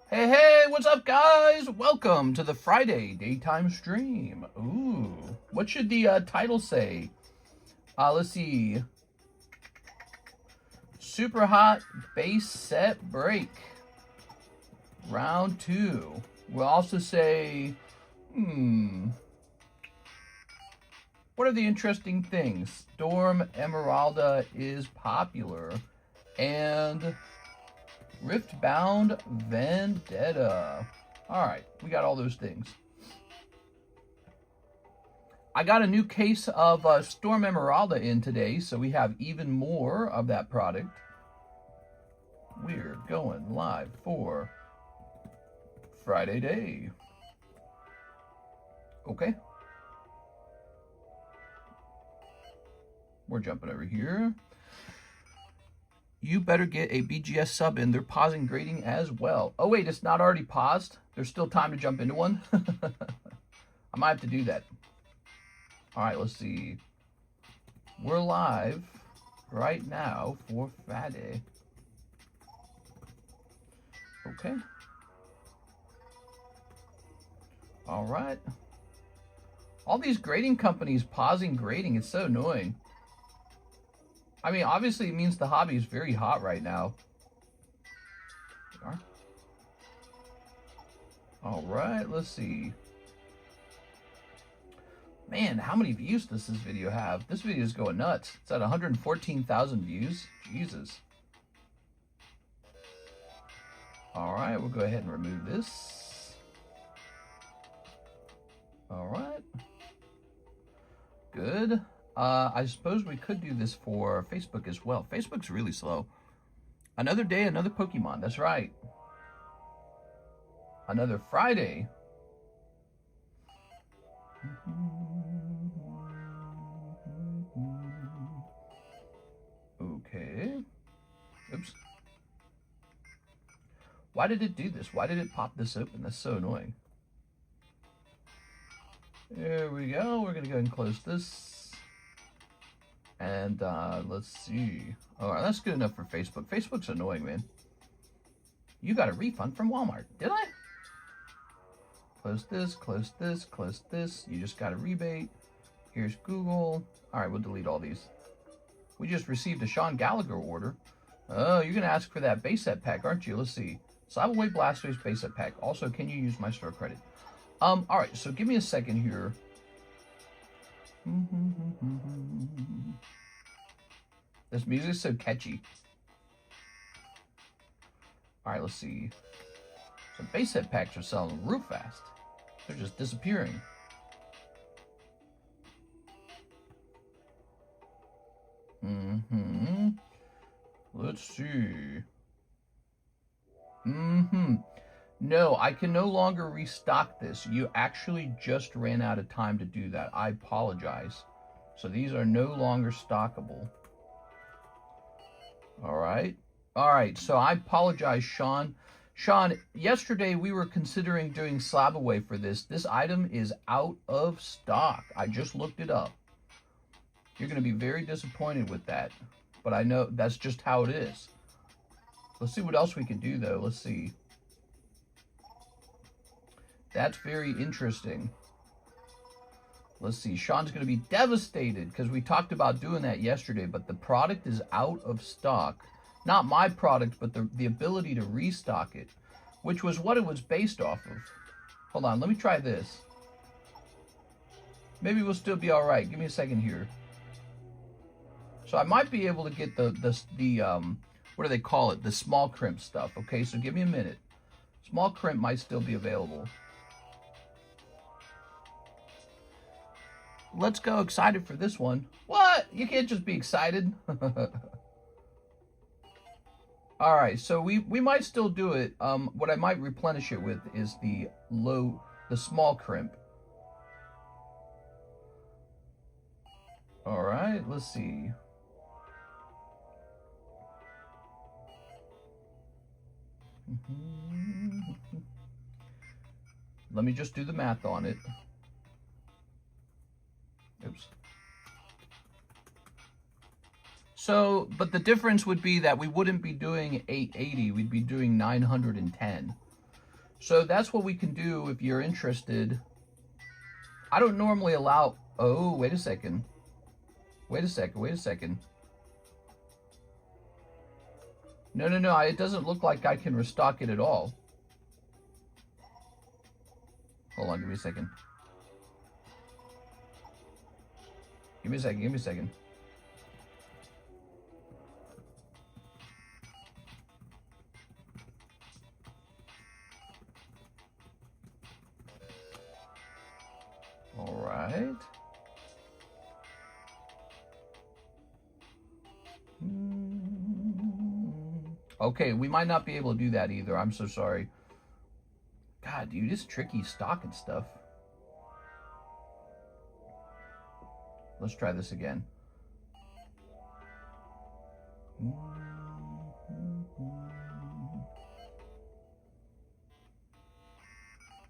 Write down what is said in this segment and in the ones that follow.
Hey, hey, what's up, guys? Welcome to the Friday daytime stream. Ooh, what should the title say? Let's see. Super hot base set break. Round 2. We'll also say, what are the interesting things? Storm Emerlada is popular. And Riftbound Vendetta. Alright, we got all those things. I got a new case of Storm Emeralda in today, so we have even more of that product. We're going live for Friday day. Okay. We're jumping over here. You better get a BGS sub in. They're pausing grading as well. Oh, wait, it's not already paused? There's still time to jump into one? I might have to do that. All right, let's see. We're live right now for Friday. Okay. All right. All these grading companies pausing grading. It's so annoying. I mean, obviously it means the hobby is very hot right now. All right, let's see. Man, how many views does this video have? This video is going nuts. It's at 114,000 views. Jesus. All right, we'll go ahead and remove this. All right. Good. I suppose we could do this for Facebook as well. Facebook's really slow. Another day, another Pokemon. That's right. Another Friday. Okay. Oops. Why did it do this? Why did it pop this open? That's so annoying. There we go. We're going to go ahead and close this. And let's see. All right, that's good enough for Facebook. Facebook's annoying, man. You got a refund from Walmart. Did I? Close this, close this, close this. You just got a rebate. Here's Google. All right, we'll delete all these. We just received a Sean Gallagher order. Oh, you're going to ask for that base set pack, aren't you? Let's see. Slabaway Blastoise base set pack. Also, can you use my store credit? All right, so give me a second here. This music's so catchy. All right, let's see. Some base set packs are selling real fast. They're just disappearing. Let's see. No, I can no longer restock this. You actually just ran out of time to do that. I apologize. So these are no longer stockable. All right. All right. So I apologize, Sean. Sean, yesterday we were considering doing Slabaway for this. This item is out of stock. I just looked it up. You're going to be very disappointed with that. But I know that's just how it is. Let's see what else we can do, though. Let's see. That's very interesting. Let's see. Sean's going to be devastated because we talked about doing that yesterday, but the product is out of stock. Not my product, but the ability to restock it, which was what it was based off of. Hold on. Let me try this. Maybe we'll still be all right. Give me a second here. So I might be able to get the what do they call it? The small crimp stuff. Okay, so give me a minute. Small crimp might still be available. Let's go. Excited for this one. What? You can't just be excited. All right, so we might still do it. What I might replenish it with is the small crimp. All right, let's see. Let me just do the math on it. Oops. So, but the difference would be that we wouldn't be doing 880, we'd be doing 910. So that's what we can do if you're interested. I don't normally allow... Oh, wait a second. Wait a second. No. It doesn't look like I can restock it at all. Hold on, give me a second. Give me a second. All right. Okay, we might not be able to do that either. I'm so sorry. God, dude, it's tricky stocking stuff. Let's try this again.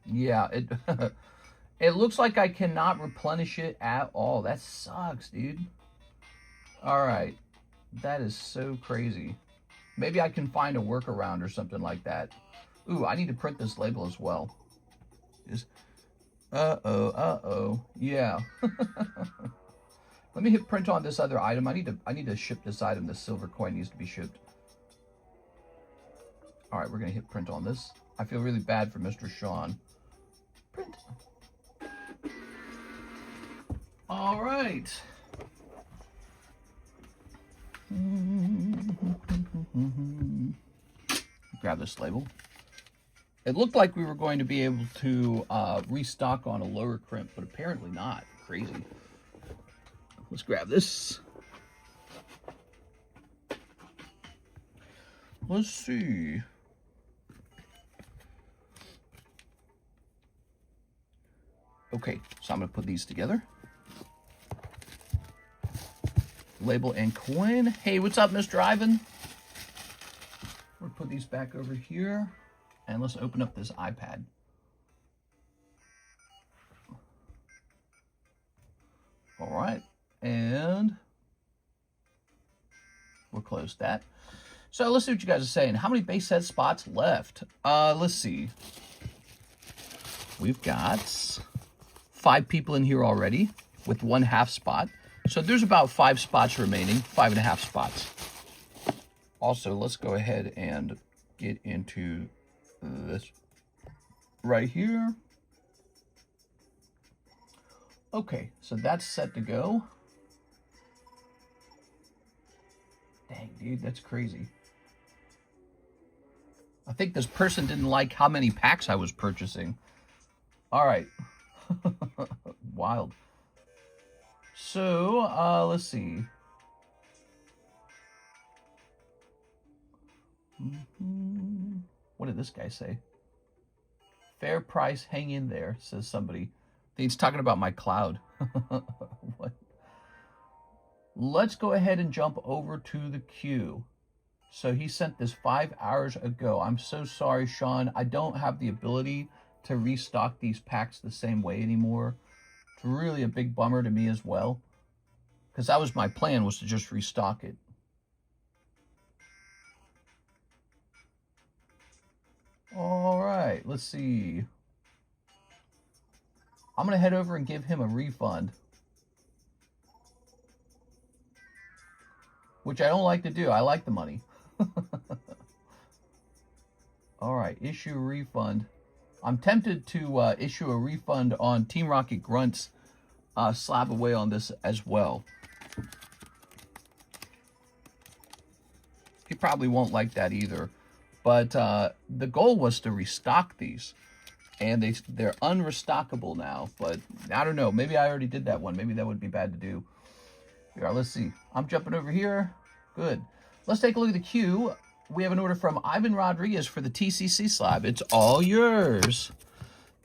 Yeah, it it looks like I cannot replenish it at all. That sucks, dude. All right. That is so crazy. Maybe I can find a workaround or something like that. Ooh, I need to print this label as well. Just, yeah. Let me hit print on this other item. I need to ship this item. This silver coin needs to be shipped. All right, we're gonna hit print on this. I feel really bad for Mr. Sean. Print. All right. Grab this label. It looked like we were going to be able to restock on a lower crimp, but apparently not. Crazy. Let's grab this. Let's see. Okay, so I'm going to put these together. Label and coin. Hey, what's up, Mr. Ivan? We'll put these back over here. And let's open up this iPad. All right. And we'll close that. So let's see what you guys are saying. How many base set spots left? Let's see. We've got 5 people in here already with 1/2 spot. So there's about 5 spots remaining, 5.5 spots. Also, let's go ahead and get into this right here. Okay, so that's set to go. Dang, dude, that's crazy. I think this person didn't like how many packs I was purchasing. All right. Wild. So, let's see. What did this guy say? Fair price, hang in there, says somebody. I think he's talking about my cloud. What? Let's go ahead and jump over to the queue. So he sent this 5 hours ago. I'm so sorry, Sean. I don't have the ability to restock these packs the same way anymore. It's really a big bummer to me as well, because that was my plan, was to just restock it. All right, let's see. I'm going to head over and give him a refund, which I don't like to do. I like the money. All right, issue a refund. I'm tempted to issue a refund on Team Rocket Grunt's slab away on this as well. He probably won't like that either. But the goal was to restock these. And they're unrestockable now. But I don't know. Maybe I already did that one. Maybe that would be bad to do. Here, let's see. I'm jumping over here. Good. Let's take a look at the queue. We have an order from Ivan Rodriguez for the TCC slab. It's all yours.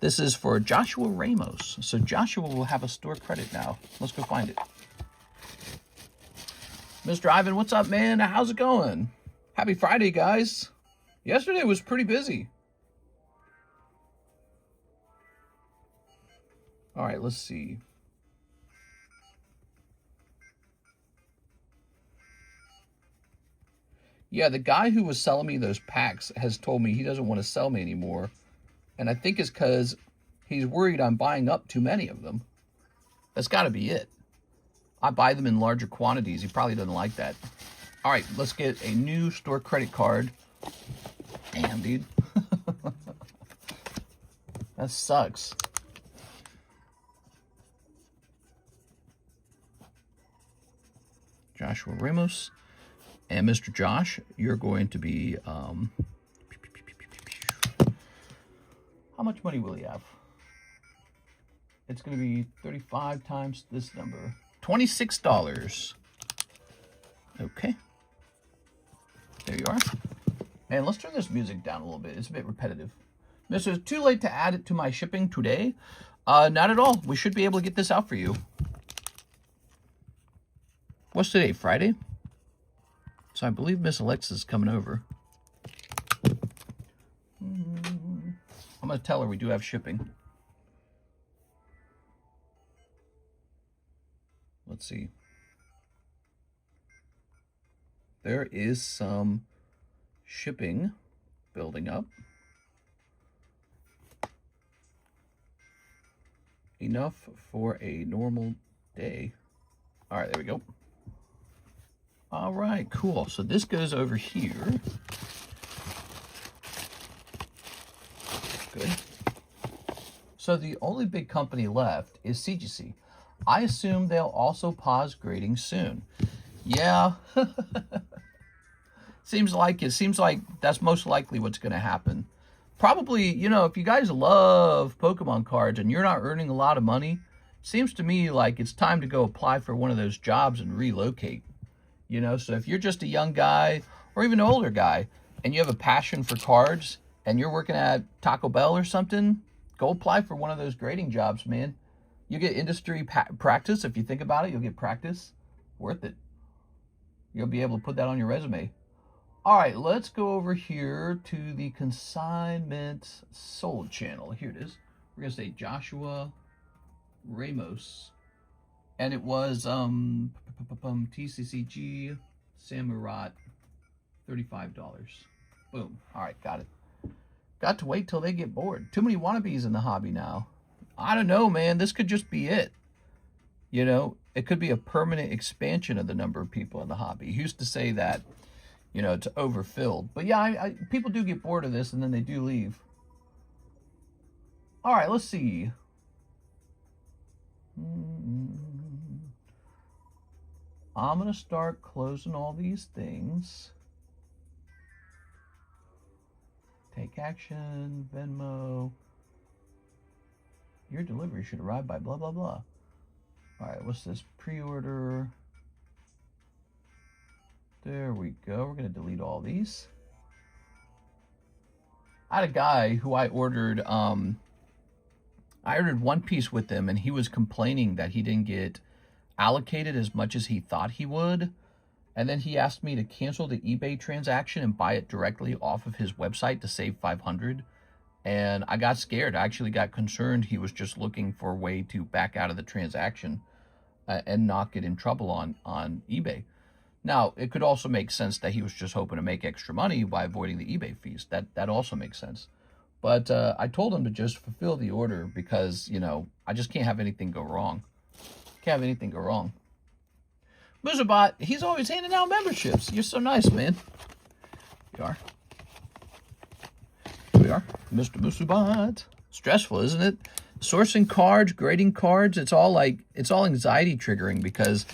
This is for Joshua Ramos. So Joshua will have a store credit now. Let's go find it. Mr. Ivan, what's up, man? How's it going? Happy Friday, guys. Yesterday was pretty busy. All right, let's see. Yeah, the guy who was selling me those packs has told me he doesn't want to sell me anymore. And I think it's because he's worried I'm buying up too many of them. That's got to be it. I buy them in larger quantities. He probably doesn't like that. All right, let's get a new store credit card. Damn, dude. That sucks. Joshua Ramos. And Mr. Josh, you're going to be... how much money will he have? It's going to be 35 times this number. $26. Okay. There you are. Man, let's turn this music down a little bit. It's a bit repetitive. Mister, it's too late to add it to my shipping today. Not at all. We should be able to get this out for you. What's today? Friday? So I believe Miss Alexa's coming over. I'm going to tell her we do have shipping. Let's see. There is some shipping building up. Enough for a normal day. All right, there we go. All right, cool. So this goes over here. Good. So the only big company left is CGC. I assume they'll also pause grading soon. Yeah. Seems like that's most likely what's going to happen. Probably, you know, if you guys love Pokemon cards and you're not earning a lot of money, seems to me like it's time to go apply for one of those jobs and relocate. You know, so if you're just a young guy or even an older guy and you have a passion for cards and you're working at Taco Bell or something, go apply for one of those grading jobs, man. You get industry practice. If you think about it, you'll get practice. Worth it. You'll be able to put that on your resume. All right, let's go over here to the consignment sold channel. Here it is. We're going to say Joshua Ramos. And it was TCCG Samurai, $35. Boom. All right, got it. Got to wait till they get bored. Too many wannabes in the hobby now. I don't know, man. This could just be it. You know, it could be a permanent expansion of the number of people in the hobby. He used to say that, you know, it's overfilled. But yeah, people do get bored of this and then they do leave. All right, let's see. I'm going to start closing all these things. Take action, Venmo. Your delivery should arrive by blah, blah, blah. All right, what's this? Pre-order. There we go. We're going to delete all these. I had a guy who I ordered One Piece with him, and he was complaining that he didn't get allocated as much as he thought he would. And then he asked me to cancel the eBay transaction and buy it directly off of his website to save $500. And I got scared. I actually got concerned he was just looking for a way to back out of the transaction and not get in trouble on eBay. Now, it could also make sense that he was just hoping to make extra money by avoiding the eBay fees. That also makes sense. But I told him to just fulfill the order because, you know, I just can't have anything go wrong. Can't have anything go wrong. Musabot, he's always handing out memberships. You're so nice, man. You are. Here we are. Mr. Musabot. Stressful, isn't it? Sourcing cards, grading cards, it's all anxiety triggering because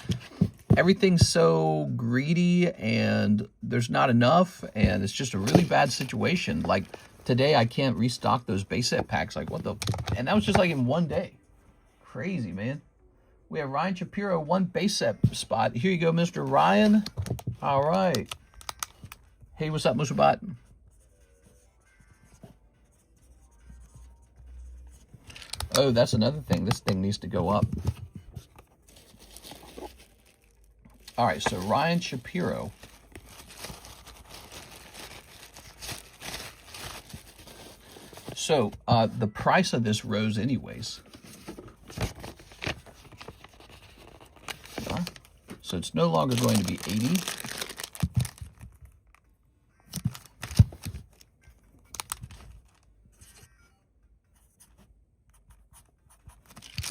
everything's so greedy and there's not enough and it's just a really bad situation. Like today I can't restock those base set packs. Like what the, and that was just like in one day. Crazy, man. We have Ryan Shapiro, one base set spot. Here you go, Mr. Ryan. All right. Hey, what's up, Musabot? Oh, that's another thing. This thing needs to go up. All right, so Ryan Shapiro. So the price of this rose anyways. So it's no longer going to be 80.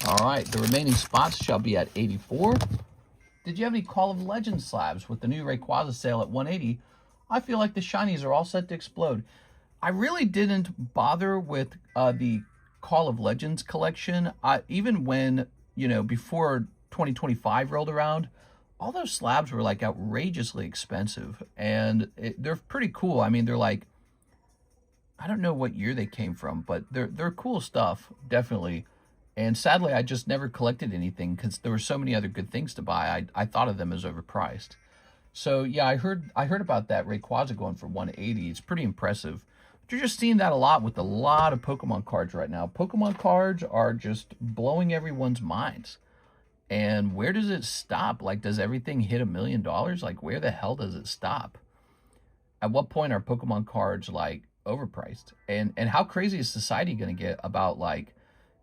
All right, the remaining spots shall be at 84. Did you have any Call of Legends slabs with the new Rayquaza sale at 180? I feel like the shinies are all set to explode. I really didn't bother with the Call of Legends collection. Even when, you know, before 2025 rolled around, all those slabs were like outrageously expensive, and they're pretty cool. I mean, they're like, I don't know what year they came from, but they're cool stuff, definitely. And sadly, I just never collected anything because there were so many other good things to buy. I thought of them as overpriced. So yeah, I heard about that Rayquaza going for 180. It's pretty impressive. But you're just seeing that a lot with a lot of Pokemon cards right now. Pokemon cards are just blowing everyone's minds. And where does it stop? Like, does everything hit $1 million? Like, where the hell does it stop? At what point are Pokemon cards like overpriced? And how crazy is society going to get about like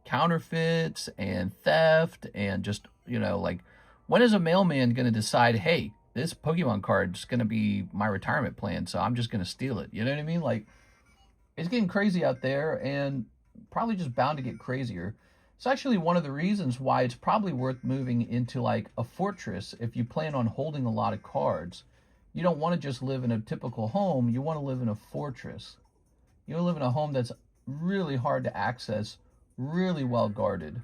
counterfeits and theft and just, you know, like, when is a mailman going to decide, hey, this Pokemon card is going to be my retirement plan, so I'm just going to steal it? You know what I mean? Like, it's getting crazy out there, and probably just bound to get crazier. It's actually one of the reasons why it's probably worth moving into like a fortress if you plan on holding a lot of cards. You don't want to just live in a typical home. You want to live in a fortress. You want to live in a home that's really hard to access, really well guarded.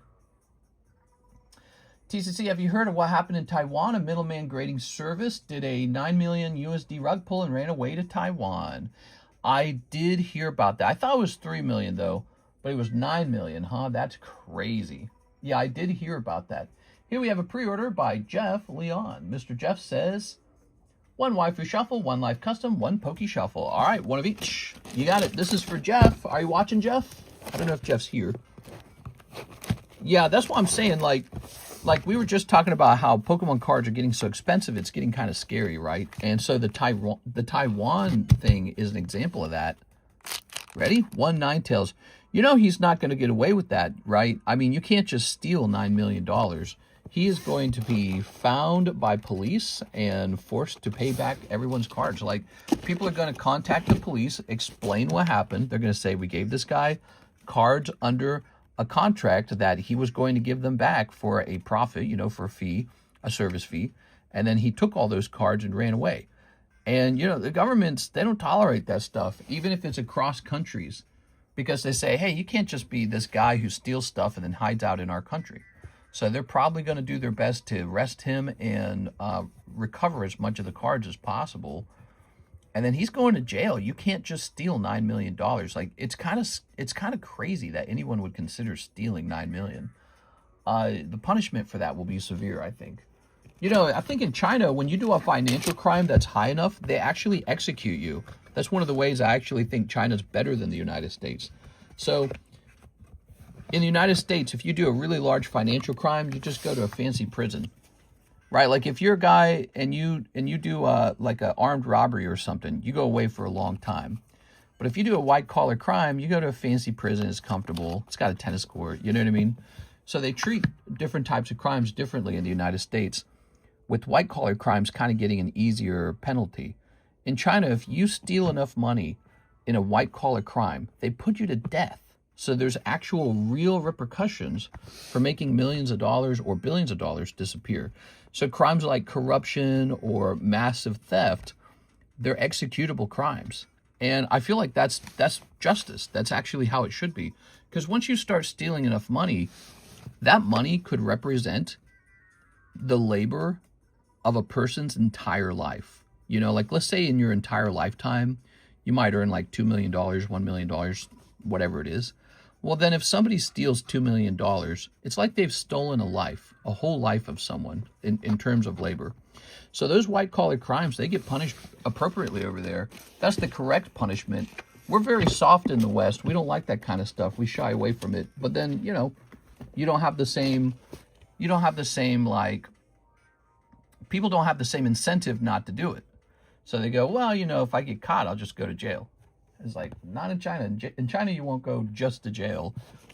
TCC, have you heard of what happened in Taiwan? A middleman grading service did a 9 million USD rug pull and ran away to Taiwan. I did hear about that. I thought it was 3 million though, but it was 9 million, huh? That's crazy. Yeah, I did hear about that. Here we have a pre-order by Jeff Leon. Mr. Jeff says, 1 Waifu Shuffle, 1 Life Custom, 1 Poke Shuffle. All right, 1 of each. You got it. This is for Jeff. Are you watching, Jeff? I don't know if Jeff's here. Yeah, that's what I'm saying. Like we were just talking about how Pokemon cards are getting so expensive, it's getting kind of scary, right? And so the Taiwan thing is an example of that. Ready? 1 Ninetales. You know he's not going to get away with that, right? I mean, you can't just steal $9 million. He is going to be found by police and forced to pay back everyone's cards. Like, people are going to contact the police, explain what happened. They're going to say, we gave this guy cards under a contract that he was going to give them back for a profit, you know, for a fee, a service fee. And then he took all those cards and ran away. And, you know, the governments, they don't tolerate that stuff, even if it's across countries, because they say, hey, you can't just be this guy who steals stuff and then hides out in our country. So they're probably going to do their best to arrest him and recover as much of the cards as possible. And then he's going to jail. You can't just steal $9 million. Like, it's kind of crazy that anyone would consider stealing $9 million. The punishment for that will be severe, I think. You know, I think in China, when you do a financial crime that's high enough, they actually execute you. That's one of the ways I actually think China's better than the United States. So in the United States, if you do a really large financial crime, you just go to a fancy prison. Right, like if you're a guy and you do like an armed robbery or something, you go away for a long time. But if you do a white collar crime, you go to a fancy prison. It's comfortable. It's got a tennis court. You know what I mean? So they treat different types of crimes differently in the United States, with white collar crimes kind of getting an easier penalty. In China, if you steal enough money in a white collar crime, they put you to death. So there's actual real repercussions for making millions of dollars or billions of dollars disappear. So crimes like corruption or massive theft, they're executable crimes. And I feel like that's justice. That's actually how it should be. Because once you start stealing enough money, that money could represent the labor of a person's entire life. You know, like let's say in your entire lifetime, you might earn like $2 million, $1 million, whatever it is. Well, then if somebody steals $2 million, it's like they've stolen a life, a whole life of someone in terms of labor. So those white-collar crimes, they get punished appropriately over there. That's the correct punishment. We're very soft in the West. We don't like that kind of stuff. We shy away from it. But then, you know, you don't have the same, like, people don't have the same incentive not to do it. So they go, well, you know, if I get caught, I'll just go to jail. It's like, not in China. In China, you won't go just to jail.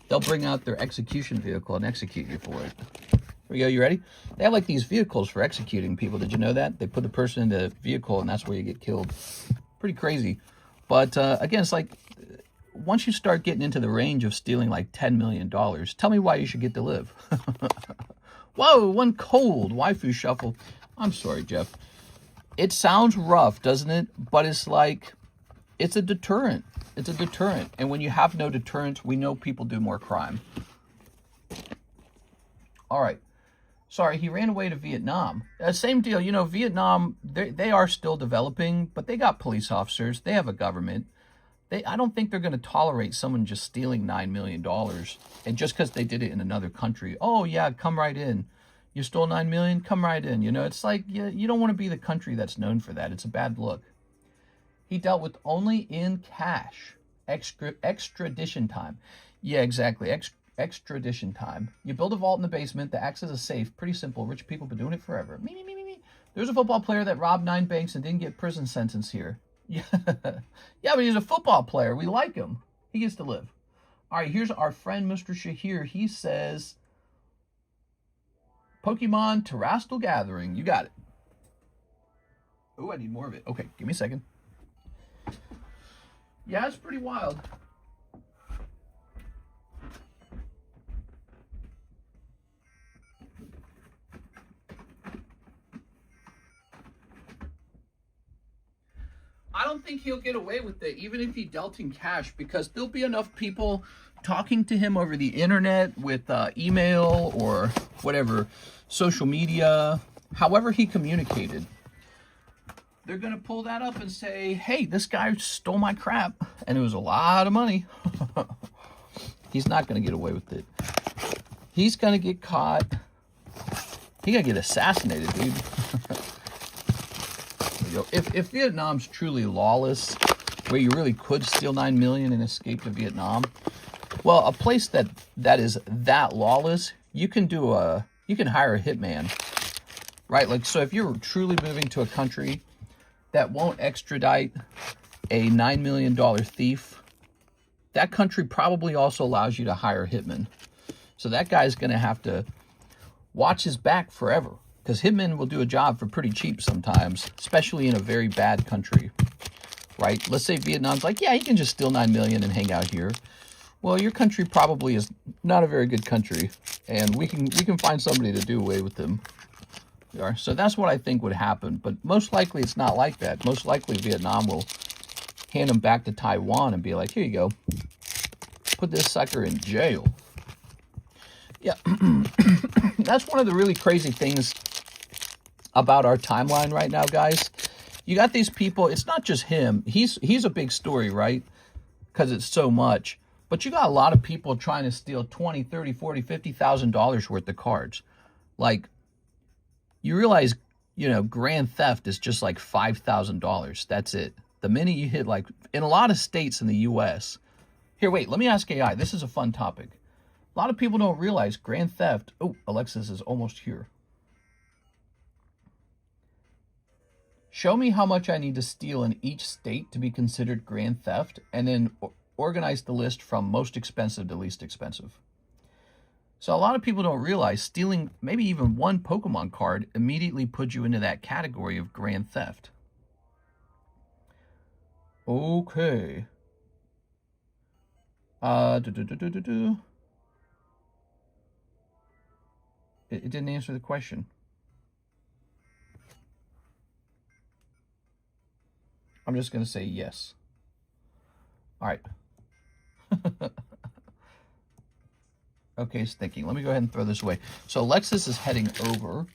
They'll bring out their execution vehicle and execute you for it. Here we go. You ready? They have like these vehicles for executing people. Did you know that? They put the person in the vehicle and that's where you get killed. Pretty crazy. But again, it's like once you start getting into the range of stealing like $10 million, tell me why you should get to live. Whoa, one cold waifu shuffle. I'm sorry, Jeff. It sounds rough, doesn't it? But it's like, it's a deterrent. It's a deterrent. And when you have no deterrent, we know people do more crime. All right. Sorry, he ran away to Vietnam. Same deal. You know, Vietnam, they are still developing, but they got police officers. They have a government. I don't think they're going to tolerate someone just stealing $9 million. And just because they did it in another country, oh, yeah, come right in. You stole $9 million? Come right in. You know, it's like you don't want to be the country that's known for that. It's a bad look. He dealt with only in cash. Extradition time. Yeah, exactly. Extradition time. You build a vault in the basement that acts as a safe. Pretty simple. Rich people have been doing it forever. Me. There's a football player that robbed 9 banks and didn't get prison sentence here. Yeah, but he's a football player. We like him. He gets to live. All right, here's our friend, Mr. Shahir. He says, Pokemon Terastal Gathering. You got it. Oh, I need more of it. Okay, give me a second. Yeah, it's pretty wild. I don't think he'll get away with it, even if he dealt in cash, because there'll be enough people talking to him over the internet with email or whatever, social media, however he communicated. They're going to pull that up and say, hey, this guy stole my crap, and it was a lot of money. He's not going to get away with it. He's going to get caught. He got to get assassinated, dude. If Vietnam's truly lawless, where you really could steal 9 million and escape to Vietnam, well, a place that is that lawless, you can hire a hitman, right? Like, so if you're truly moving to a country that won't extradite a $9 million thief, that country probably also allows you to hire a hitman. So that guy's going to have to watch his back forever. Because hitmen will do a job for pretty cheap sometimes, especially in a very bad country, right? Let's say Vietnam's like, yeah, you can just steal 9 million and hang out here. Well, your country probably is not a very good country, and we can find somebody to do away with them. So that's what I think would happen, but most likely it's not like that. Most likely Vietnam will hand them back to Taiwan and be like, here you go. Put this sucker in jail. Yeah, that's one of the really crazy things about our timeline right now, guys. You got these people, it's not just him. He's a big story, right? Because it's so much. But you got a lot of people trying to steal $20, $30, $40, $50,000 worth of cards. Like, you realize, you know, grand theft is just like $5,000. That's it. The minute you hit, like, in a lot of states in the U.S. Here, wait, let me ask AI. This is a fun topic. A lot of people don't realize grand theft. Oh, Alexis is almost here. Show me how much I need to steal in each state to be considered grand theft, and then organize the list from most expensive to least expensive. So a lot of people don't realize stealing maybe even one Pokemon card immediately puts you into that category of grand theft. Okay. It didn't answer the question. I'm just going to say yes. All right. Okay, it's thinking. Let me go ahead and throw this away. So Alexis is heading over.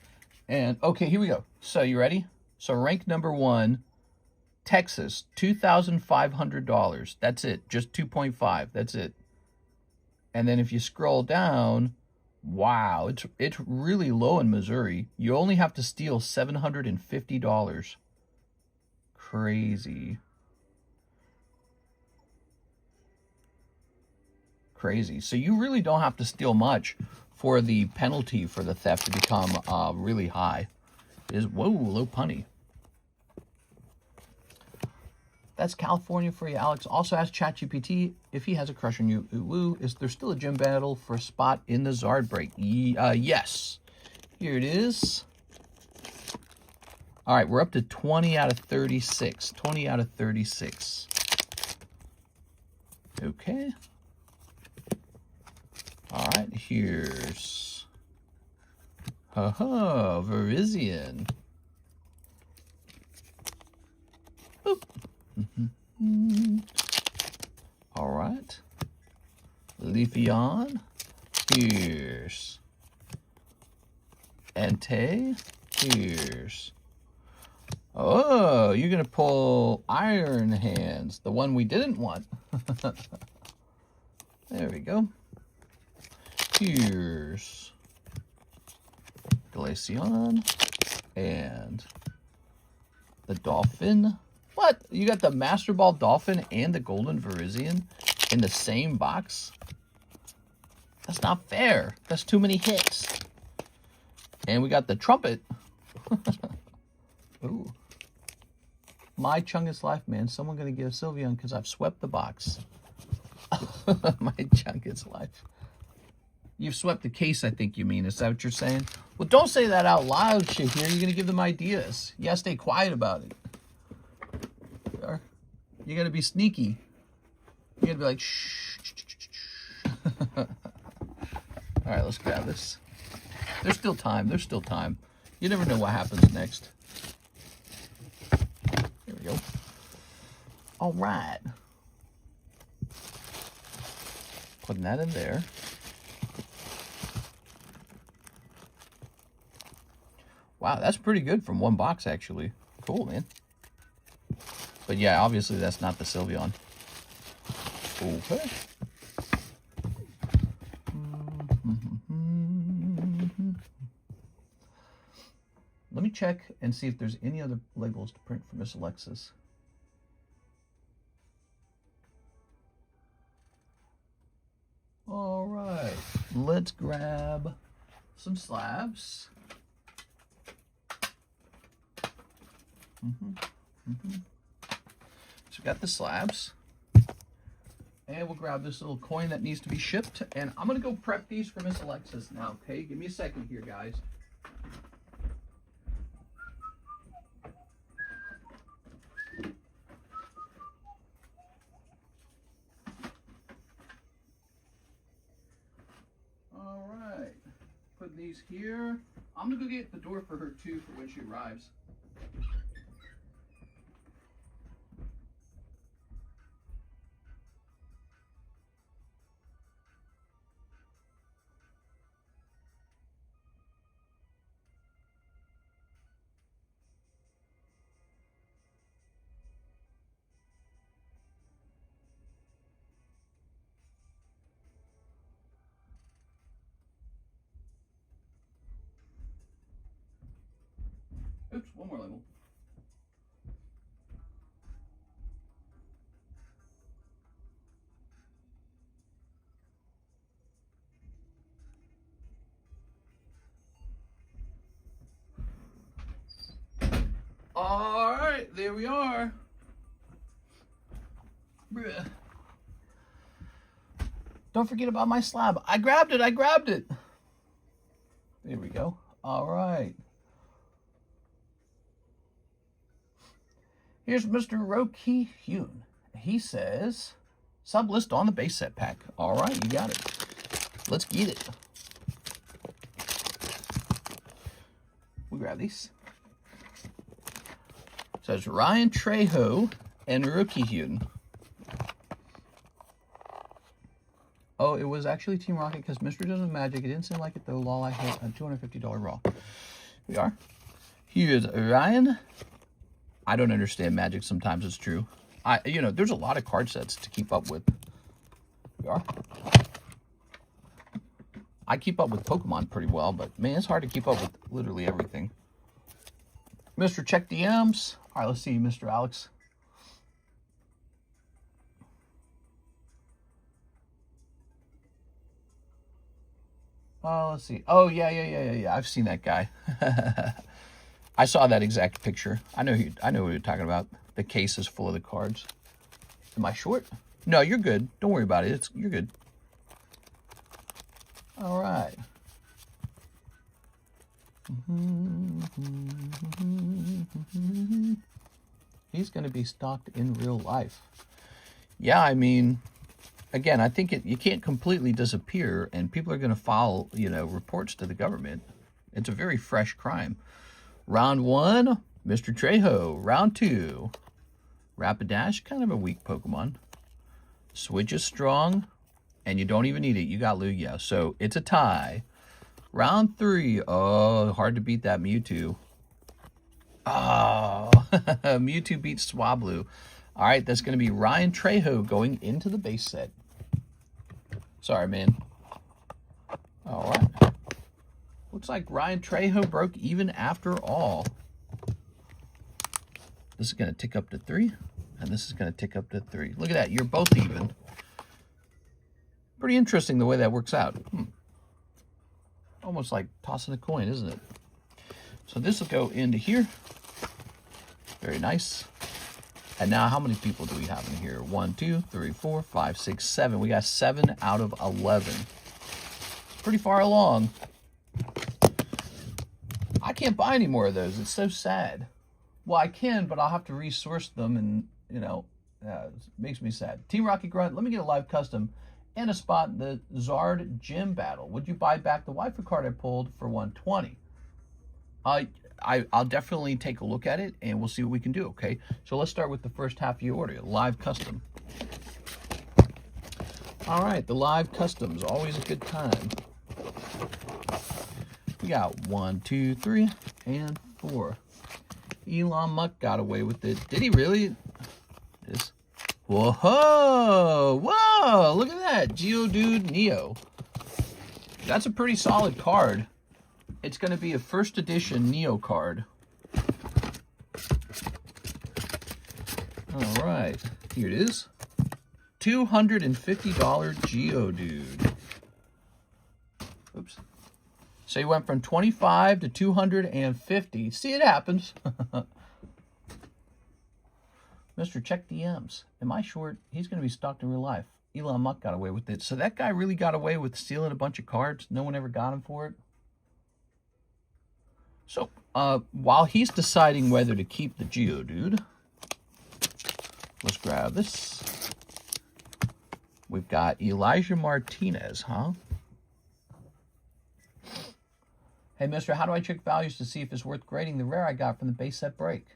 And, okay, here we go. So you ready? So rank number 1, Texas, $2,500. That's it. Just 2.5. That's it. And then if you scroll down, wow, it's really low in Missouri. You only have to steal $750. Crazy. Crazy. So you really don't have to steal much for the penalty for the theft to become really high. It is, whoa, low punny. That's California for you, Alex. Also ask ChatGPT if he has a crush on you. Ooh, woo. Is there still a gym battle for a spot in the Zard break? Yes. Here it is. All right, we're up to 20 out of 36. 20 out of 36. Okay. All right, here's Verizion. Boop. All right. Leafeon. Here's Entei. Here's. Oh, you're going to pull Iron Hands, the one we didn't want. There we go. Here's Glaceon and the Dolphin. What? You got the Master Ball Dolphin and the Golden Verizion in the same box? That's not fair. That's too many hits. And we got the Trumpet. Ooh. My Chungus Life, man. Someone going to give Sylveon because I've swept the box. My Chungus Life. You've swept the case, I think you mean. Is that what you're saying? Well, don't say that out loud, Shahir. You're going to give them ideas. You got to stay quiet about it. You got to be sneaky. You got to be like, shh. All right, let's grab this. There's still time. There's still time. You never know what happens next. There we go. All right. Putting that in there. Wow, that's pretty good from one box, actually. Cool, man. But yeah, obviously that's not the Sylveon. Okay. Let me check and see if there's any other labels to print for Miss Alexis. All right, let's grab some slabs. So we got the slabs. And we'll grab this little coin that needs to be shipped. And I'm going to go prep these for Miss Alexis now, okay? Give me a second here, guys. All right. Put these here. I'm going to go get the door for her, too, for when she arrives. Oops, one more label. All right, there we are. Don't forget about my slab. I grabbed it. I grabbed it. There we go. All right. Here's Mr. Roki Hyun. He says, sub list on the base set pack. All right, you got it. Let's get it. We grab these. So it's Ryan Trejo and Roki Hyun. Oh, it was actually Team Rocket because Mr. Doesn't Magic. It didn't seem like it though. Lol, I hit a $250 raw. We are. Here's Ryan. I don't understand Magic. Sometimes it's true. You know, there's a lot of card sets to keep up with. We are. I keep up with Pokemon pretty well, but man, it's hard to keep up with literally everything. Mr. Check DMs. All right, let's see, Mr. Alex. Oh, let's see. Oh, yeah. I've seen that guy. I saw that exact picture. I know what you're talking about. The case is full of the cards. Am I short? No, you're good. Don't worry about it. You're good. All right. He's going to be stocked in real life. Yeah, I mean, again, I think you can't completely disappear, and people are going to file, reports to the government. It's a very fresh crime. Round 1, Mr. Trejo. Round 2, Rapidash, kind of a weak Pokemon. Switch is strong, and you don't even need it. You got Lugia, so it's a tie. Round 3, oh, hard to beat that Mewtwo. Oh, Mewtwo beats Swablu. All right, that's going to be Ryan Trejo going into the base set. Sorry, man. All right. Looks like Ryan Trejo broke even after all. This is going to tick up to 3, and this is going to tick up to 3. Look at that. You're both even. Pretty interesting the way that works out. Almost like tossing a coin, isn't it? So this will go into here. Very nice. And now how many people do we have in here? 1, 2, 3, 4, 5, 6, 7. We got 7 out of 11. It's pretty far along. I can't buy any more of those. It's so sad. Well, I can, but I'll have to resource them, and, it makes me sad. Team Rocky Grunt, let me get a live custom and a spot in the Zard Gym battle. Would you buy back the Waifu card I pulled for 120? I'll definitely take a look at it, and we'll see what we can do, okay? So let's start with the first half of your order, live custom. All right, the live custom's always a good time. We got 1, 2, 3, and 4. Elon Musk got away with it. Did he really? This. Whoa! Whoa! Look at that. Geodude Neo. That's a pretty solid card. It's going to be a first edition Neo card. All right. Here it is. $250 Geodude. Oops. So you went from 25 to 250. See, it happens. Mr. Check DMs. Am I short? He's going to be stalked in real life. Elon Musk got away with it. So that guy really got away with stealing a bunch of cards. No one ever got him for it. So while he's deciding whether to keep the Geodude, let's grab this. We've got Elijah Martinez, huh? Hey, mister, how do I check values to see if it's worth grading the rare I got from the base set break?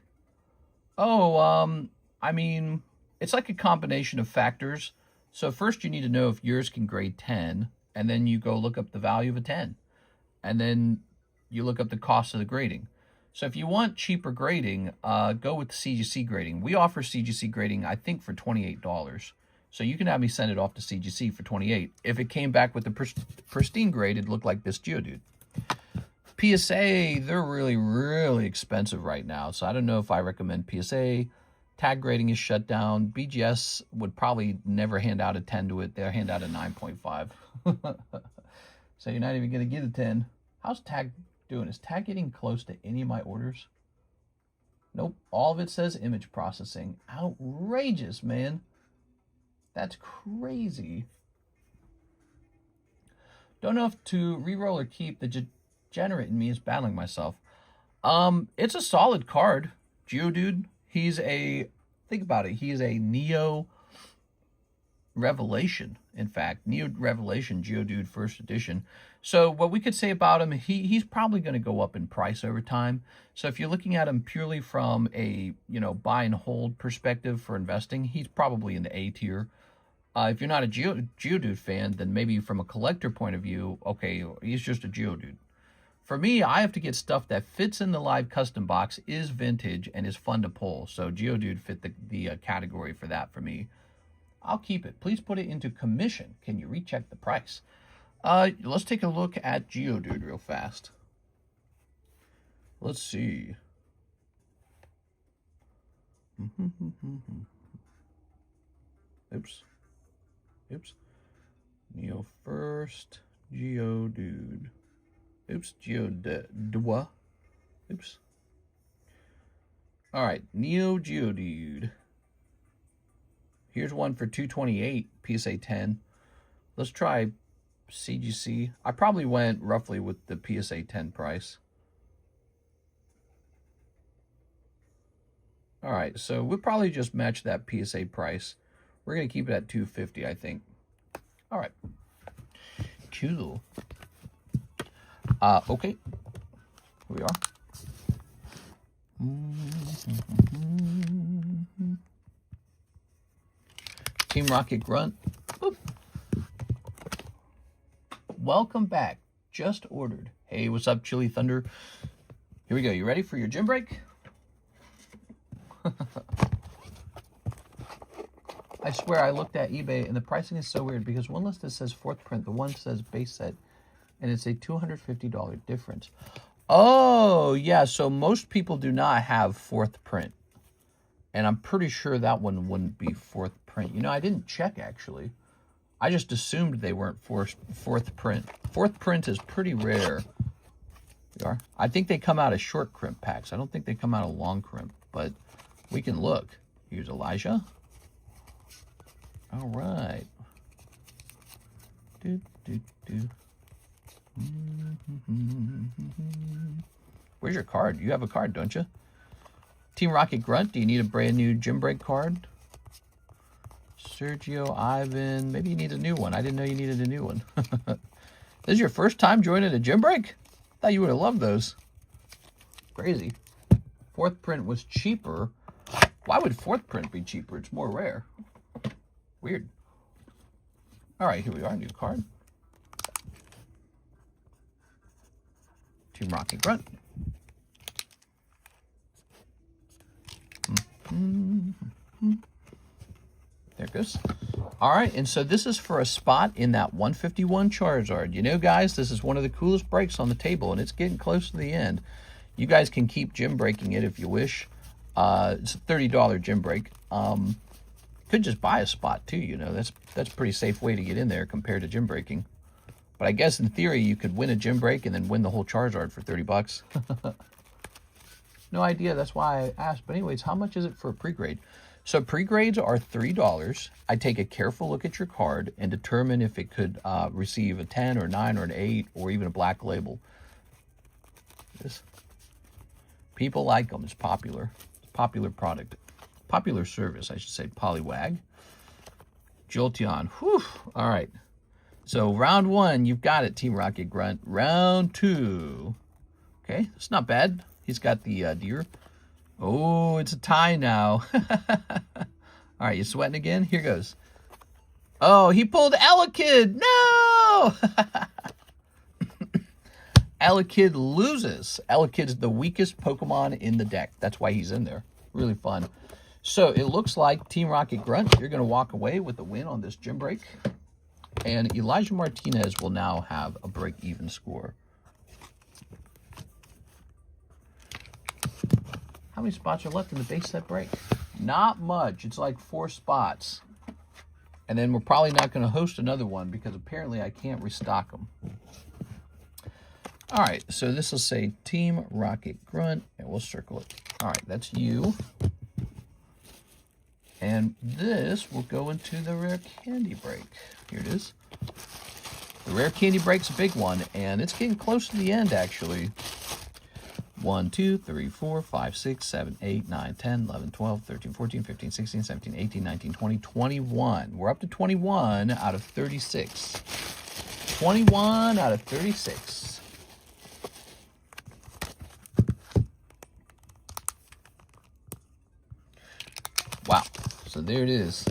Oh, I mean, it's like a combination of factors. So first you need to know if yours can grade 10, and then you go look up the value of a 10. And then you look up the cost of the grading. So if you want cheaper grading, go with the CGC grading. We offer CGC grading, I think, for $28. So you can have me send it off to CGC for $28. If it came back with the pristine grade, it'd look like this Geodude. PSA, they're really, really expensive right now. So I don't know if I recommend PSA. Tag grading is shut down. BGS would probably never hand out a 10 to it. They'll hand out a 9.5. So you're not even going to get a 10. How's Tag doing? Is Tag getting close to any of my orders? Nope. All of it says image processing. Outrageous, man. That's crazy. Don't know if to reroll or keep. The degenerate in me is battling myself. It's a solid card. Geodude. He's a, think about it, he is a Neo Revelation. In fact, Neo Revelation Geodude first edition. So what we could say about him, he's probably going to go up in price over time. So if you're looking at him purely from a, buy and hold perspective for investing, he's probably in the A tier. If you're not a Geodude fan, then maybe from a collector point of view, okay, he's just a Geodude. For me, I have to get stuff that fits in the live custom box, is vintage, and is fun to pull. So Geodude fit the category for that for me. I'll keep it. Please put it into commission. Can you recheck the price? Let's take a look at Geodude real fast. Let's see. Oops. Neo first. Geodude. Oops, Geodude. Oops. All right, Neo Geodude. Here's one for 228, PSA 10. Let's try CGC. I probably went roughly with the PSA 10 price. All right, so we'll probably just match that PSA price. We're going to keep it at 250, I think. All right. Cool. Okay. Here we are. Team Rocket Grunt. Boop. Welcome back. Just ordered. Hey, what's up, Chili Thunder? Here we go. You ready for your gym break? I swear I looked at eBay and the pricing is so weird because one list that says 4th print, the one says base set, and it's a $250 difference. Oh, yeah, so most people do not have 4th print. And I'm pretty sure that one wouldn't be 4th print. You know, I didn't check, actually. I just assumed they weren't 4th print. 4th print is pretty rare. They are. I think they come out of short crimp packs. I don't think they come out of long crimp, but we can look. Here's Elijah. All right. Where's your card? You have a card, don't you? Team Rocket Grunt, do you need a brand new gym break card? Sergio, Ivan, maybe you need a new one. I didn't know you needed a new one. This is your first time joining a gym break? I thought you would have loved those. Crazy. 4th print was cheaper. Why would 4th print be cheaper? It's more rare. Weird. All right, here we are, new card. Team Rocket Grunt. There it goes. All right, and so this is for a spot in that 151 Charizard. You know, guys, this is one of the coolest breaks on the table, and it's getting close to the end. You guys can keep gym breaking it if you wish. It's a $30 gym break. Could just buy a spot too, you know. That's a pretty safe way to get in there compared to gym breaking. But I guess in theory you could win a gym break and then win the whole Charizard for 30 bucks. No idea, that's why I asked. But anyways, how much is it for a pre-grade? So pre-grades are $3. I take a careful look at your card and determine if it could receive a 10 or 9 or an 8 or even a black label. This. People like them. It's popular. It's a popular product. Popular service, I should say. Poliwag. Jolteon. Whew. All right. So round 1, you've got it, Team Rocket Grunt. Round 2. Okay, it's not bad. He's got the deer. Oh, it's a tie now. All right, you sweating again? Here goes. Oh, he pulled Elekid. No! Elekid loses. Elekid's the weakest Pokemon in the deck. That's why he's in there. Really fun. So it looks like Team Rocket Grunt, you're going to walk away with the win on this gym break. And Elijah Martinez will now have a break-even score. How many spots are left in the base set break? Not much. It's like 4 spots. And then we're probably not going to host another one because apparently I can't restock them. All right, so this will say Team Rocket Grunt, and we'll circle it. All right, that's you. And this will go into the rare candy break. Here it is. The rare candy break's a big one, and it's getting close to the end, actually. 1, 2, 3, 4, 5, 6, 7, 8, 9, 10, 11, 12, 13, 14, 15, 16, 17, 18, 19, 20, 21. We're up to 21 out of 36. 21 out of 36. Wow. So there it is.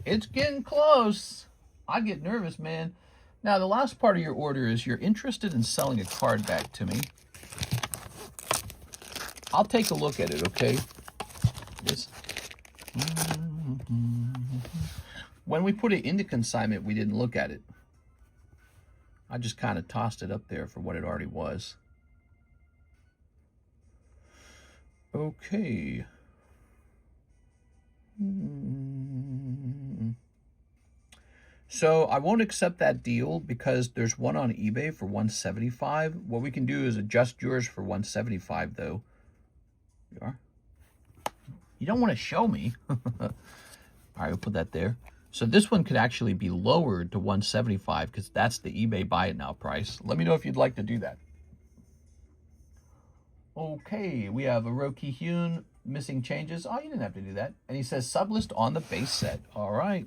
It's getting close. I get nervous, man. Now, the last part of your order is you're interested in selling a card back to me. I'll take a look at it, okay? This. When we put it into consignment, we didn't look at it. I just kind of tossed it up there for what it already was. Okay. So I won't accept that deal because there's one on eBay for $175. What we can do is adjust yours for $175 though. You are. You don't want to show me. All right, we'll put that there. So this one could actually be lowered to $175 because that's the eBay buy it now price. Let me know if you'd like to do that. Okay, we have a Roki Hyun missing changes. Oh, you didn't have to do that. And he says sublist on the base set. All right.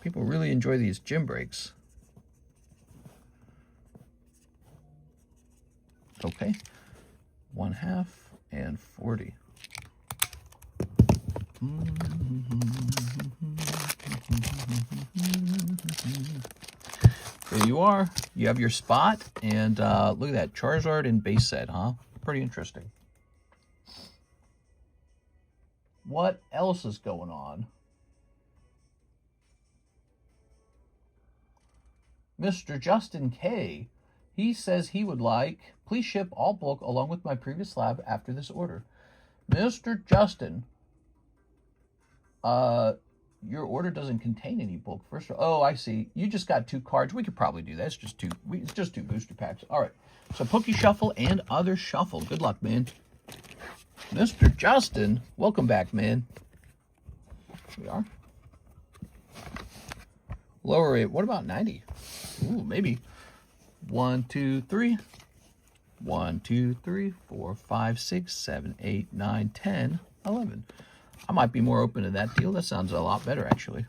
People really enjoy these gym breaks. Okay. 1/2 and 40. There you are. You have your spot, and look at that, Charizard and base set, huh? Pretty interesting. What else is going on? Mr. Justin K. He says he would like, please ship all bulk along with my previous slab after this order. Mr. Justin, your order doesn't contain any bulk. First, oh, I see. You just got 2 cards. We could probably do that. It's just 2. It's just 2 booster packs. All right. So Poke Shuffle and other shuffle. Good luck, man. Mr. Justin, welcome back, man. Here we are. Lower rate. What about 90? Ooh, maybe. 1, 2, 3. 1, 2, 3, 4, 5, 6, 7, 8, 9, 10, 11. I might be more open to that deal. That sounds a lot better, actually.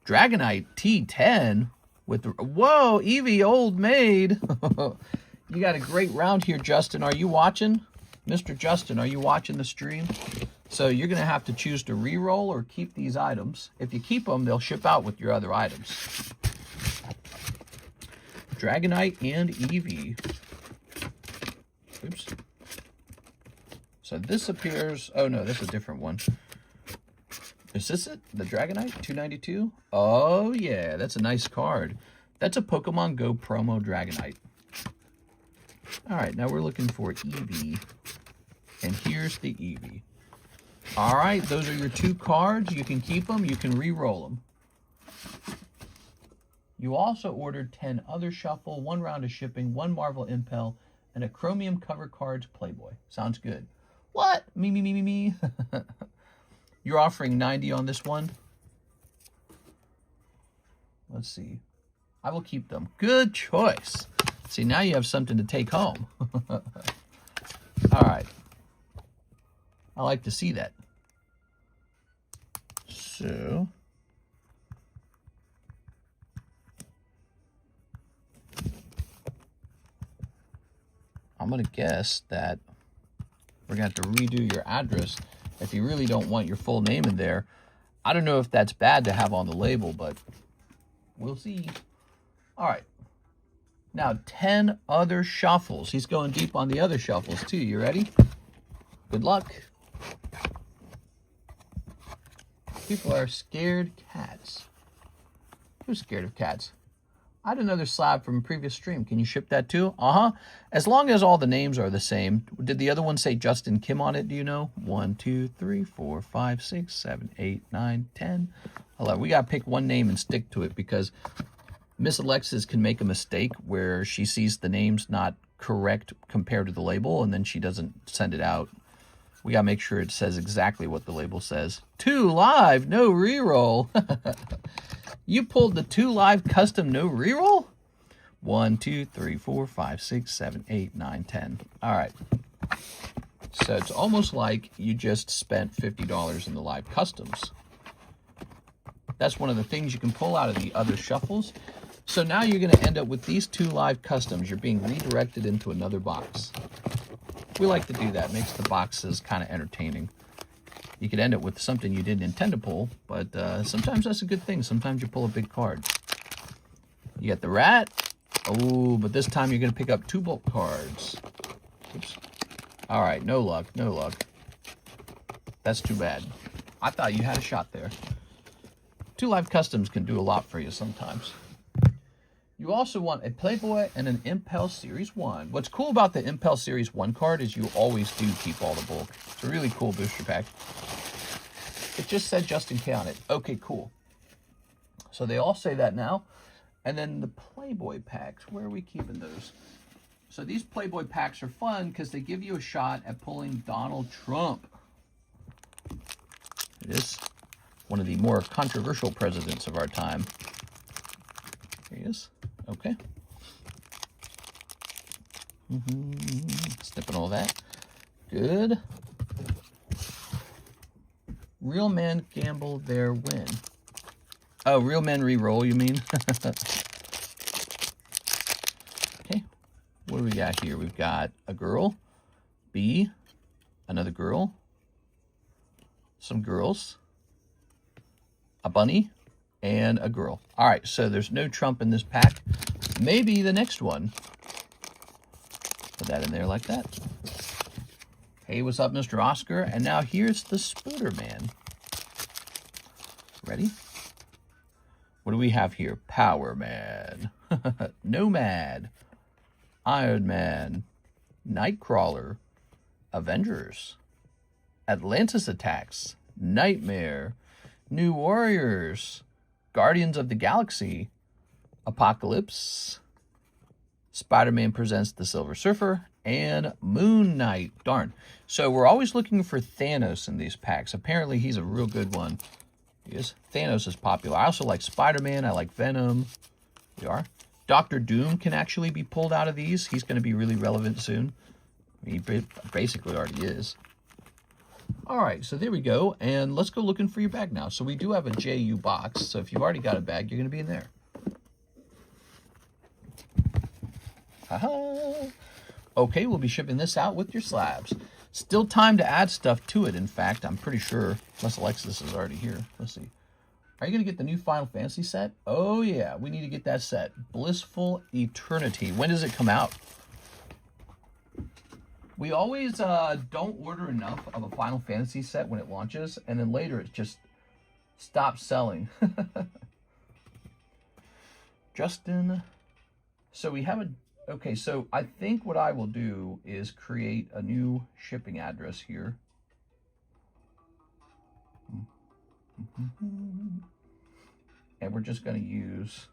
Dragonite T10 with the... Whoa, Eevee Old Maid. You got a great round here, Justin. Are you watching? Mr. Justin, are you watching the stream? So you're going to have to choose to re-roll or keep these items. If you keep them, they'll ship out with your other items. Dragonite and Eevee. Oops. So this appears... Oh, no, that's a different one. Is this it? The Dragonite? 292? Oh, yeah. That's a nice card. That's a Pokemon Go promo Dragonite. All right, now we're looking for Eevee. And here's the Eevee. All right, those are your 2 cards. You can keep them. You can re-roll them. You also ordered 10 other shuffle, 1 round of shipping, 1 Marvel Impel, and a Chromium cover cards Playboy. Sounds good. What? Me. You're offering 90 on this one? Let's see. I will keep them. Good choice. See, now you have something to take home. All right. I like to see that. So... I'm going to guess that we're going to have to redo your address if you really don't want your full name in there. I don't know if that's bad to have on the label, but we'll see. All right. Now, 10 other shuffles. He's going deep on the other shuffles, too. You ready? Good luck. People are scared cats. Who's scared of cats? I had another slab from a previous stream. Can you ship that too? Uh-huh. As long as all the names are the same. Did the other one say Justin Kim on it? Do you know? 1, 2, 3, 4, 5, 6, 7, 8, 9, 10, 11. We got to pick one name and stick to it because Miss Alexis can make a mistake where she sees the names not correct compared to the label and then she doesn't send it out. We got to make sure it says exactly what the label says. 2 live, no reroll. You pulled the 2 live custom no reroll? 1, 2, 3, 4, 5, 6, 7, 8, 9, 10. All right. So it's almost like you just spent $50 in the live customs. That's one of the things you can pull out of the other shuffles. So now you're going to end up with these 2 live customs. You're being redirected into another box. We like to do that. It makes the boxes kind of entertaining. You could end up with something you didn't intend to pull, but sometimes that's a good thing. Sometimes you pull a big card. You got the rat. Oh, but this time you're going to pick up 2 bulk cards. Oops. All right, no luck, no luck. That's too bad. I thought you had a shot there. 2 live customs can do a lot for you sometimes. You also want a Playboy and an Impel Series 1. What's cool about the Impel Series 1 card is you always do keep all the bulk. It's a really cool booster pack. It just said Justin K on it. Okay, cool. So they all say that now. And then the Playboy packs, where are we keeping those? So these Playboy packs are fun because they give you a shot at pulling Donald Trump. It is one of the more controversial presidents of our time. Here he is. Okay. Snipping all that. Good. Real men gamble their win. Oh, real men re-roll, you mean? Okay. What do we got here? We've got a girl, B, another girl, some girls, a bunny, and a girl. All right, so there's no Trump in this pack. Maybe the next one. Put that in there like that. Hey, what's up, Mr. Oscar? And now here's the Spooder Man. Ready? What do we have here? Power Man, Nomad, Iron Man, Nightcrawler, Avengers, Atlantis Attacks, Nightmare, New Warriors, Guardians of the Galaxy, Apocalypse, Spider-Man Presents the Silver Surfer, and Moon Knight. Darn. So we're always looking for Thanos in these packs. Apparently he's a real good one. Yes, Thanos is popular. I also like Spider-Man. I like Venom. We are. Doctor Doom can actually be pulled out of these. He's going to be really relevant soon. He basically already is. All right, so there we go. And let's go looking for your bag now. So we do have a JU box. So if you've already got a bag, you're going to be in there. Haha. Okay, we'll be shipping this out with your slabs. Still time to add stuff to it, in fact, I'm pretty sure. Unless Alexis is already here. Let's see. Are you going to get the new Final Fantasy set? Oh, yeah. We need to get that set. Blissful Eternity. When does it come out? We always don't order enough of a Final Fantasy set when it launches, and then later it just stops selling. Justin. So we have a... Okay, so I think what I will do is create a new shipping address here. And we're just going to use,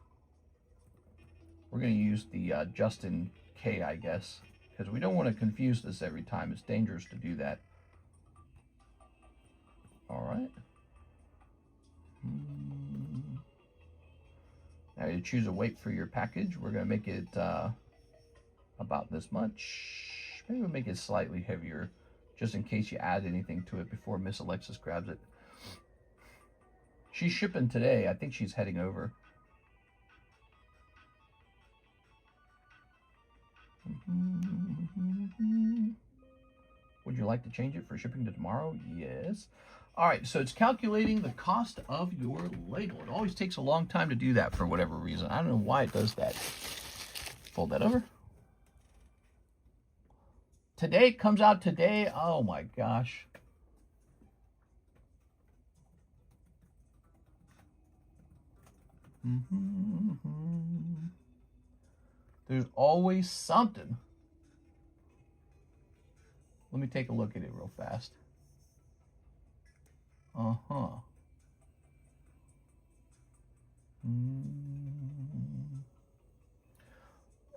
the Justin K, I guess, because we don't want to confuse this every time. It's dangerous to do that. All right. Now you choose a weight for your package. We're going to make it about this much. Maybe we'll make it slightly heavier, just in case you add anything to it before Miss Alexis grabs it. She's shipping today. I think she's heading over. Would you like to change it for shipping to tomorrow? Yes. All right, so it's calculating the cost of your label. It always takes a long time to do that for whatever reason. I don't know why it does that. Fold that over. Today, it comes out today. Oh my gosh. There's always something. Let me take a look at it real fast.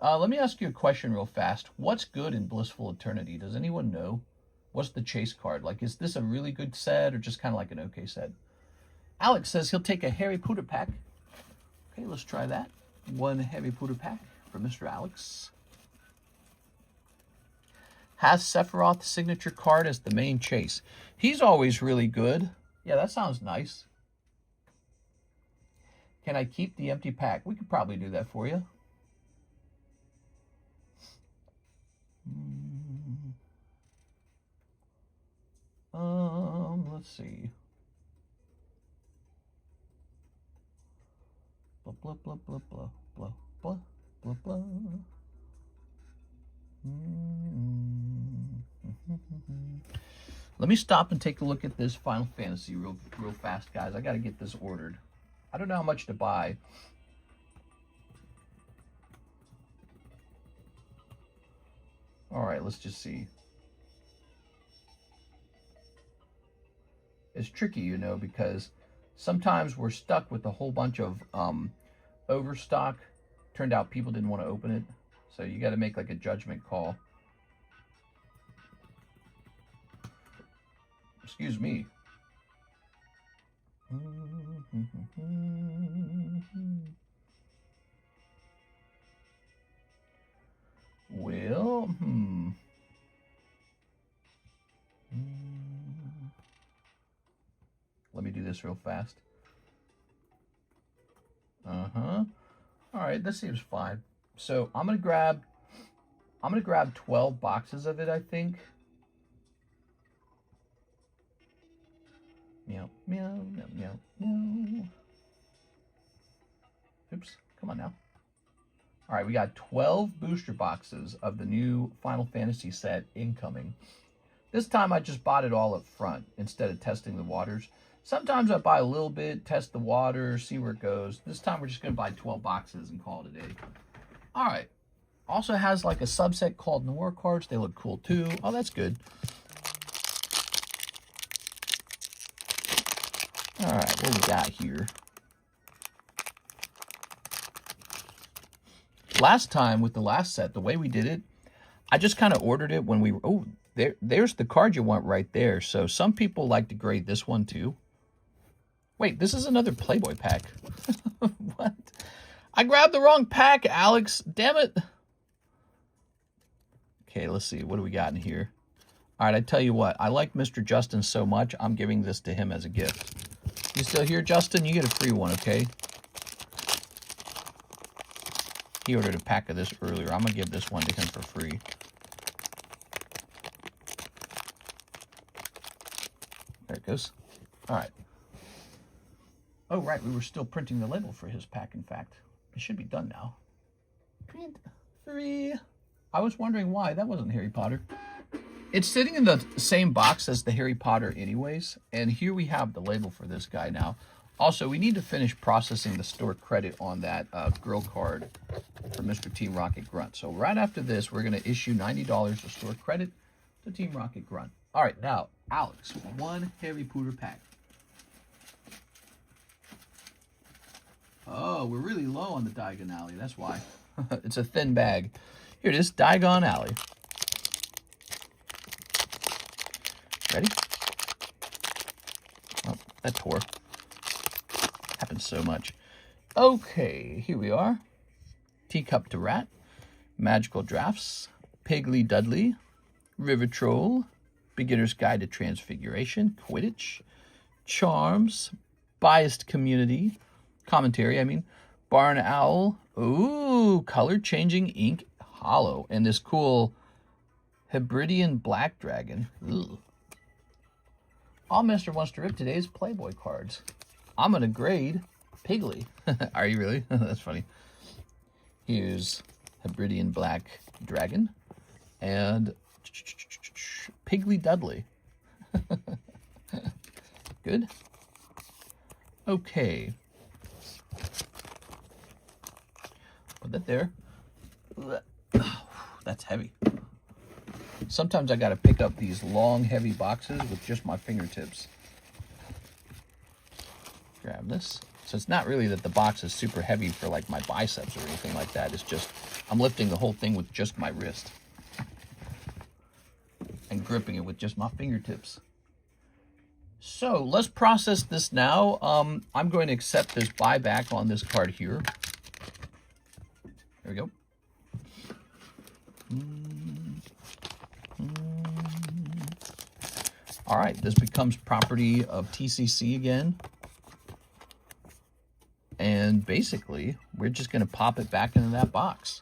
Let me ask you a question real fast. What's good in Blissful Eternity? Does anyone know? What's the chase card? Like, is this a really good set or just kind of like an okay set? Alex says he'll take a Harry Potter pack. Okay, let's try that. One Harry Potter pack for Mr. Alex. Has Sephiroth's signature card as the main chase. He's always really good. Yeah, that sounds nice. Can I keep the empty pack? We could probably do that for you. Let's see. Blah, blah, blah, blah, blah, blah, blah, blah, blah. Let me stop and take a look at this Final Fantasy real fast, guys. I got to get this ordered. I don't know how much to buy. All right, let's just see. It's tricky, you know, because sometimes we're stuck with a whole bunch of overstock. Turned out people didn't want to open it. So you got to make like a judgment call. Excuse me. Well, let me do this real fast. All right, this seems fine. So I'm gonna grab 12 boxes of it, I think. Meow, meow, meow, meow, meow. Oops, come on now. All right, we got 12 booster boxes of the new Final Fantasy set incoming. This time I just bought it all up front instead of testing the waters. Sometimes I buy a little bit, test the water, see where it goes. This time we're just gonna buy 12 boxes and call it a day. All right, also has like a subset called Noir cards. They look cool too. Oh, that's good. All right, what we got here? Last time with the last set, the way we did it, I just kind of ordered it when we were, oh, there's the card you want right there. So some people like to grade this one too. Wait, this is another Playboy pack. What? I grabbed the wrong pack, Alex. Damn it. Okay, let's see. What do we got in here? All right, I tell you what. I like Mr. Justin so much, I'm giving this to him as a gift. You still here, Justin? You get a free one, okay? He ordered a pack of this earlier. I'm going to give this one to him for free. There it goes. All right. Oh, right. We were still printing the label for his pack, in fact. It should be done now. Print 3. I was wondering why. That wasn't Harry Potter. It's sitting in the same box as the Harry Potter anyways. And here we have the label for this guy now. Also, we need to finish processing the store credit on that girl card for Mr. Team Rocket Grunt. So right after this, we're going to issue $90 of store credit to Team Rocket Grunt. All right, now, Alex, one Harry Potter pack. Oh, we're really low on the Diagon Alley. That's why. It's a thin bag. Here it is, Diagon Alley. Ready? Oh, that tore. Happens so much. Okay, here we are. Teacup to Rat, Magical Drafts, Piggly Dudley, River Troll, Beginner's Guide to Transfiguration, Quidditch, Charms, Biased Community, Commentary, Barn Owl, ooh, Color Changing Ink Hollow, and this cool Hebridean Black Dragon. Ooh. All Mister wants to rip today's Playboy cards. I'm going to grade Piggly. Are you really? That's funny. Here's Hebridean Black Dragon and Piggly Dudley. Good. Okay. Put that there. That's heavy. Sometimes I got to pick up these long, heavy boxes with just my fingertips. Grab this. So it's not really that the box is super heavy for like my biceps or anything like that. It's just I'm lifting the whole thing with just my wrist and gripping it with just my fingertips. So let's process this now. I'm going to accept this buyback on this card here. There we go. All right, this becomes property of TCC again. And basically, we're just going to pop it back into that box.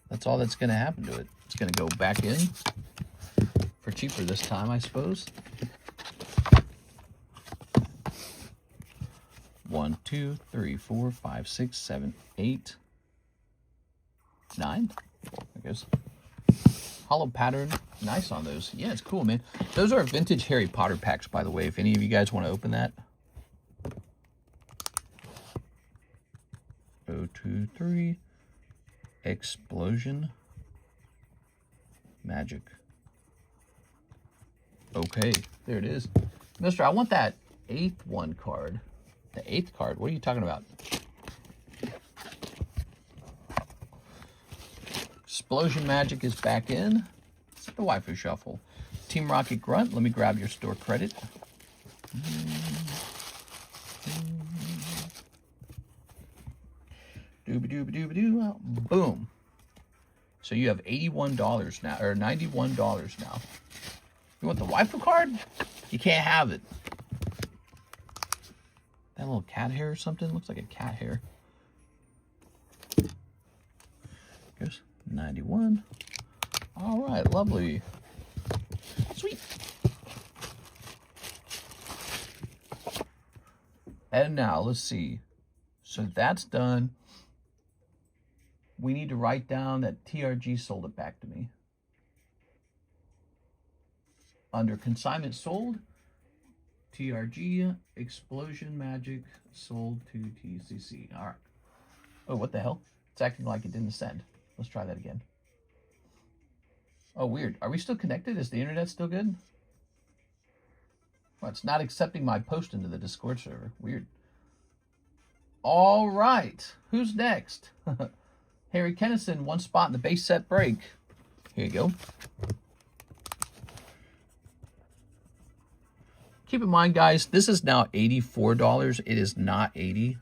That's all that's going to happen to it. It's going to go back in for cheaper this time, I suppose. 1, 2, 3, 4, 5, 6, 7, 8, 9. I guess. Hollow pattern. Nice on those. Yeah, it's cool, man. Those are vintage Harry Potter packs, by the way, if any of you guys want to open that. 0, 2, 3. Explosion. Magic. Okay, there it is. Mister, I want that 8th one card. The 8th card. What are you talking about? Explosion Magic is back in. It's the Waifu Shuffle. Team Rocket Grunt, let me grab your store credit. Dooba-dooba-dooba-doo. Boom. So you have $81 now, or $91 now. You want the Waifu card? You can't have it. That little cat hair or something? Looks like a cat hair. Here's 91. All right, lovely. Sweet. And now, let's see. So that's done. We need to write down that TRG sold it back to me. Under consignment sold, TRG Explosion Magic sold to TCC. All right. Oh, what the hell? It's acting like it didn't send. Let's try that again. Oh, weird. Are we still connected? Is the internet still good? Well, it's not accepting my post into the Discord server. Weird. All right. Who's next? Harry Kennison, one spot in the base set break. Here you go. Keep in mind, guys, this is now $84. It is not $80.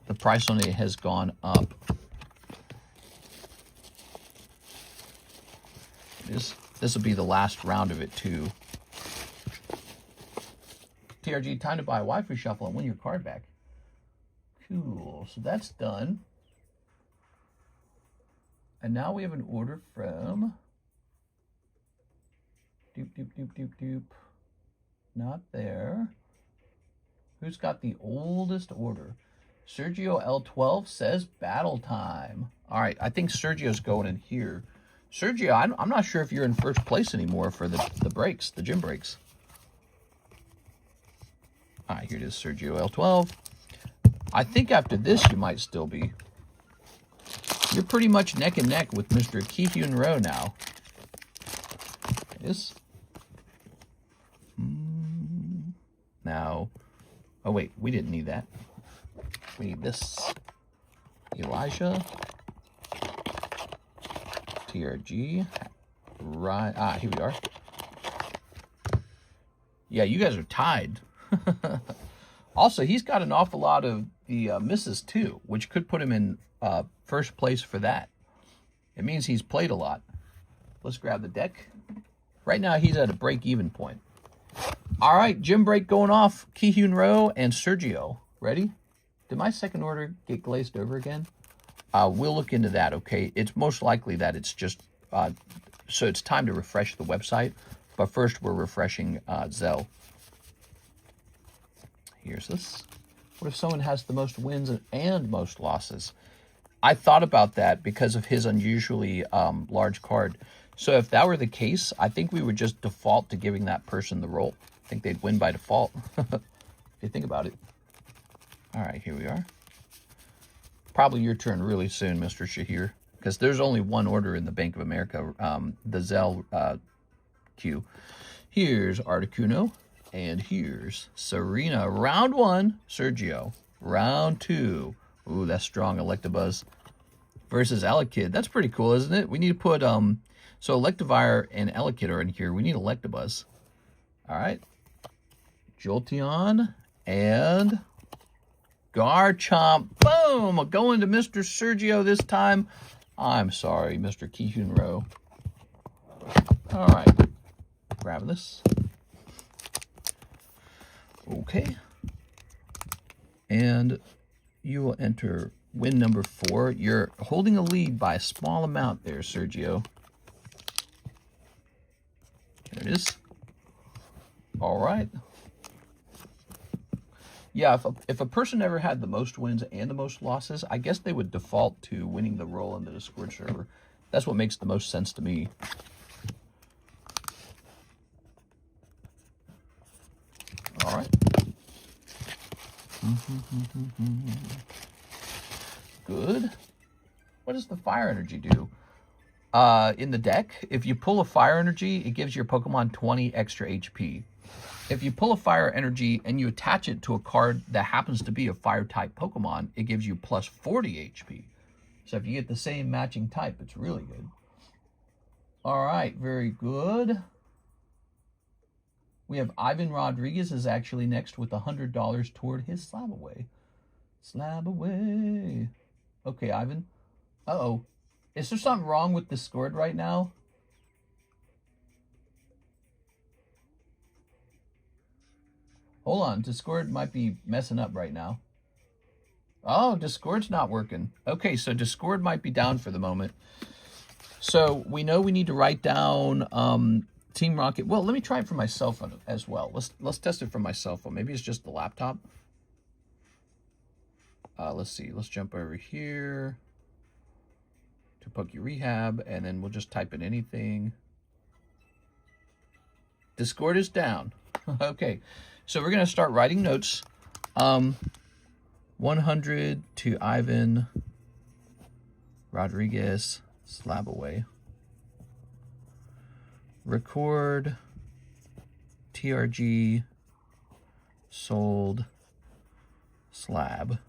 The price on it has gone up. This will be the last round of it, too. TRG, time to buy a Waifu Shuffle and win your card back. Cool. So that's done. And now we have an order from... Doop. Not there. Who's got the oldest order? Sergio L12 says battle time. All right, I think Sergio's going in here. Sergio, I'm not sure if you're in first place anymore for the breaks, the gym breaks. All right, here it is, Sergio L12. I think after this, you might still be. You're pretty much neck and neck with Mr. Ki-Hyun Roh now. Yes. Now, oh wait, we didn't need that. We need this. Elijah. TRG. Right. Here we are. Yeah, you guys are tied. Also, he's got an awful lot of the misses too, which could put him in first place for that. It means he's played a lot. Let's grab the deck. Right now, he's at a break-even point. All right, gym break going off. Ki-Hyun Roh and Sergio. Ready? Did my second order get glazed over again? We'll look into that, okay? It's most likely that it's just... so it's time to refresh the website. But first, we're refreshing ZELLE. Here's this. What if someone has the most wins and most losses? I thought about that because of his unusually large card. So if that were the case, I think we would just default to giving that person the roll. I think they'd win by default, if you think about it. All right, here we are. Probably your turn really soon, Mr. Shahir, because there's only one order in the Bank of America, the ZELLE queue. Here's Articuno, and here's Serena. Round one, Sergio. Round two. Ooh, that's strong. Electabuzz versus Elekid. That's pretty cool, isn't it? We need to put, so Electivire and Elekid are in here. We need Electabuzz. All right. Jolteon and Garchomp. Boom! Going to Mr. Sergio this time. I'm sorry, Mr. Ki-Hyun Roh. All right. Grabbing this. Okay. And you will enter win number 4. You're holding a lead by a small amount there, Sergio. There it is. All right. Yeah, if a person ever had the most wins and the most losses, I guess they would default to winning the role in the Discord server. That's what makes the most sense to me. All right. Good. What does the fire energy do? In the deck, if you pull a fire energy, it gives your Pokemon 20 extra HP. If you pull a fire energy and you attach it to a card that happens to be a fire type Pokemon, it gives you plus 40 HP. So if you get the same matching type, it's really good. All right, very good. We have Ivan Rodriguez is actually next with $100 toward his slab away. Slab away. Okay, Ivan. Uh-oh. Is there something wrong with Discord right now? Hold on, Discord might be messing up right now. Oh, Discord's not working. Okay, so Discord might be down for the moment. So we know we need to write down Team Rocket. Well, let me try it for my cell phone as well. Let's test it from my cell phone. Maybe it's just the laptop. Let's see. Let's jump over here to Poke Rehab, and then we'll just type in anything. Discord is down. Okay, so we're gonna start writing notes. 100 to Ivan Rodriguez, slab away. Record TRG sold slab.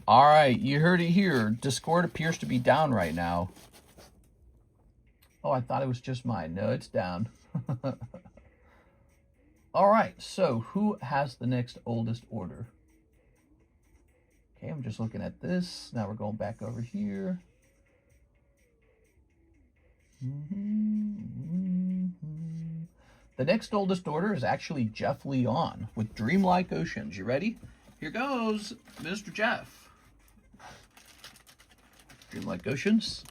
All right, you heard it here. Discord appears to be down right now. Oh, I thought it was just mine. No, it's down. All right, so who has the next oldest order? Okay, I'm just looking at this. Now we're going back over here. The next oldest order is actually Jeff Leon with Dreamlike Oceans. You ready? Here goes, Mr. Jeff. Dreamlike Oceans.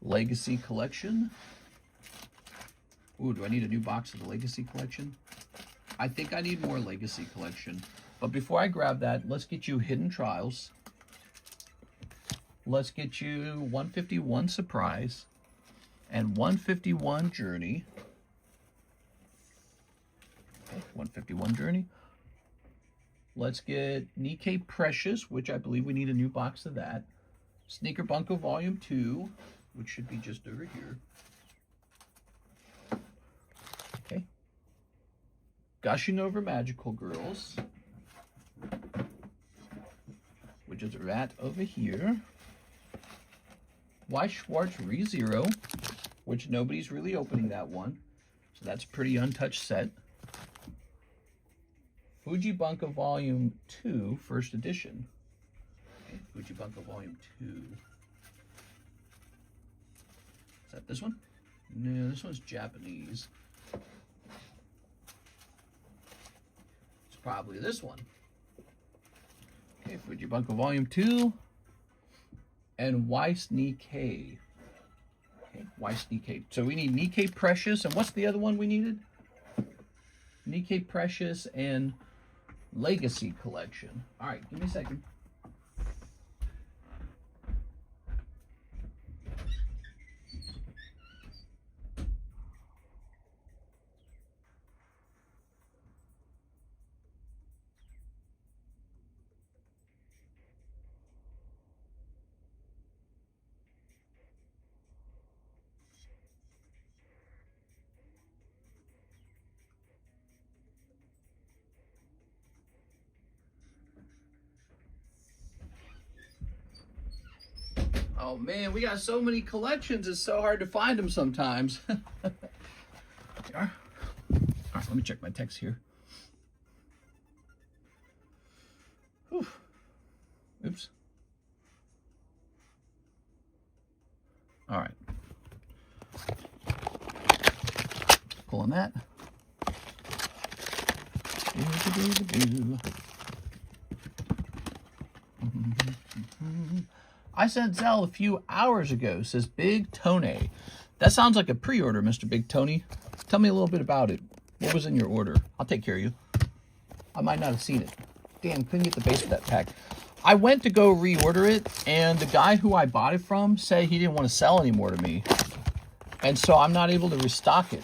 Legacy Collection. Ooh, do I need a new box of the Legacy Collection? I think I need more Legacy Collection. But before I grab that, let's get you Hidden Trials. Let's get you 151 Surprise and 151 Journey. Okay, 151 Journey. Let's get Nikkei Precious, which I believe we need a new box of that. Sneaker Bunko Volume 2, which should be just over here. Okay. Gushing Over Magical Girls, which is right over here. Y Schwartz ReZero, which nobody's really opening that one. So that's a pretty untouched set. Fuji Bunko Volume 2, First Edition. Okay, Fuji Bunko Volume 2. Is that this one? No, this one's Japanese. It's probably this one. Okay, Fuji Bunko Volume 2. And Weiss Nikkei. Okay, Weiss Nikkei. So we need Nikkei Precious, and what's the other one we needed? Nikkei Precious and Legacy Collection. All right, give me a second. Oh man, we got so many collections, it's so hard to find them sometimes. There you are. All right, let me check my text here. Whew. Oops. All right. Pulling that. I sent Zelle a few hours ago, says Big Tony. That sounds like a pre-order, Mr. Big Tony. Tell me a little bit about it. What was in your order? I'll take care of you. I might not have seen it. Damn, couldn't get the base of that pack. I went to go reorder it, and the guy who I bought it from said he didn't want to sell anymore to me. And so I'm not able to restock it.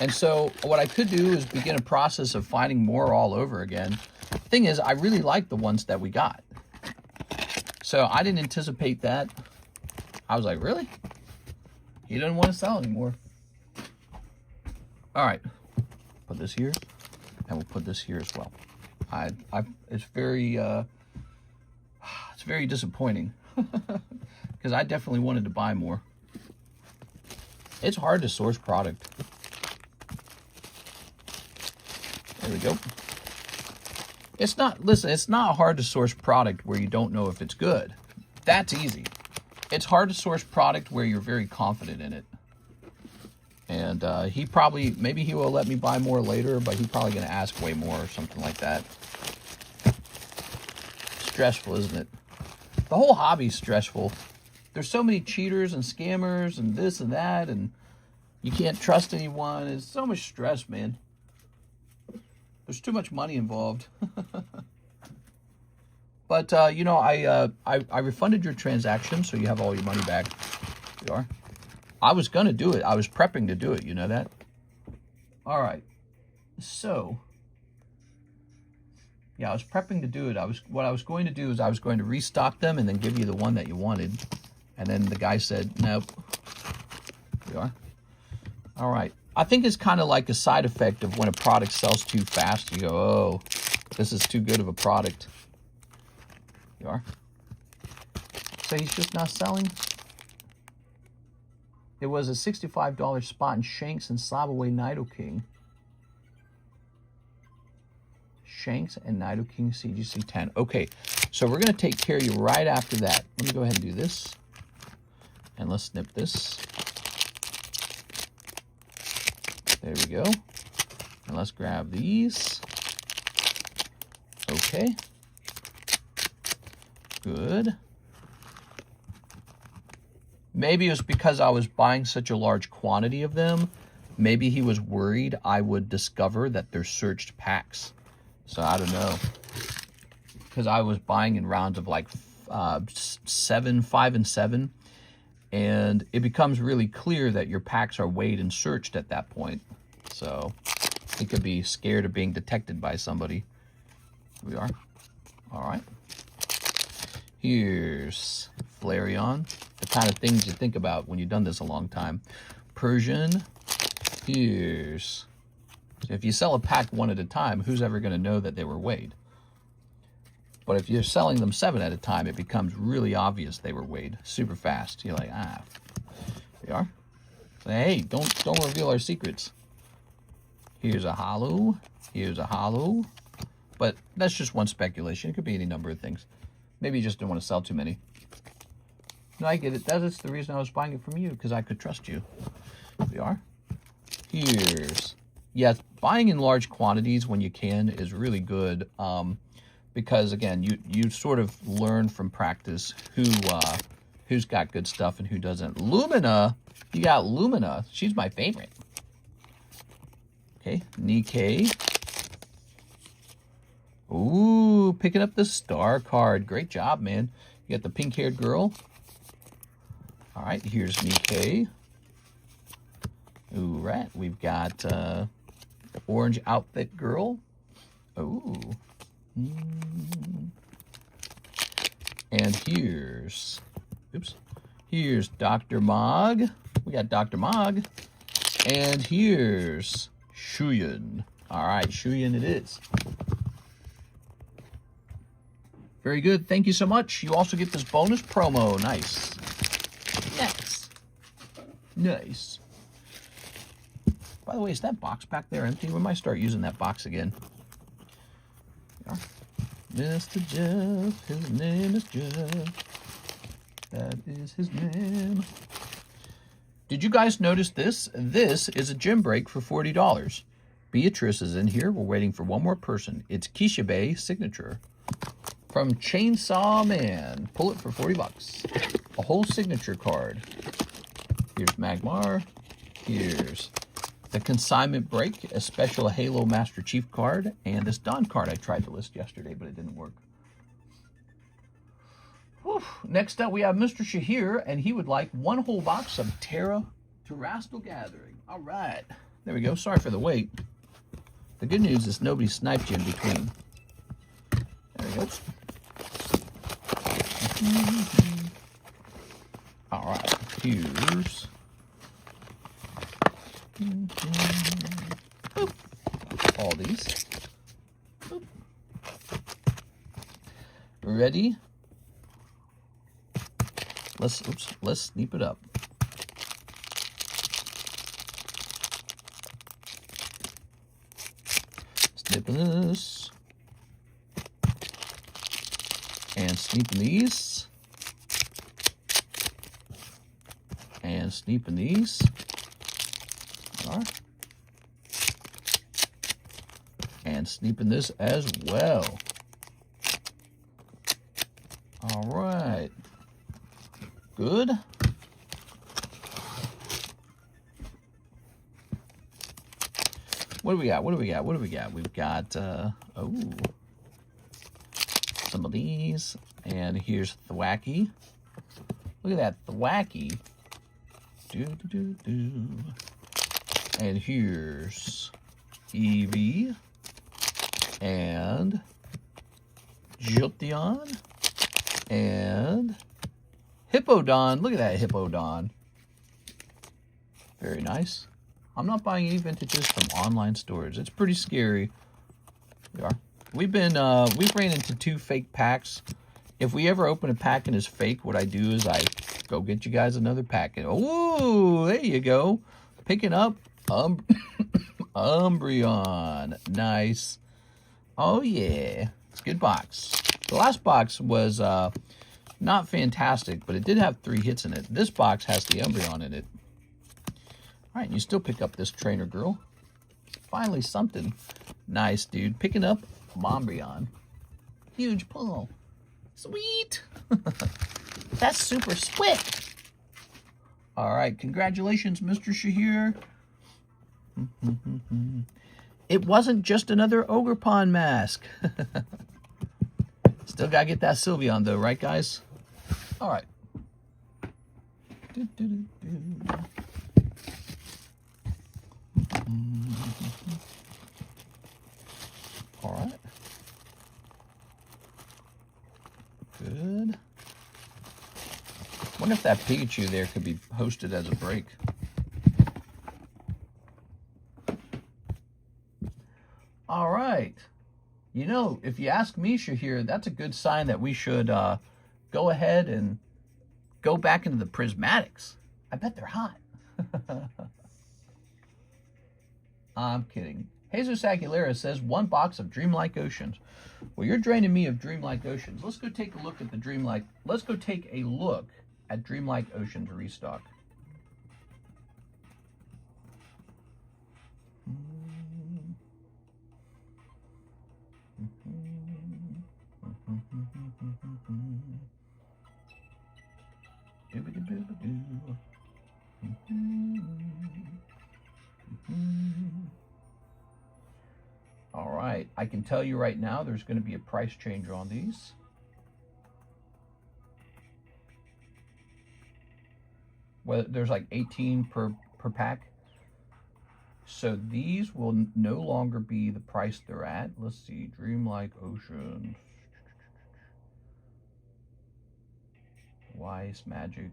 And so what I could do is begin a process of finding more all over again. Thing is, I really like the ones that we got. So I didn't anticipate that. I was like, really? He doesn't want to sell anymore. All right, put this here, and we'll put this here as well. It's very disappointing because I definitely wanted to buy more. It's hard to source product. There we go. It's not hard to source product where you don't know if it's good. That's easy. It's hard to source product where you're very confident in it. And he probably, maybe he will let me buy more later, but he's probably going to ask way more or something like that. Stressful, isn't it? The whole hobby's stressful. There's so many cheaters and scammers and this and that, and you can't trust anyone. It's so much stress, man. There's too much money involved. But, you know, I refunded your transaction, so you have all your money back. You are. I was going to do it. I was prepping to do it. You know that? All right. So, yeah, I was prepping to do it. What I was going to do is I was going to restock them and then give you the one that you wanted. And then the guy said, nope. You are. All right. I think it's kind of like a side effect of when a product sells too fast. You go, oh, this is too good of a product. You are. So he's just not selling. It was a $65 spot in Shanks and Slabaway Nido King. Shanks and Nido King CGC 10. Okay, so we're going to take care of you right after that. Let me go ahead and do this. And let's snip this. There we go. And let's grab these. Okay. Good. Maybe it was because I was buying such a large quantity of them. Maybe he was worried I would discover that they're searched packs. So I don't know. Because I was buying in rounds of like 5 and 7. And it becomes really clear that your packs are weighed and searched at that point. So he could be scared of being detected by somebody. Here we are. All right. Here's Flareon. The kind of things you think about when you've done this a long time. Persian. Here's... If you sell a pack one at a time, who's ever going to know that they were weighed? But if you're selling them 7 at a time, it becomes really obvious they were weighed super fast. You're like, ah, they are. So, hey, don't reveal our secrets. Here's a hollow. Here's a hollow. But that's just one speculation. It could be any number of things. Maybe you just didn't want to sell too many. No, I get it. That's the reason I was buying it from you, because I could trust you. Here we are. Here's... Yeah, buying in large quantities when you can is really good. Because, again, you sort of learn from practice who's got good stuff and who doesn't. Lumina, you got Lumina. She's my favorite. Okay, Nikkei. Ooh, picking up the star card. Great job, man. You got the pink-haired girl. All right, here's Nikkei. Ooh, right. We've got the orange outfit girl. Ooh. And here's Dr. Mog. We got Dr. Mog. And here's Shuyan. All right, Shuyan it is. Very good. Thank you so much. You also get this bonus promo. Nice. Yes. Nice. By the way, is that box back there empty? We might start using that box again. Yeah. Mr. Jeff, his name is Jeff. That is his name. Did you guys notice this? This is a gym break for $40. Beatrice is in here. We're waiting for one more person. It's Kishibe signature. From Chainsaw Man. Pull it for 40 bucks. A whole signature card. Here's Magmar. Here's the Consignment Break, a special Halo Master Chief card, and this Dawn card I tried to list yesterday, but it didn't work. Whew. Next up, we have Mr. Shahir, and he would like one whole box of Terastal Gathering. All right. There we go. Sorry for the wait. The good news is nobody sniped you in between. There we go. All right. Here's... Boop. All these. Boop. Ready? Let's sneak it up. Snipping this. And sneeping these. And sneeping these. are. And sneeping this as well. All right. Good. What do we got? What do we got? What do we got? We've got, oh, some of these. And here's Thwacky. Look at that Thwacky. And here's Eevee. And Jolteon. And Hippowdon. Look at that Hippowdon. Very nice. I'm not buying any vintages from online stores. It's pretty scary. We are. We've ran into 2 fake packs. If we ever open a pack and it's fake, what I do is I go get you guys another pack. Oh, there you go. Picking up Umbreon. Nice. Oh, yeah. It's a good box. The last box was not fantastic, but it did have 3 hits in it. This box has the Umbreon in it. All right, you still pick up this trainer girl. Finally something. Nice, dude. Picking up Umbreon. Huge pull. Sweet. That's super sweet. All right, congratulations, Mr. Shahir. It wasn't just another Ogerpon mask. Still got to get that Sylveon, though, right, guys? All right. All right. Good. Wonder if that Pikachu there could be hosted as a break. All right. You know, if you ask me, Shahir, that's a good sign that we should go ahead and go back into the prismatics. I bet they're hot. I'm kidding. Jesus Aguilera says 1 box of Dreamlike Oceans. Well, you're draining me of Dreamlike Oceans. Let's go take a look at the Dreamlike. Let's go take a look at Dreamlike Oceans restock. All right, I can tell you right now there's going to be a price change on these. Well, there's like 18 per pack. So these will no longer be the price they're at. Let's see, Dreamlike Ocean. Wise Magic.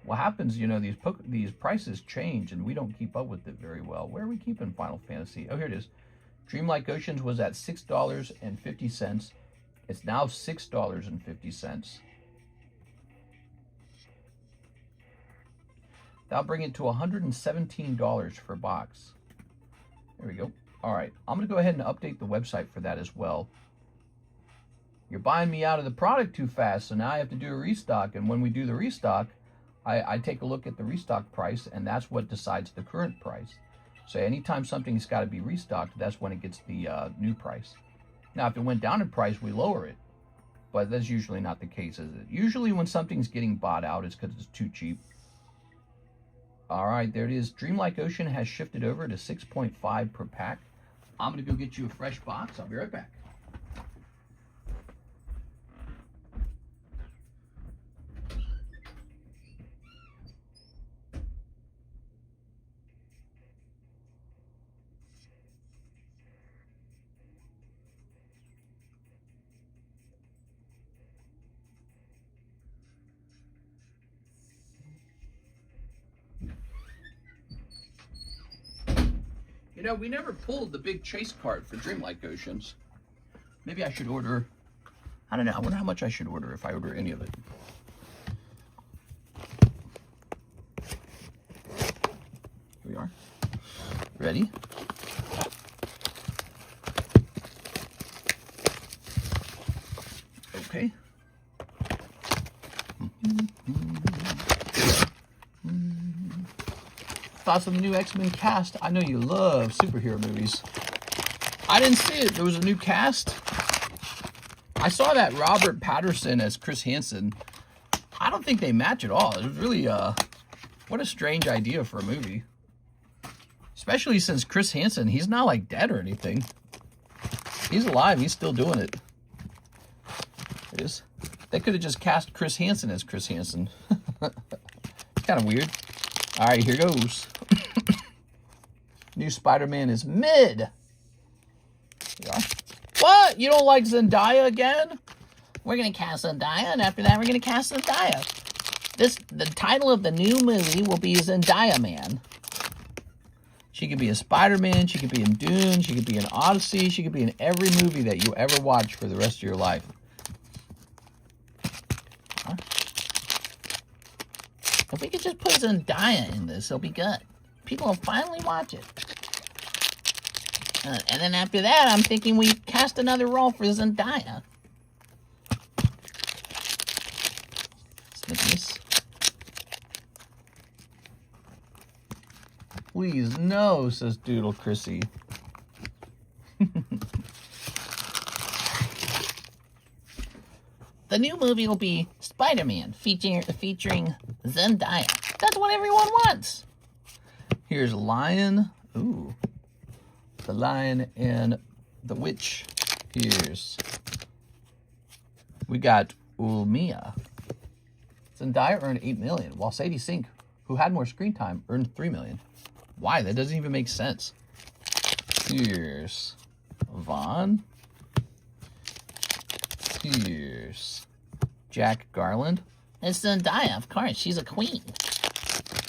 What happens, you know, these prices change and we don't keep up with it very well. Where are we keeping Final Fantasy? Oh, here it is. Dreamlike Oceans was at $6.50. It's now $6.50. That'll bring it to $117 for a box. There we go. All right, I'm going to go ahead and update the website for that as well. You're buying me out of the product too fast, so now I have to do a restock. And when we do the restock, I take a look at the restock price, and that's what decides the current price. So anytime something's got to be restocked, that's when it gets the new price. Now, if it went down in price, we lower it. But that's usually not the case, is it? Usually when something's getting bought out, it's because it's too cheap. All right, there it is. Dreamlike Ocean has shifted over to 6.5 per pack. I'm going to go get you a fresh box. I'll be right back. You know, we never pulled the big chase card for Dreamlike Oceans. Maybe I should order, I don't know, I wonder how much I should order if I order any of it. Here we are. Ready? Okay. thoughts on the new X-Men cast? I know you love superhero movies. I didn't see it. There was a new cast. I saw that Robert Pattinson as Chris Hansen. I don't think they match at all. It was really, what a strange idea for a movie. Especially since Chris Hansen, he's not like dead or anything. He's alive. He's still doing it. They could have just cast Chris Hansen as Chris Hansen. It's kind of weird. All right, here goes. New Spider-Man is mid. Yeah. What? You don't like Zendaya again? We're going to cast Zendaya, and after that, we're going to cast Zendaya. The title of the new movie will be Zendaya Man. She could be a Spider-Man. She could be in Dune. She could be in Odyssey. She could be in every movie that you ever watch for the rest of your life. Huh? If we could just put Zendaya in this, it'll be good. People will finally watch it. And then after that, I'm thinking we cast another role for Zendaya. Snippiness. Please, no, says Doodle Chrissy. The new movie will be Spider-Man, featuring Zendaya. That's what everyone wants. Here's Lion. Ooh. The Lion and the Witch. We got Ulmia. Zendaya earned $8 million, while Sadie Sink, who had more screen time, earned $3 million. Why? That doesn't even make sense. Here's Vaughn. Here's Jack Garland. It's Zendaya, of course. She's a queen.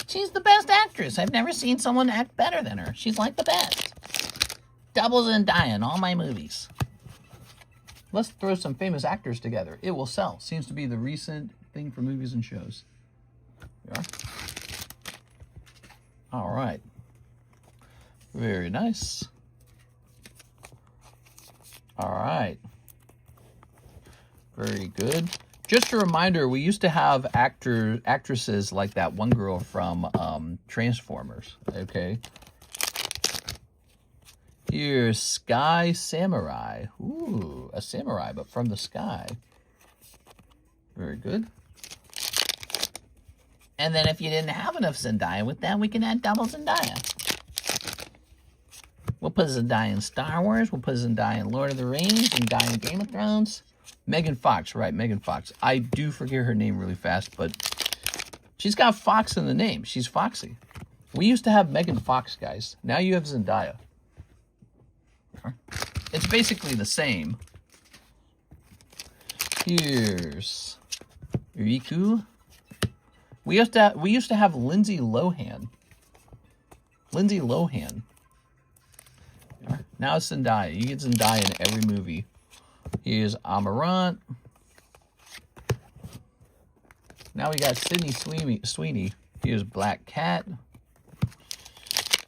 She's the best actress. I've never seen someone act better than her. She's like the best. Double Zendaya in all my movies. Let's throw some famous actors together. It will sell. Seems to be the recent thing for movies and shows. Yeah. All right. Very nice. All right. Very good. Just a reminder, we used to have actresses like that one girl from Transformers. Okay. Here's Sky Samurai. Ooh, a samurai, but from the sky. Very good. And then if you didn't have enough Zendaya with that, we can add double Zendaya. We'll put Zendaya in Star Wars. We'll put Zendaya in Lord of the Rings. Zendaya in Game of Thrones. Megan Fox, right, Megan Fox. I do forget her name really fast, but she's got Fox in the name. She's Foxy. We used to have Megan Fox, guys. Now you have Zendaya. It's basically the same. Here's Riku. We used to have Lindsay Lohan. Lindsay Lohan. Now it's Zendaya. You get Zendaya in every movie. Here's Amarant. Now we got Sydney Sweeney. Here's Black Cat.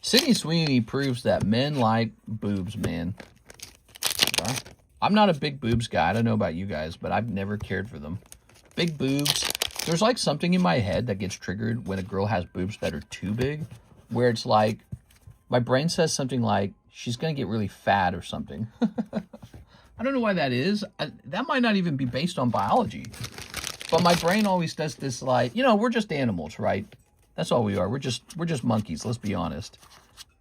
Sydney Sweeney proves that men like boobs, man. I'm not a big boobs guy. I don't know about you guys, but I've never cared for them. Big boobs. There's like something in my head that gets triggered when a girl has boobs that are too big, where it's like, my brain says something like, she's going to get really fat or something. I don't know why that is. That might not even be based on biology. But my brain always does this like, you know, we're just animals, right? That's all we are. We're just monkeys, let's be honest.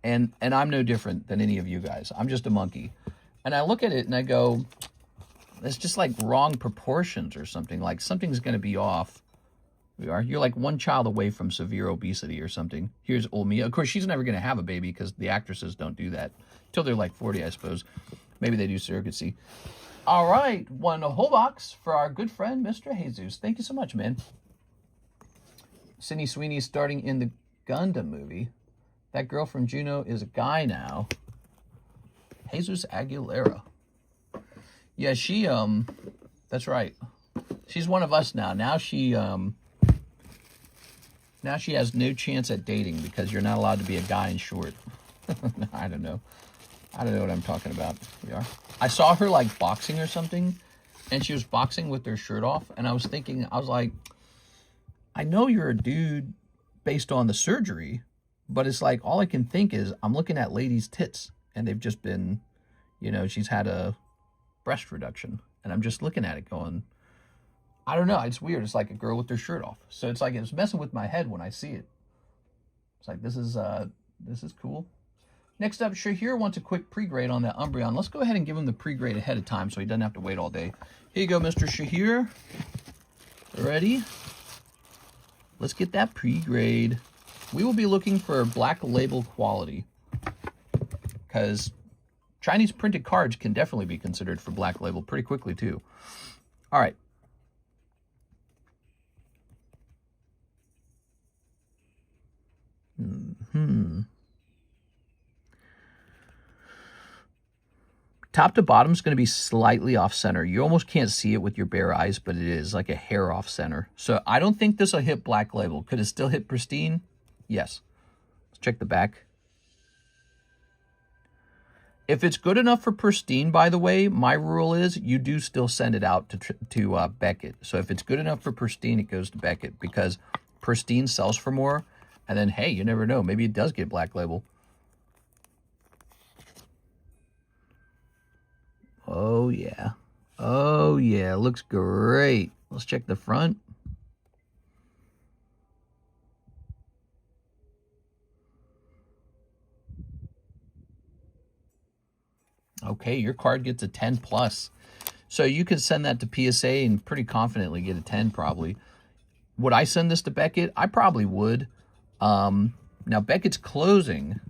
And I'm no different than any of you guys. I'm just a monkey. And I look at it and I go, it's just like wrong proportions or something. Like something's going to be off. You're like one child away from severe obesity or something. Here's Ulmia. Of course, she's never going to have a baby because the actresses don't do that. Till they're like 40, I suppose. Maybe they do surrogacy. All right. One whole box for our good friend, Mr. Jesus. Thank you so much, man. Sydney Sweeney starting in the Gundam movie. That girl from Juno is a guy now. Jesus Aguilera. Yeah, she, that's right. She's one of us now. Now she has no chance at dating because you're not allowed to be a guy in short. I don't know. I don't know what I'm talking about. We are. I saw her like boxing or something, and she was boxing with her shirt off, and I was thinking, I was like, I know you're a dude based on the surgery, But it's like, all I can think is I'm looking at Lady's tits, and they've just been, you know, she's had a breast reduction. And I'm just looking at it going, I don't know. It's weird. It's like a girl with her shirt off. So it's like, it's messing with my head when I see it. It's like, this is cool. Next up, Shahir wants a quick pre-grade on that Umbreon. Let's go ahead and give him the pre-grade ahead of time so he doesn't have to wait all day. Here you go, Mr. Shahir. Ready? Let's get that pre-grade. We will be looking for black label quality, because Chinese printed cards can definitely be considered for black label pretty quickly too. All right. Top to bottom is going to be slightly off center. You almost can't see it with your bare eyes, but it is like a hair off center. So I don't think this will hit black label. Could it still hit pristine? Yes. Let's check the back. If it's good enough for pristine, by the way, my rule is you do still send it out to Beckett. So if it's good enough for pristine, it goes to Beckett, because pristine sells for more. And then, hey, you never know. Maybe it does get black label. Oh, yeah. Oh, yeah. Looks great. Let's check the front. Okay, your card gets a 10 plus. So you could send that to PSA and pretty confidently get a 10 probably. Would I send this to Beckett? I probably would. Now, Beckett's closing.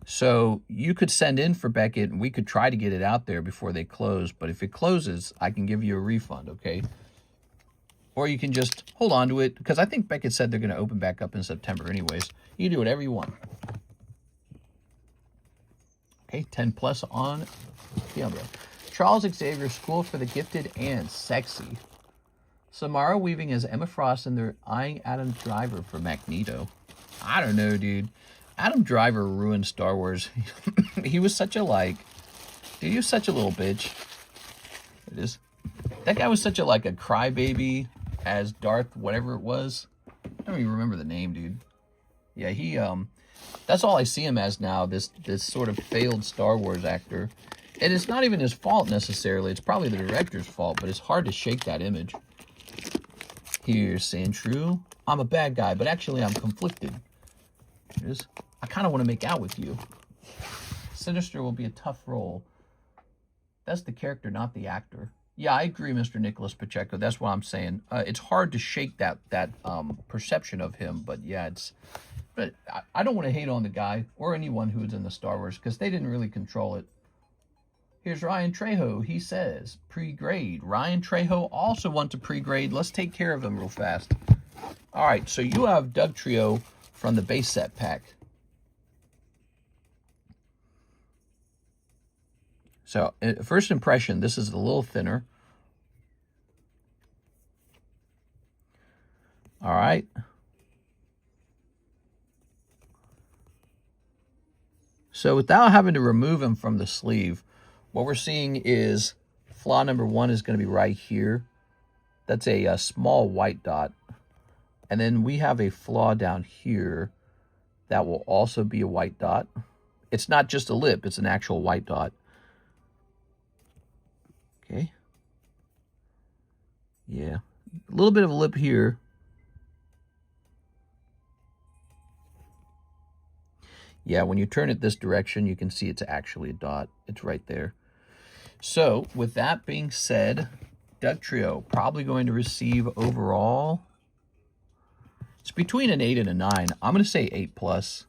So you could send in for Beckett, and we could try to get it out there before they close. But if it closes, I can give you a refund, okay? Or you can just hold on to it, because I think Beckett said they're going to open back up in September anyways. You can do whatever you want. Okay, 10 plus on the umbrella. Charles Xavier, School for the Gifted and Sexy. Samara weaving as Emma Frost, and they're eyeing Adam Driver for Magneto. I don't know, dude. Adam Driver ruined Star Wars. He was such a, like, dude, he was such a little bitch. It is. That guy was such a, like, a crybaby as Darth, whatever it was. I don't even remember the name, dude. Yeah, he, that's all I see him as now, this sort of failed Star Wars actor. And it's not even his fault necessarily. It's probably the director's fault, but it's hard to shake that image. Here's saying true. I'm a bad guy, but actually I'm conflicted. Here's, I kind of want to make out with you. Sinister will be a tough role. That's the character, not the actor. Yeah, I agree, Mr. Nicholas Pacheco. That's what I'm saying. It's hard to shake that perception of him, but yeah, it's. But I don't want to hate on the guy or anyone who's in the Star Wars, because they didn't really control it. Here's Ryan Trejo. He says pre-grade. Ryan Trejo also wants a pre-grade. Let's take care of him real fast. All right, so you have Doug Trio from the base set pack. So, first impression, this is a little thinner. All right. So, without having to remove him from the sleeve, what we're seeing is flaw number 1 is going to be right here. That's a small white dot. And then we have a flaw down here that will also be a white dot. It's not just a lip, it's an actual white dot. Okay. Yeah. A little bit of a lip here. Yeah, when you turn it this direction, you can see it's actually a dot. It's right there. So, with that being said, Doug Trio probably going to receive overall, it's between an 8 and a 9. I'm going to say 8 plus.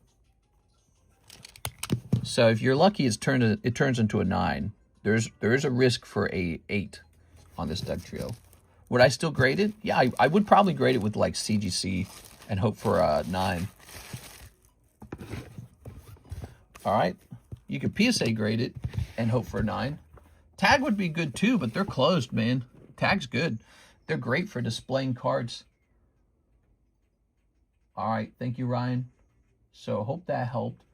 So if you're lucky, it turns into a 9. There is a risk for a 8 on this Doug Trio. Would I still grade it? Yeah, I would probably grade it with like CGC and hope for a 9. All right. You could PSA grade it and hope for a 9. Tag would be good too, but they're closed, man. Tag's good. They're great for displaying cards. All right. Thank you, Ryan. So hope that helped.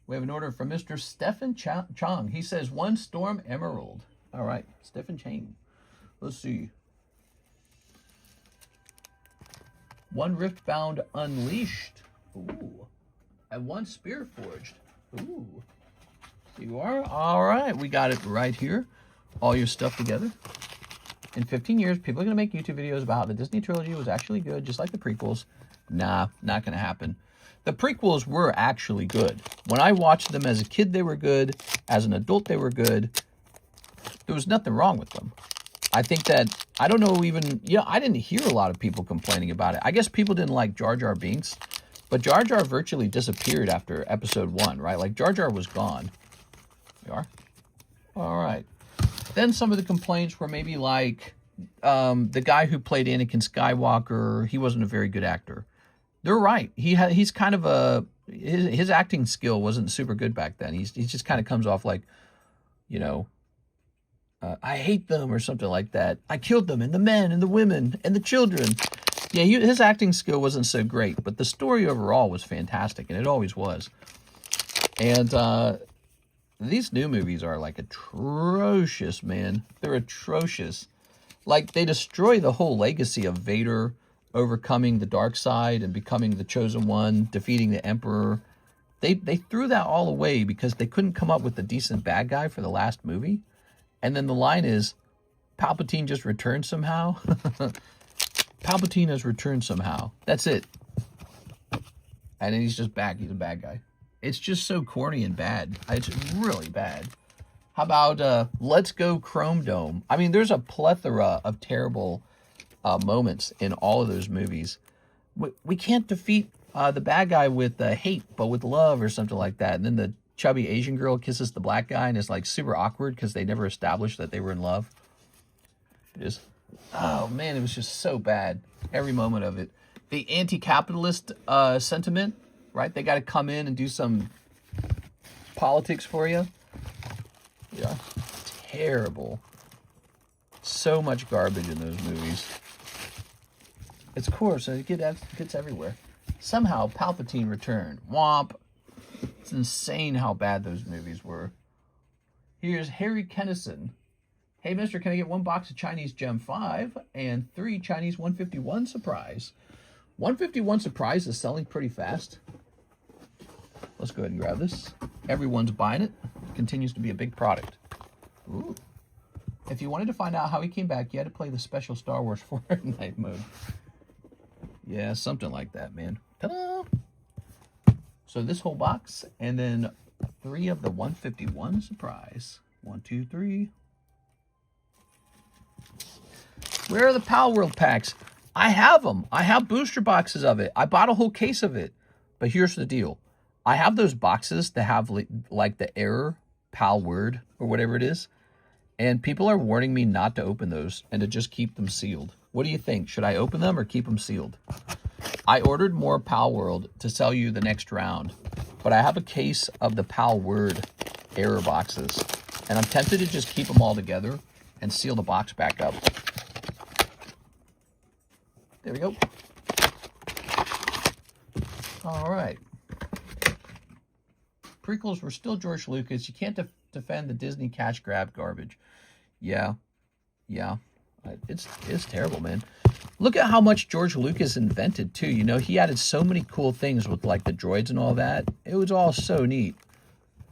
We have an order from Mr. Stephen Chong. He says 1 Storm Emerald. All right. Stephen Chang. Let's see. 1 Riftbound Unleashed. Ooh. And one spear forged. Ooh. You are? All right. We got it right here. All your stuff together. In 15 years, people are going to make YouTube videos about how the Disney trilogy was actually good, just like the prequels. Nah, not going to happen. The prequels were actually good. When I watched them as a kid, they were good. As an adult, they were good. There was nothing wrong with them. I think that, I don't know even, I didn't hear a lot of people complaining about it. I guess people didn't like Jar Jar Binks, but Jar Jar virtually disappeared after episode 1, right? Like, Jar Jar was gone. You are? All right. Then some of the complaints were maybe like, the guy who played Anakin Skywalker, he wasn't a very good actor. They're right. He's kind of his acting skill wasn't super good back then. He just kind of comes off like, I hate them or something like that. I killed them, and the men and the women and the children. Yeah, his acting skill wasn't so great, but the story overall was fantastic, and it always was. And these new movies are like atrocious, man. They're atrocious. Like, they destroy the whole legacy of Vader overcoming the dark side and becoming the chosen one, defeating the Emperor. They threw that all away because they couldn't come up with a decent bad guy for the last movie. And then the line is, Palpatine just returned somehow. Palpatine has returned somehow. That's it. And then he's just back. He's a bad guy. It's just so corny and bad. It's really bad. How about Let's Go Chrome Dome? I mean, there's a plethora of terrible moments in all of those movies. We can't defeat the bad guy with hate, but with love or something like that. And then the chubby Asian girl kisses the black guy, and it's like super awkward because they never established that they were in love. Oh man, it was just so bad. Every moment of it. The anti-capitalist sentiment, right? They got to come in and do some politics for you. Yeah, terrible. So much garbage in those movies. It's course, it gets everywhere. Somehow Palpatine returned. Womp. It's insane how bad those movies were. Here's Harry Kennison. Hey, mister, can I get 1 box of Chinese Gem 5 and 3 Chinese 151 Surprise? 151 Surprise is selling pretty fast. Let's go ahead and grab this. Everyone's buying it. It continues to be a big product. Ooh. If you wanted to find out how he came back, you had to play the special Star Wars Fortnite mode. Yeah, something like that, man. Ta-da! So this whole box, and then 3 of the 151 Surprise. 1, 2, 3. Where are the Pal World packs? I have them. I have booster boxes of it. I bought a whole case of it. But here's the deal. I have those boxes that have like the error Pal word or whatever it is. And people are warning me not to open those and to just keep them sealed. What do you think? Should I open them or keep them sealed? I ordered more Pal World to sell you the next round, but I have a case of the Pal Word error boxes, and I'm tempted to just keep them all together and seal the box back up. There we go. All right. Prequels were still George Lucas. You can't defend the Disney cash grab garbage. Yeah. It's terrible, man. Look at how much George Lucas invented, too. You know, he added so many cool things with, like, the droids and all that. It was all so neat.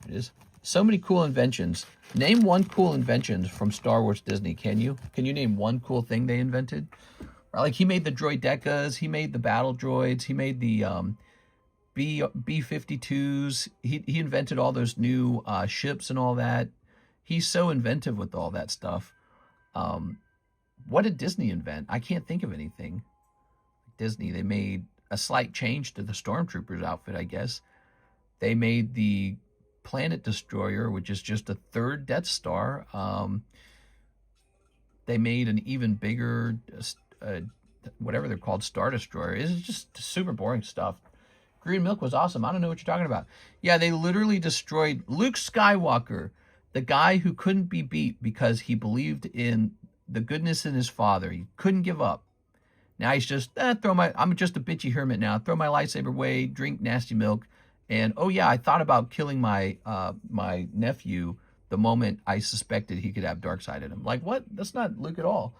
It is. So many cool inventions. Name one cool invention from Star Wars Disney, can you? Can you name one cool thing they invented? Like, he made the droidecas. He made the battle droids. He made the B-52s. He invented all those new ships and all that. He's so inventive with all that stuff. What did Disney invent? I can't think of anything. Disney, they made a slight change to the Stormtroopers outfit, I guess. They made the Planet Destroyer, which is just a 3rd Death Star. They made an even bigger, whatever they're called, Star Destroyer. It's just super boring stuff. Green Milk was awesome. I don't know what you're talking about. Yeah, they literally destroyed Luke Skywalker, the guy who couldn't be beat because he believed in the goodness in his father. He couldn't give up. Now he's just, I'm just a bitchy hermit now. Throw my lightsaber away, drink nasty milk. And, oh yeah, I thought about killing my my nephew the moment I suspected he could have dark side in him. Like, what? That's not Luke at all.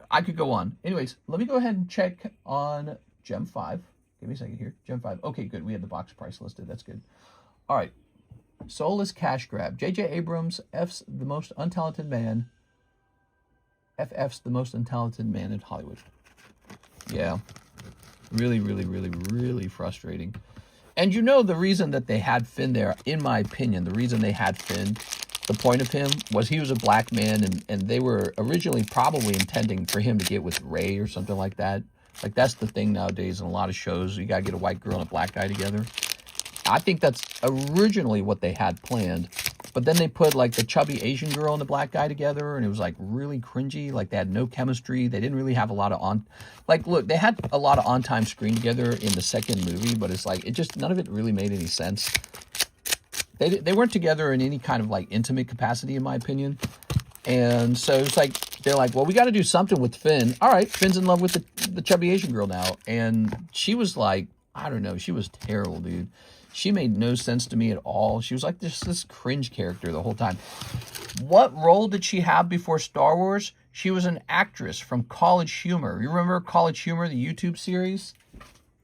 I could go on. Anyways, let me go ahead and check on Gem 5. Give me a second here. Gen 5. Okay, good. We had the box price listed. That's good. All right. Soulless cash grab. J.J. Abrams, F's the most untalented man. FF's the most untalented man in Hollywood. Yeah. Really, really, really, really frustrating. And you know the reason that they had Finn there, in my opinion, the reason they had Finn, the point of him, was he was a black man, and they were originally probably intending for him to get with Rey or something like that. Like, that's the thing nowadays in a lot of shows. You got to get a white girl and a black guy together. I think that's originally what they had planned. But then they put, like, the chubby Asian girl and the black guy together, and it was, like, really cringy. Like, they had no chemistry. They didn't really have a lot of on... Like, look, they had a lot of on-time screen together in the second movie, but it's like, it just, none of it really made any sense. They weren't together in any kind of, like, intimate capacity, in my opinion. And so it's like, they're like, well, we got to do something with Finn. All right, Finn's in love with the chubby Asian girl now. And she was like, I don't know, she was terrible, dude. She made no sense to me at all. She was like this cringe character the whole time. What role did she have before Star Wars? She was an actress from College Humor. You remember College Humor, the YouTube series?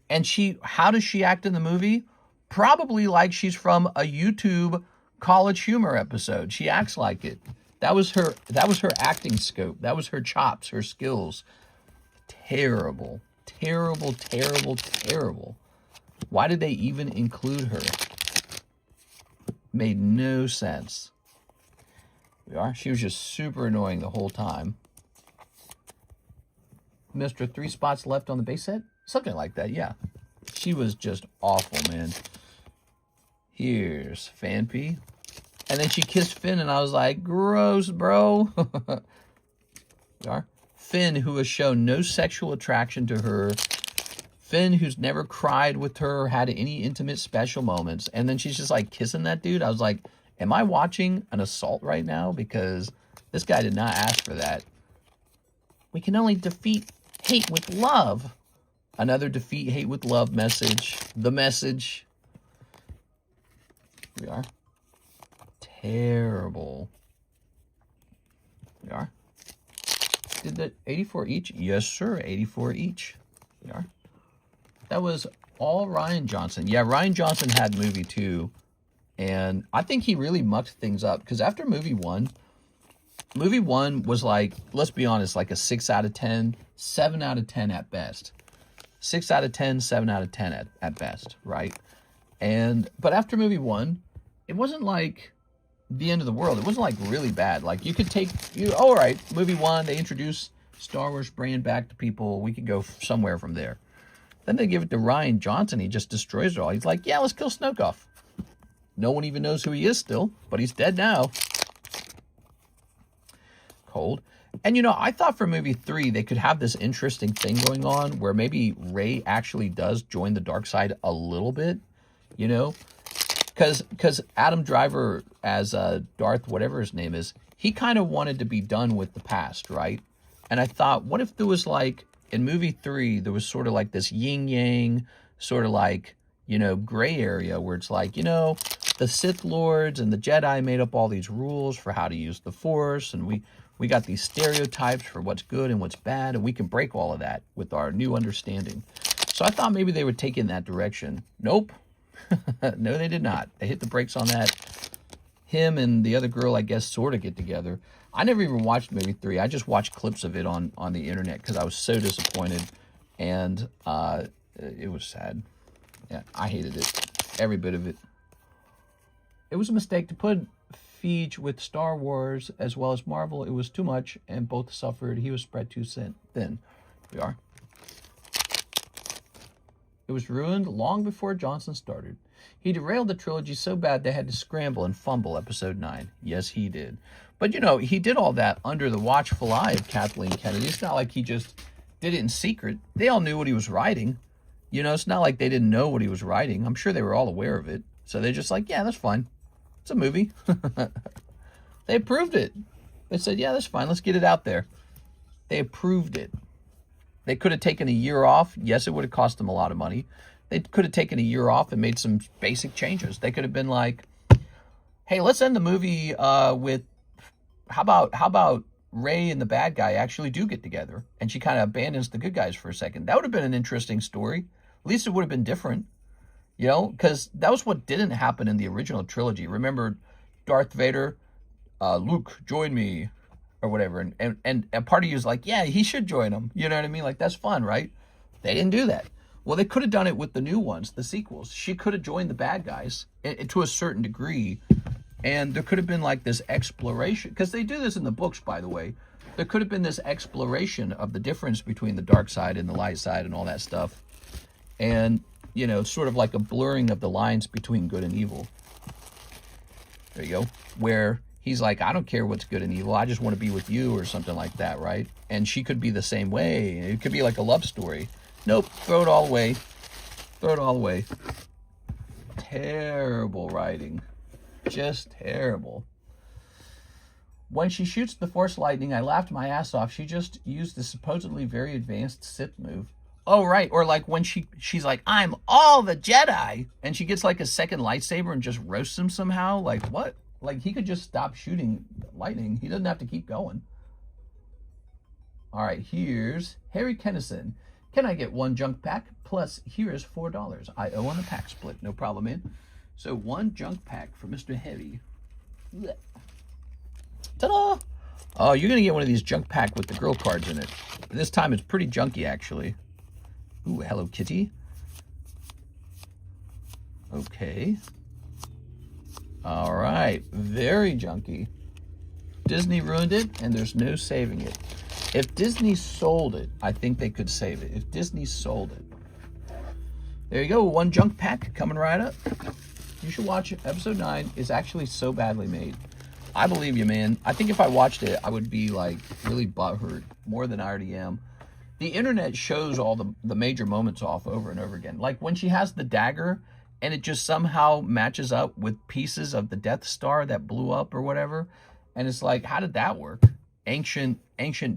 And how does she act in the movie? Probably like she's from a YouTube College Humor episode. She acts like it. That was her acting scope. That was her chops, her skills. Terrible. Terrible, terrible, terrible. Why did they even include her? Made no sense. She was just super annoying the whole time. Mr. 3 spots left on the base set? Something like that, yeah. She was just awful, man. Here's Fanpy. And then she kissed Finn, and I was like, gross, bro. Finn, who has shown no sexual attraction to her. Finn, who's never cried with her, had any intimate special moments. And then she's just like kissing that dude. I was like, am I watching an assault right now? Because this guy did not ask for that. We can only defeat hate with love. Another defeat hate with love message. The message. Here we are. Terrible. Here we are. Did the 84 each? Yes, sir. 84 each. Here we are. That was all Rian Johnson. Yeah, Rian Johnson had movie 2. And I think he really mucked things up. Because after movie 1 was like, let's be honest, like a 6 out of 10, 7 out of 10 at best. 6 out of 10, 7 out of 10 at best, right? But after movie 1, it wasn't like the end of the world. It wasn't like really bad. Like you could all right, movie 1, they introduce Star Wars brand back to people. We could go somewhere from there. Then they give it to Rian Johnson. He just destroys it all. He's like, yeah, let's kill Snoke off. No one even knows who he is still, but he's dead now. Cold. And, you know, I thought for movie 3, they could have this interesting thing going on where maybe Rey actually does join the dark side a little bit, you know? Because Adam Driver as Darth, whatever his name is, he kind of wanted to be done with the past, right? And I thought, what if there was like, in movie 3, there was sort of like this yin-yang, sort of like, you know, gray area where it's like, you know, the Sith Lords and the Jedi made up all these rules for how to use the Force, and we got these stereotypes for what's good and what's bad, and we can break all of that with our new understanding. So I thought maybe they would take in that direction. Nope. No, they did not. They hit the brakes on that. Him and the other girl, I guess, sort of get together. I never even watched movie 3. I just watched clips of it on the internet because I was so disappointed, and it was sad. Yeah, I hated it. Every bit of it. It was a mistake to put Feige with Star Wars as well as Marvel. It was too much, and both suffered. He was spread too thin. Here we are. It was ruined long before Johnson started. He derailed the trilogy so bad they had to scramble and fumble episode 9. Yes, he did. But, you know, he did all that under the watchful eye of Kathleen Kennedy. It's not like he just did it in secret. They all knew what he was writing. You know, it's not like they didn't know what he was writing. I'm sure they were all aware of it. So they're just like, yeah, that's fine. It's a movie. They approved it. They said, yeah, that's fine. Let's get it out there. They approved it. They could have taken a year off. Yes, it would have cost them a lot of money. They could have taken a year off and made some basic changes. They could have been like, hey, let's end the movie with, how about Rey and the bad guy actually do get together? And she kind of abandons the good guys for a second. That would have been an interesting story. At least it would have been different, you know, because that was what didn't happen in the original trilogy. Remember Darth Vader, Luke, join me, or whatever. And a part of you is like, yeah, he should join him. You know what I mean? Like, that's fun, right? They didn't do that. Well, they could have done it with the new ones, the sequels. She could have joined the bad guys to a certain degree. And there could have been like this exploration, because they do this in the books, by the way. There could have been this exploration of the difference between the dark side and the light side and all that stuff. And, you know, sort of like a blurring of the lines between good and evil. There you go. Where he's like, I don't care what's good and evil. I just want to be with you or something like that, right? And she could be the same way. It could be like a love story. Nope. Throw it all away. Throw it all away. Terrible writing. Just terrible. When she shoots the Force Lightning, I laughed my ass off. She just used the supposedly very advanced Sith move. Oh, right. Or like when she's like, I'm all the Jedi. And she gets like a second lightsaber and just roasts him somehow. Like, what? Like, he could just stop shooting lightning. He doesn't have to keep going. All right, here's Harry Kennison. Can I get one junk pack? Plus, here is $4. I owe on the pack split. No problem, man. So, one junk pack for Mr. Harry. Ta-da! Oh, you're going to get one of these junk pack with the girl cards in it. This time it's pretty junky, actually. Ooh, Hello Kitty. Okay. All right. Very junky. Disney ruined it, and there's no saving it. If Disney sold it, I think they could save it. If Disney sold it. There you go. One junk pack coming right up. You should watch it. Episode 9 is actually so badly made. I believe you, man. I think if I watched it, I would be like really butthurt, more than I already am. The internet shows all the major moments off over and over again. Like when she has the dagger and it just somehow matches up with pieces of the Death Star that blew up or whatever. And it's like, how did that work? Ancient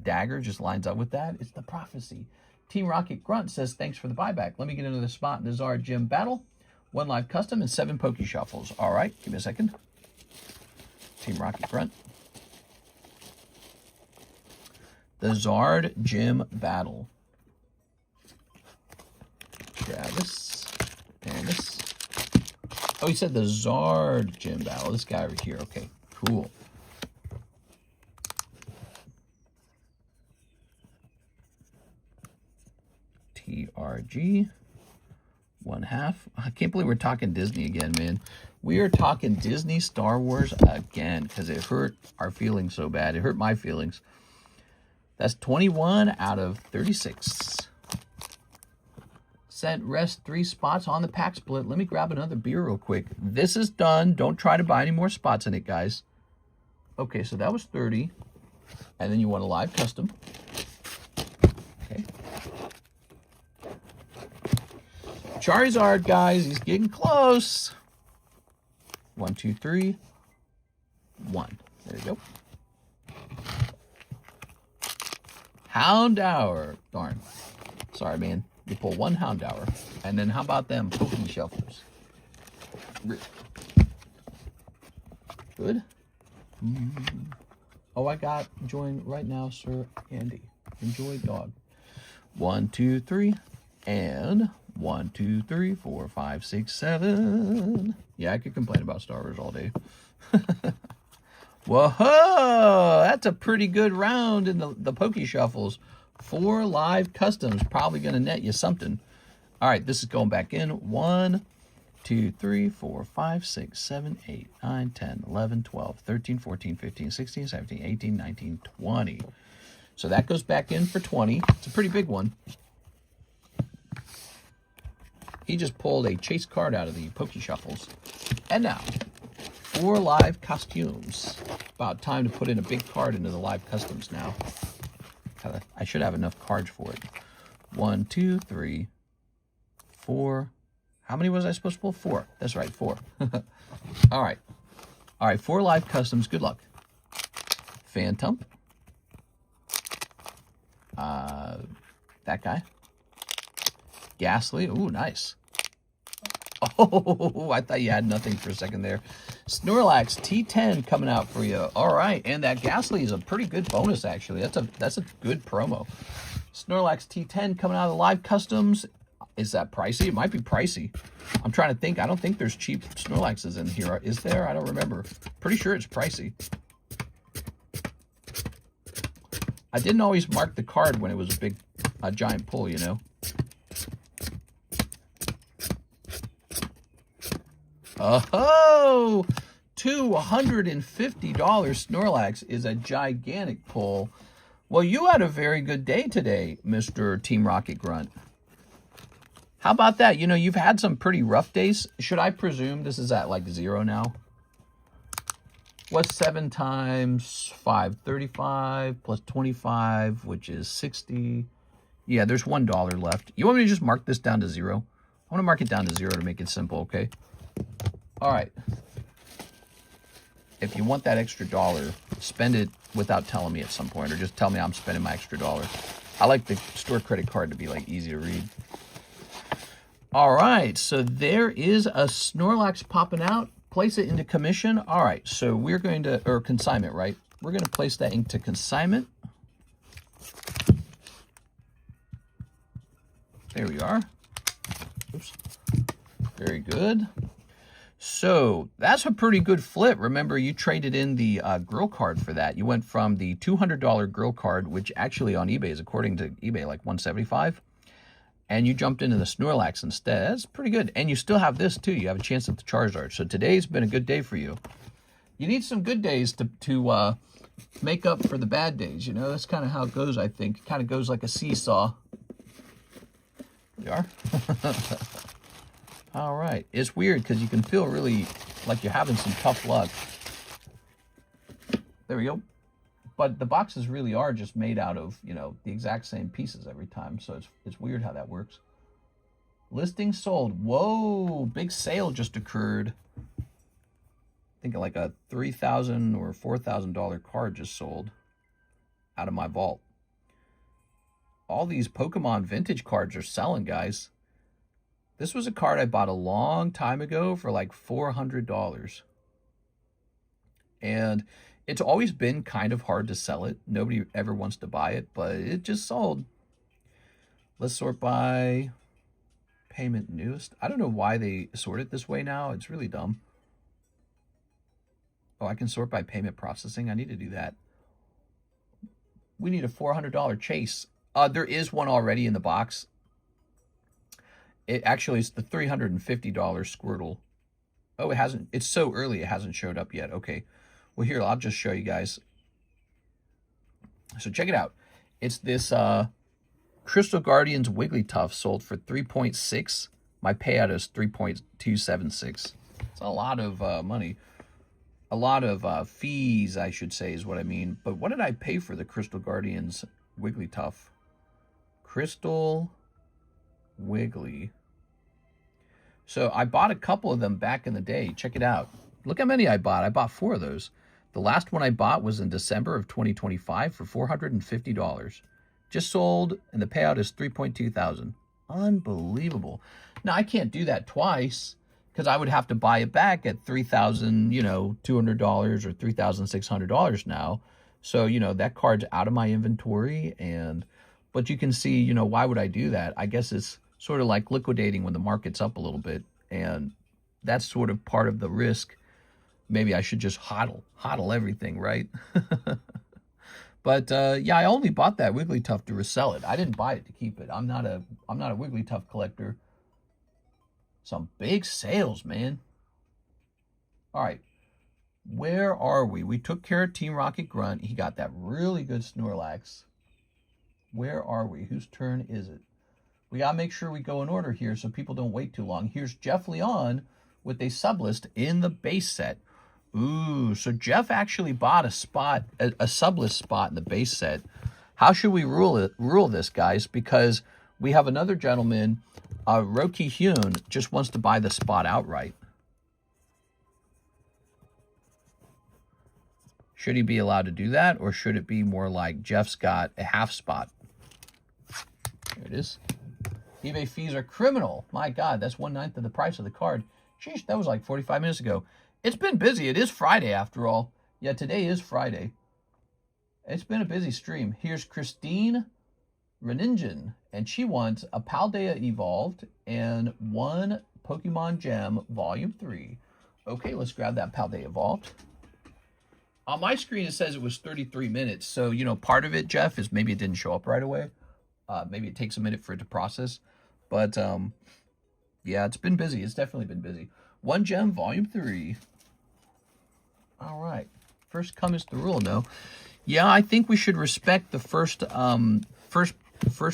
dagger just lines up with that. It's the prophecy. Team Rocket Grunt says, thanks for the buyback. Let me get into the spot in the Zard Gym battle. 1 live custom and 7 Poke Shuffles. All right, give me a second. Team Rocket Grunt. The Zard Gym battle. Travis. Candace. Oh, he said the Zard Gym battle. This guy over here. Okay, cool. TRG. 1/2. I can't believe we're talking Disney again, man. We are talking Disney Star Wars again because it hurt our feelings so bad. It hurt my feelings. That's 21 out of 36. Sent rest 3 spots on the pack split. Let me grab another beer real quick. This is done. Don't try to buy any more spots in it, guys. Okay, so that was 30. And then you want a live custom. Okay. Charizard, guys. He's getting close. 1, 2, 3. 1. There you go. Houndour. Darn. Sorry, man. You pull 1 Houndour. And then how about them Poke Shuffles? Good. Oh, I got join right now, Sir Andy. Enjoy dog. 1, 2, 3. And 1, 2, 3, 4, 5, 6, 7. Yeah, I could complain about Star Wars all day. Whoa, that's a pretty good round in the Poke Shuffles. 4 live customs, probably going to net you something. All right, this is going back in. 1, 2, 3, 4, 5, 6, 7, 8, 9, 10, 11, 12, 13, 14, 15, 16, 17, 18, 19, 20. So that goes back in for 20. It's a pretty big one. He just pulled a chase card out of the Poke Shuffles. And now, 4 live costumes. About time to put in a big card into the live customs now. I should have enough cards for it. 1, 2, 3, 4. How many was I supposed to pull? 4. That's right, 4. All right. All right, 4 live customs. Good luck. Phantom. That guy. Ghastly. Ooh, nice. Oh, I thought you had nothing for a second there. Snorlax T10 coming out for you. All right, and that Ghastly is a pretty good bonus, actually. That's a good promo. Snorlax T10 coming out of the live customs. Is that pricey? It might be pricey. I'm trying to think. I don't think there's cheap Snorlaxes in here. Is there? I don't remember. Pretty sure it's pricey. I didn't always mark the card when it was a giant pull, you know. Oh, $250 Snorlax is a gigantic pull. Well, you had a very good day today, Mr. Team Rocket Grunt. How about that? You know, you've had some pretty rough days. Should I presume this is at like 0 now? What's 7 times 5? 35 plus 25, which is 60. Yeah, there's $1 left. You want me to just mark this down to 0? I want to mark it down to 0 to make it simple, okay? All right. If you want that extra $1, spend it without telling me at some point, or just tell me I'm spending my extra $1. I like the store credit card to be like easy to read. All right, so there is a Snorlax popping out. Place it into commission. All right, so we're going to, or consignment, right? We're going to place that into consignment. There we are. Oops. Very good. So that's a pretty good flip. Remember, you traded in the grill card for that. You went from the $200 grill card, which actually on eBay is, according to eBay, like $175. And you jumped into the Snorlax instead. That's pretty good. And you still have this, too. You have a chance at the Charizard. So today's been a good day for you. You need some good days to make up for the bad days. You know, that's kind of how it goes, I think. It kind of goes like a seesaw. You are? All right. It's weird because you can feel really like you're having some tough luck. There we go. But the boxes really are just made out of, you know, the exact same pieces every time. So it's weird how that works. Listing sold. Whoa, big sale just occurred. I think like a $3,000 or $4,000 card just sold out of my vault. All these Pokemon vintage cards are selling, guys. This was a card I bought a long time ago for like $400. And it's always been kind of hard to sell it. Nobody ever wants to buy it, but it just sold. Let's sort by payment newest. I don't know why they sort it this way now. It's really dumb. Oh, I can sort by payment processing. I need to do that. We need a $400 chase. There is one already in the box. It actually is the $350 Squirtle. Oh, it hasn't. It's so early it hasn't showed up yet. Okay. Well, here, I'll just show you guys. So check it out. It's this Crystal Guardians Wigglytuff sold for $3.6. My payout is $3.276. It's a lot of money. A lot of fees, I should say, is what I mean. But what did I pay for the Crystal Guardians Wigglytuff? Crystal Wiggly. So I bought a couple of them back in the day. Check it out. Look how many I bought. I bought 4 of those. The last one I bought was in December of 2025 for $450. Just sold, and the payout is $3,200. Unbelievable. Now, I can't do that twice because I would have to buy it back at $3,200 or $3,600 now. So, that card's out of my inventory. But you can see, why would I do that? I guess it's sort of like liquidating when the market's up a little bit. And that's sort of part of the risk. Maybe I should just hodl everything, right? But yeah, I only bought that Wigglytuff to resell it. I didn't buy it to keep it. I'm not a Wigglytuff collector. Some big sales, man. All right, where are we? We took care of Team Rocket Grunt. He got that really good Snorlax. Where are we? Whose turn is it? We gotta make sure we go in order here so people don't wait too long. Here's Jeff Leon with a sublist in the base set. Ooh, so Jeff actually bought a sublist spot in the base set. How should we rule this, guys? Because we have another gentleman, Roki Hyun, just wants to buy the spot outright. Should he be allowed to do that, or should it be more like Jeff's got a half spot? There it is. eBay fees are criminal. My God, that's 1/9 of the price of the card. Sheesh, that was like 45 minutes ago. It's been busy. It is Friday after all. Yeah, today is Friday. It's been a busy stream. Here's Christine Reningin, and she wants a Paldea Evolved and one Pokemon Gem Volume 3. Okay, let's grab that Paldea Evolved. On my screen, it says it was 33 minutes. So, you know, part of it, Jeff, is maybe it didn't show up right away. Maybe it takes a minute for it to process. But, yeah, it's been busy. It's definitely been busy. One Gem, Volume 3. All right. First come is the rule, no? Yeah, I think we should respect the first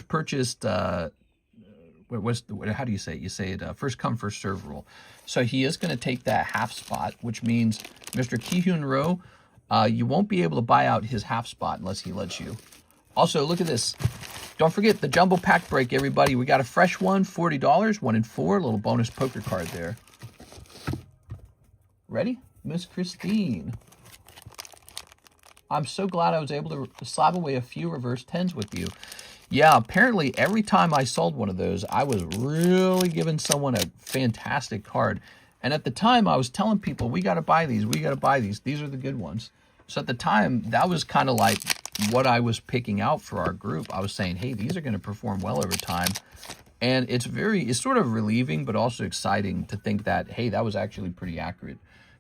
purchased, how do you say it? You say it, first come, first serve rule. So he is going to take that half spot, which means Mr. Ki-Hyun Ro, you won't be able to buy out his half spot unless he lets you. Also, look at this. Don't forget the jumbo pack break, everybody. We got a fresh one, $40, 1 in 4, little bonus poker card there. Ready? Miss Christine. I'm so glad I was able to slab away a few reverse 10s with you. Yeah, apparently every time I sold one of those, I was really giving someone a fantastic card. And at the time, I was telling people, we got to buy these. We got to buy these. These are the good ones. So at the time, that was kind of like what I was picking out for our group. I was saying, hey, these are going to perform well over time. And it's sort of relieving, but also exciting to think that, hey, that was actually pretty accurate.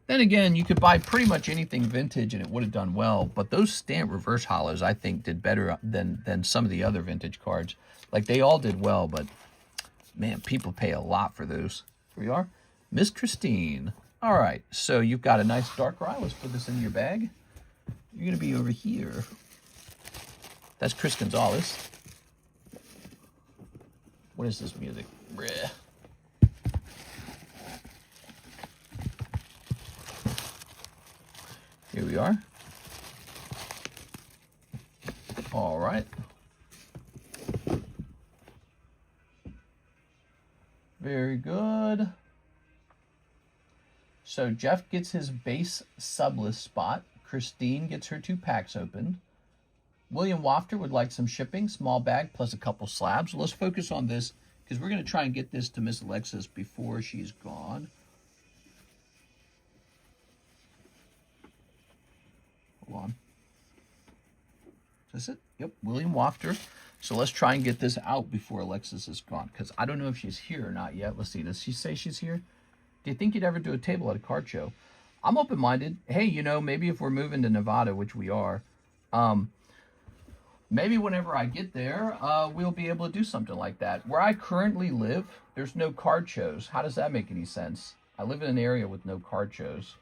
Then again, you could buy pretty much anything vintage and it would have done well. But those stamp reverse hollows, I think, did better than some of the other vintage cards. Like, they all did well, but, man, people pay a lot for those. Here we are. Miss Christine. All right, so you've got a nice Darkrai. Let's put this in your bag. You're going to be over here. That's Chris Gonzalez. What is this music? Bleh. Here we are. All right. Very good. So Jeff gets his base sublist spot. Christine gets her 2 packs opened. William Wafter would like some shipping, small bag plus a couple slabs. Let's focus on this because we're going to try and get this to Miss Alexis before she's gone. Hold on. Is this it? Yep, William Wafter. So let's try and get this out before Alexis is gone because I don't know if she's here or not yet. Let's see. Does she say she's here? Do you think you'd ever do a table at a card show? I'm open-minded. Hey, you know, maybe if we're moving to Nevada, which we are, maybe whenever I get there, we'll be able to do something like that. Where I currently live, there's no card shows. How does that make any sense? I live in an area with no card shows.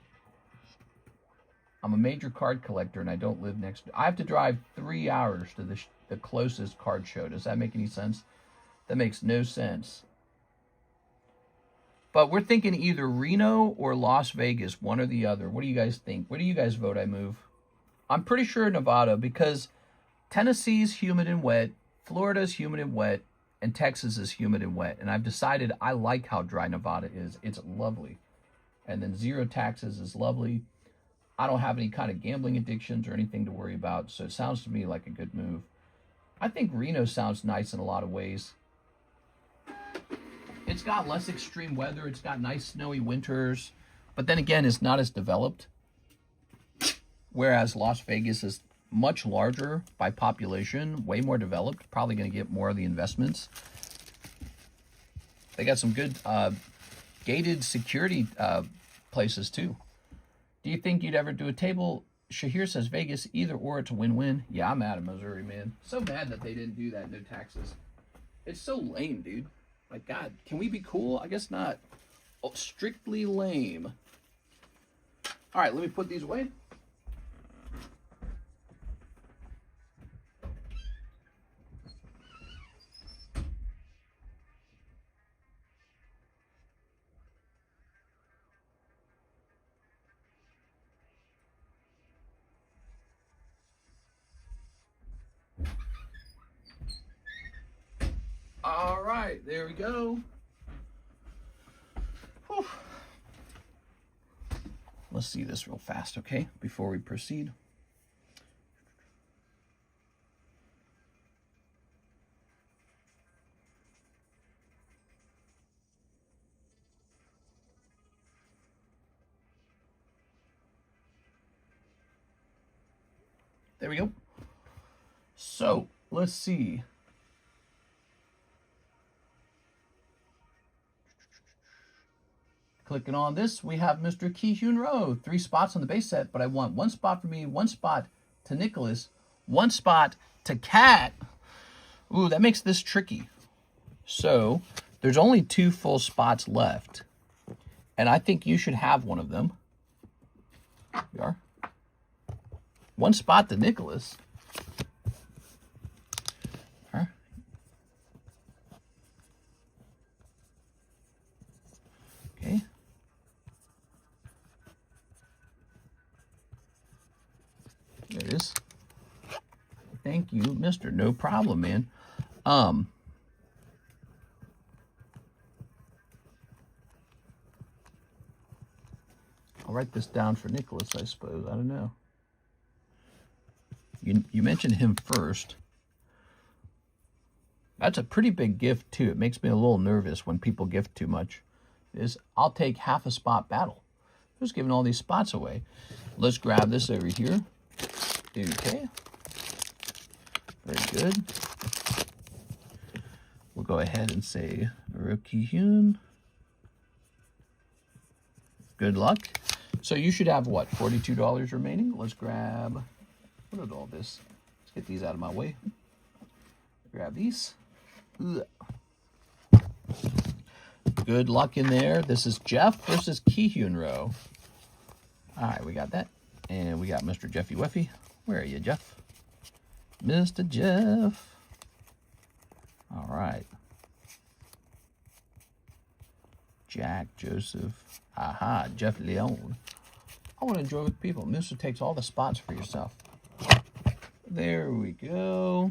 I'm a major card collector, and I don't live next to... I have to drive 3 hours to the closest card show. Does that make any sense? That makes no sense. But we're thinking either Reno or Las Vegas, one or the other. What do you guys think? Where do you guys vote I move? I'm pretty sure Nevada because Tennessee's humid and wet, Florida's humid and wet, and Texas is humid and wet. And I've decided I like how dry Nevada is. It's lovely. And then zero taxes is lovely. I don't have any kind of gambling addictions or anything to worry about, so it sounds to me like a good move. I think Reno sounds nice in a lot of ways. It's got less extreme weather. It's got nice snowy winters. But then again, it's not as developed. Whereas Las Vegas is much larger by population, way more developed. Probably going to get more of the investments. They got some good gated security places too. Do you think you'd ever do a table? Shahir says Vegas, either or, it's a win-win. Yeah, I'm out of Missouri, man. So mad that they didn't do that, no taxes. It's so lame, dude. My God, can we be cool? I guess not. Oh, strictly lame. All right, let me put these away. All right, there we go. Whew. Let's see this real fast, okay, before we proceed. There we go. So, let's see. Clicking on this, we have Mr. Ki-Hyun Roh. 3 spots on the base set, but I want 1 spot for me, 1 spot to Nicholas, 1 spot to Cat. Ooh, that makes this tricky. So, there's only 2 full spots left. And I think you should have one of them. Here we are. 1 spot to Nicholas. Okay. There it is. Thank you, mister. No problem, man. I'll write this down for Nicholas, I suppose. I don't know. You mentioned him first. That's a pretty big gift, too. It makes me a little nervous when people gift too much. I'll take half a spot battle. Who's giving all these spots away? Let's grab this over here. Okay. Very good. We'll go ahead and say Ki-Hyun. Good luck. So you should have, what, $42 remaining? Let's grab, what is all this? Let's get these out of my way. Grab these. Ugh. Good luck in there. This is Jeff versus Ki-Hyun Roh. All right, we got that. And we got Mr. Jeffy Weffy. Where are you, Jeff? Mr. Jeff. All right. Jack, Joseph. Aha, Jeff Leone. I want to enjoy with people. Mr. takes all the spots for yourself. There we go.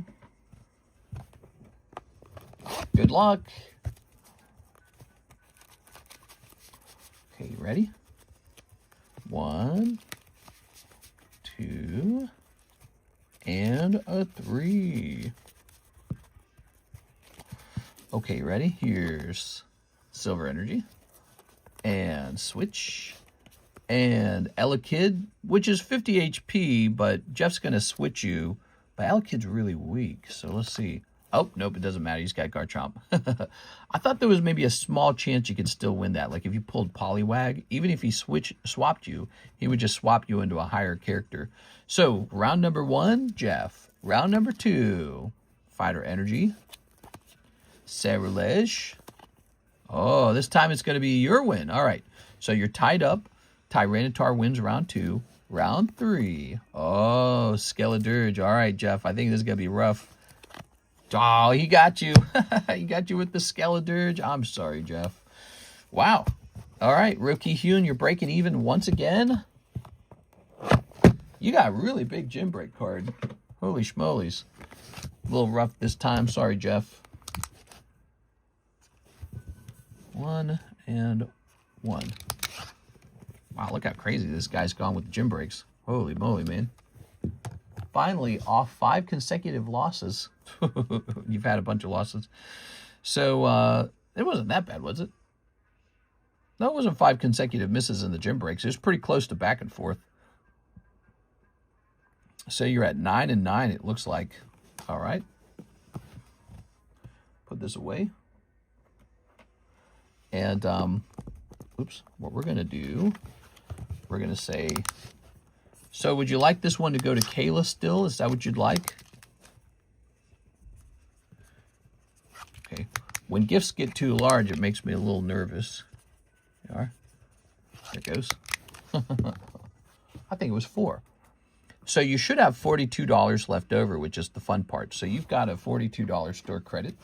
Good luck. Okay, you ready? 1, 2, and a 3. Okay, ready? Here's Silver Energy. And Switch. And Ella Kid, which is 50 HP, but Jeff's going to switch you. But Ella Kid's really weak, so let's see. Oh, nope, it doesn't matter. He's got Garchomp. I thought there was maybe a small chance you could still win that. Like if you pulled Poliwag, even if he swapped you, he would just swap you into a higher character. So, round number 1, Jeff. Round number 2, Fighter Energy. Cerulege. Oh, this time it's going to be your win. All right. So you're tied up. Tyranitar wins round 2. Round 3. Oh, Skeledirge. All right, Jeff. I think this is going to be rough. Oh, he got you. He got you with the Skeledirge. I'm sorry, Jeff. Wow. All right, Ki-Hyun, you're breaking even once again. You got a really big gym break card. Holy schmolies. A little rough this time. Sorry, Jeff. 1 and 1. Wow, look how crazy this guy's gone with the gym breaks. Holy moly, man. Finally, off 5 consecutive losses. You've had a bunch of losses. So, it wasn't that bad, was it? No, it wasn't 5 consecutive misses in the gym breaks. It was pretty close to back and forth. So you're at 9 and 9, it looks like. All right. Put this away. And, oops, what we're going to do, we're going to say, so would you like this one to go to Kayla still? Is that what you'd like? Okay. When gifts get too large, it makes me a little nervous. There you are. There it goes. I think it was 4. So you should have $42 left over, which is the fun part. So you've got a $42 store credit.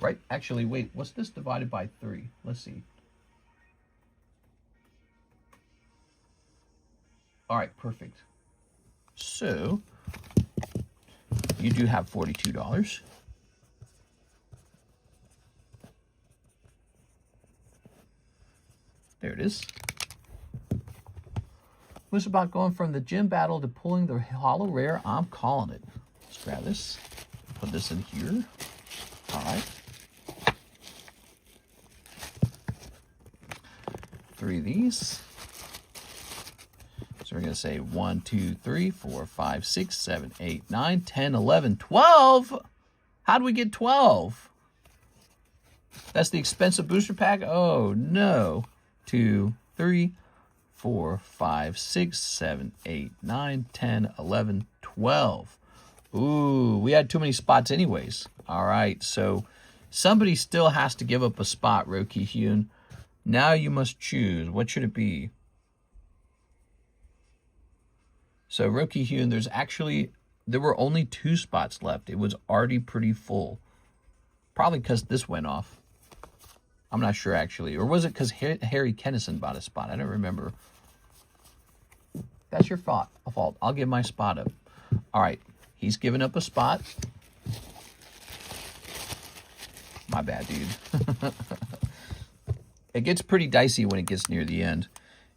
Right? Actually, wait. What's this divided by 3? Let's see. All right, perfect. So you do have $42. There it is. What's about going from the gym battle to pulling the holo rare? I'm calling it. Let's grab this. Put this in here. All right. 3 of these. So we're going to say 1, 2, 3, 4, 5, 6, 7, 8, 9, 10, 11, 12. How do we get 12? That's the expensive booster pack? Oh, no. 2, 3, 4, 5, 6, 7, 8, 9, 10, 11, 12. Ooh, we had too many spots anyways. All right, so somebody still has to give up a spot, Roki Hyun. Now you must choose. What should it be? So, Roki Hyun, there were only 2 spots left. It was already pretty full. Probably because this went off. I'm not sure, actually. Or was it because Harry Kennison bought a spot? I don't remember. That's your fault. I'll give my spot up. All right. He's given up a spot. My bad, dude. It gets pretty dicey when it gets near the end.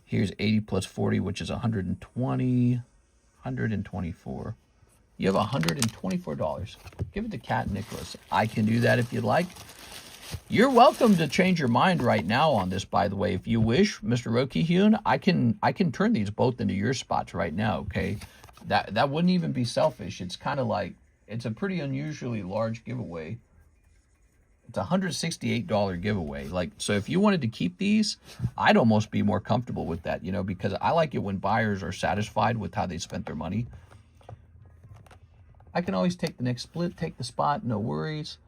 Here's 80 plus 40, which is 120, 124. You have $124. Give it to Cat Nicholas. I can do that if you'd like. You're welcome to change your mind right now on this, by the way. If you wish, Mr. Roki Hyun, I can turn these both into your spots right now, okay? That wouldn't even be selfish. It's kind of like, it's a pretty unusually large giveaway. It's a $168 giveaway. Like, so if you wanted to keep these, I'd almost be more comfortable with that, you know, because I like it when buyers are satisfied with how they spent their money. I can always take the next split, take the spot, no worries.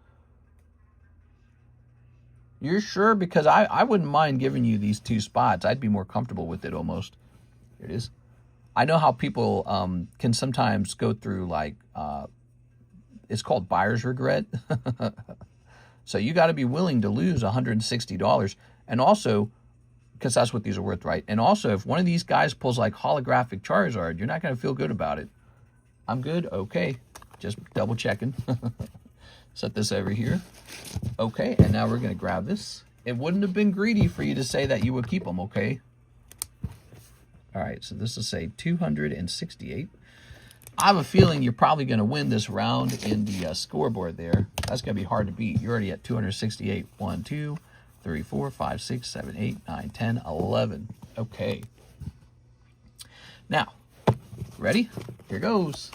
You're sure? Because I wouldn't mind giving you these 2 spots. I'd be more comfortable with it almost. Here it is. I know how people can sometimes go through, like, it's called buyer's regret. So you got to be willing to lose $160. And also, because that's what these are worth, right? And also, if one of these guys pulls like holographic Charizard, you're not going to feel good about it. I'm good? Okay. Just double checking. Set this over here. Okay, and now we're going to grab this. It wouldn't have been greedy for you to say that you would keep them, okay? All right, so this will say 268. I have a feeling you're probably going to win this round in the scoreboard there. That's going to be hard to beat. You're already at 268. 1, 2, 3, 4, 5, 6, 7, 8, 9, 10, 11. Okay. Now, ready? Here goes.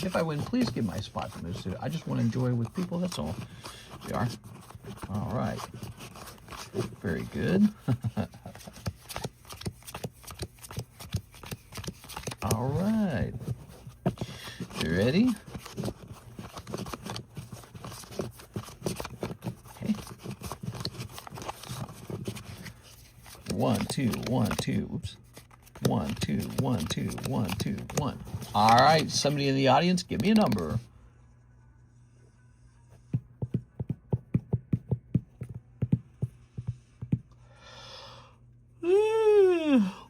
If I win, please give my spot to those 2. I just want to enjoy with people, that's all. They are. All right. Very good. All right. You ready? Okay. 1, 2, 1, 2. Oops. 1, 2, 1, 2, 1, 2, 1. All right. Somebody in the audience, give me a number.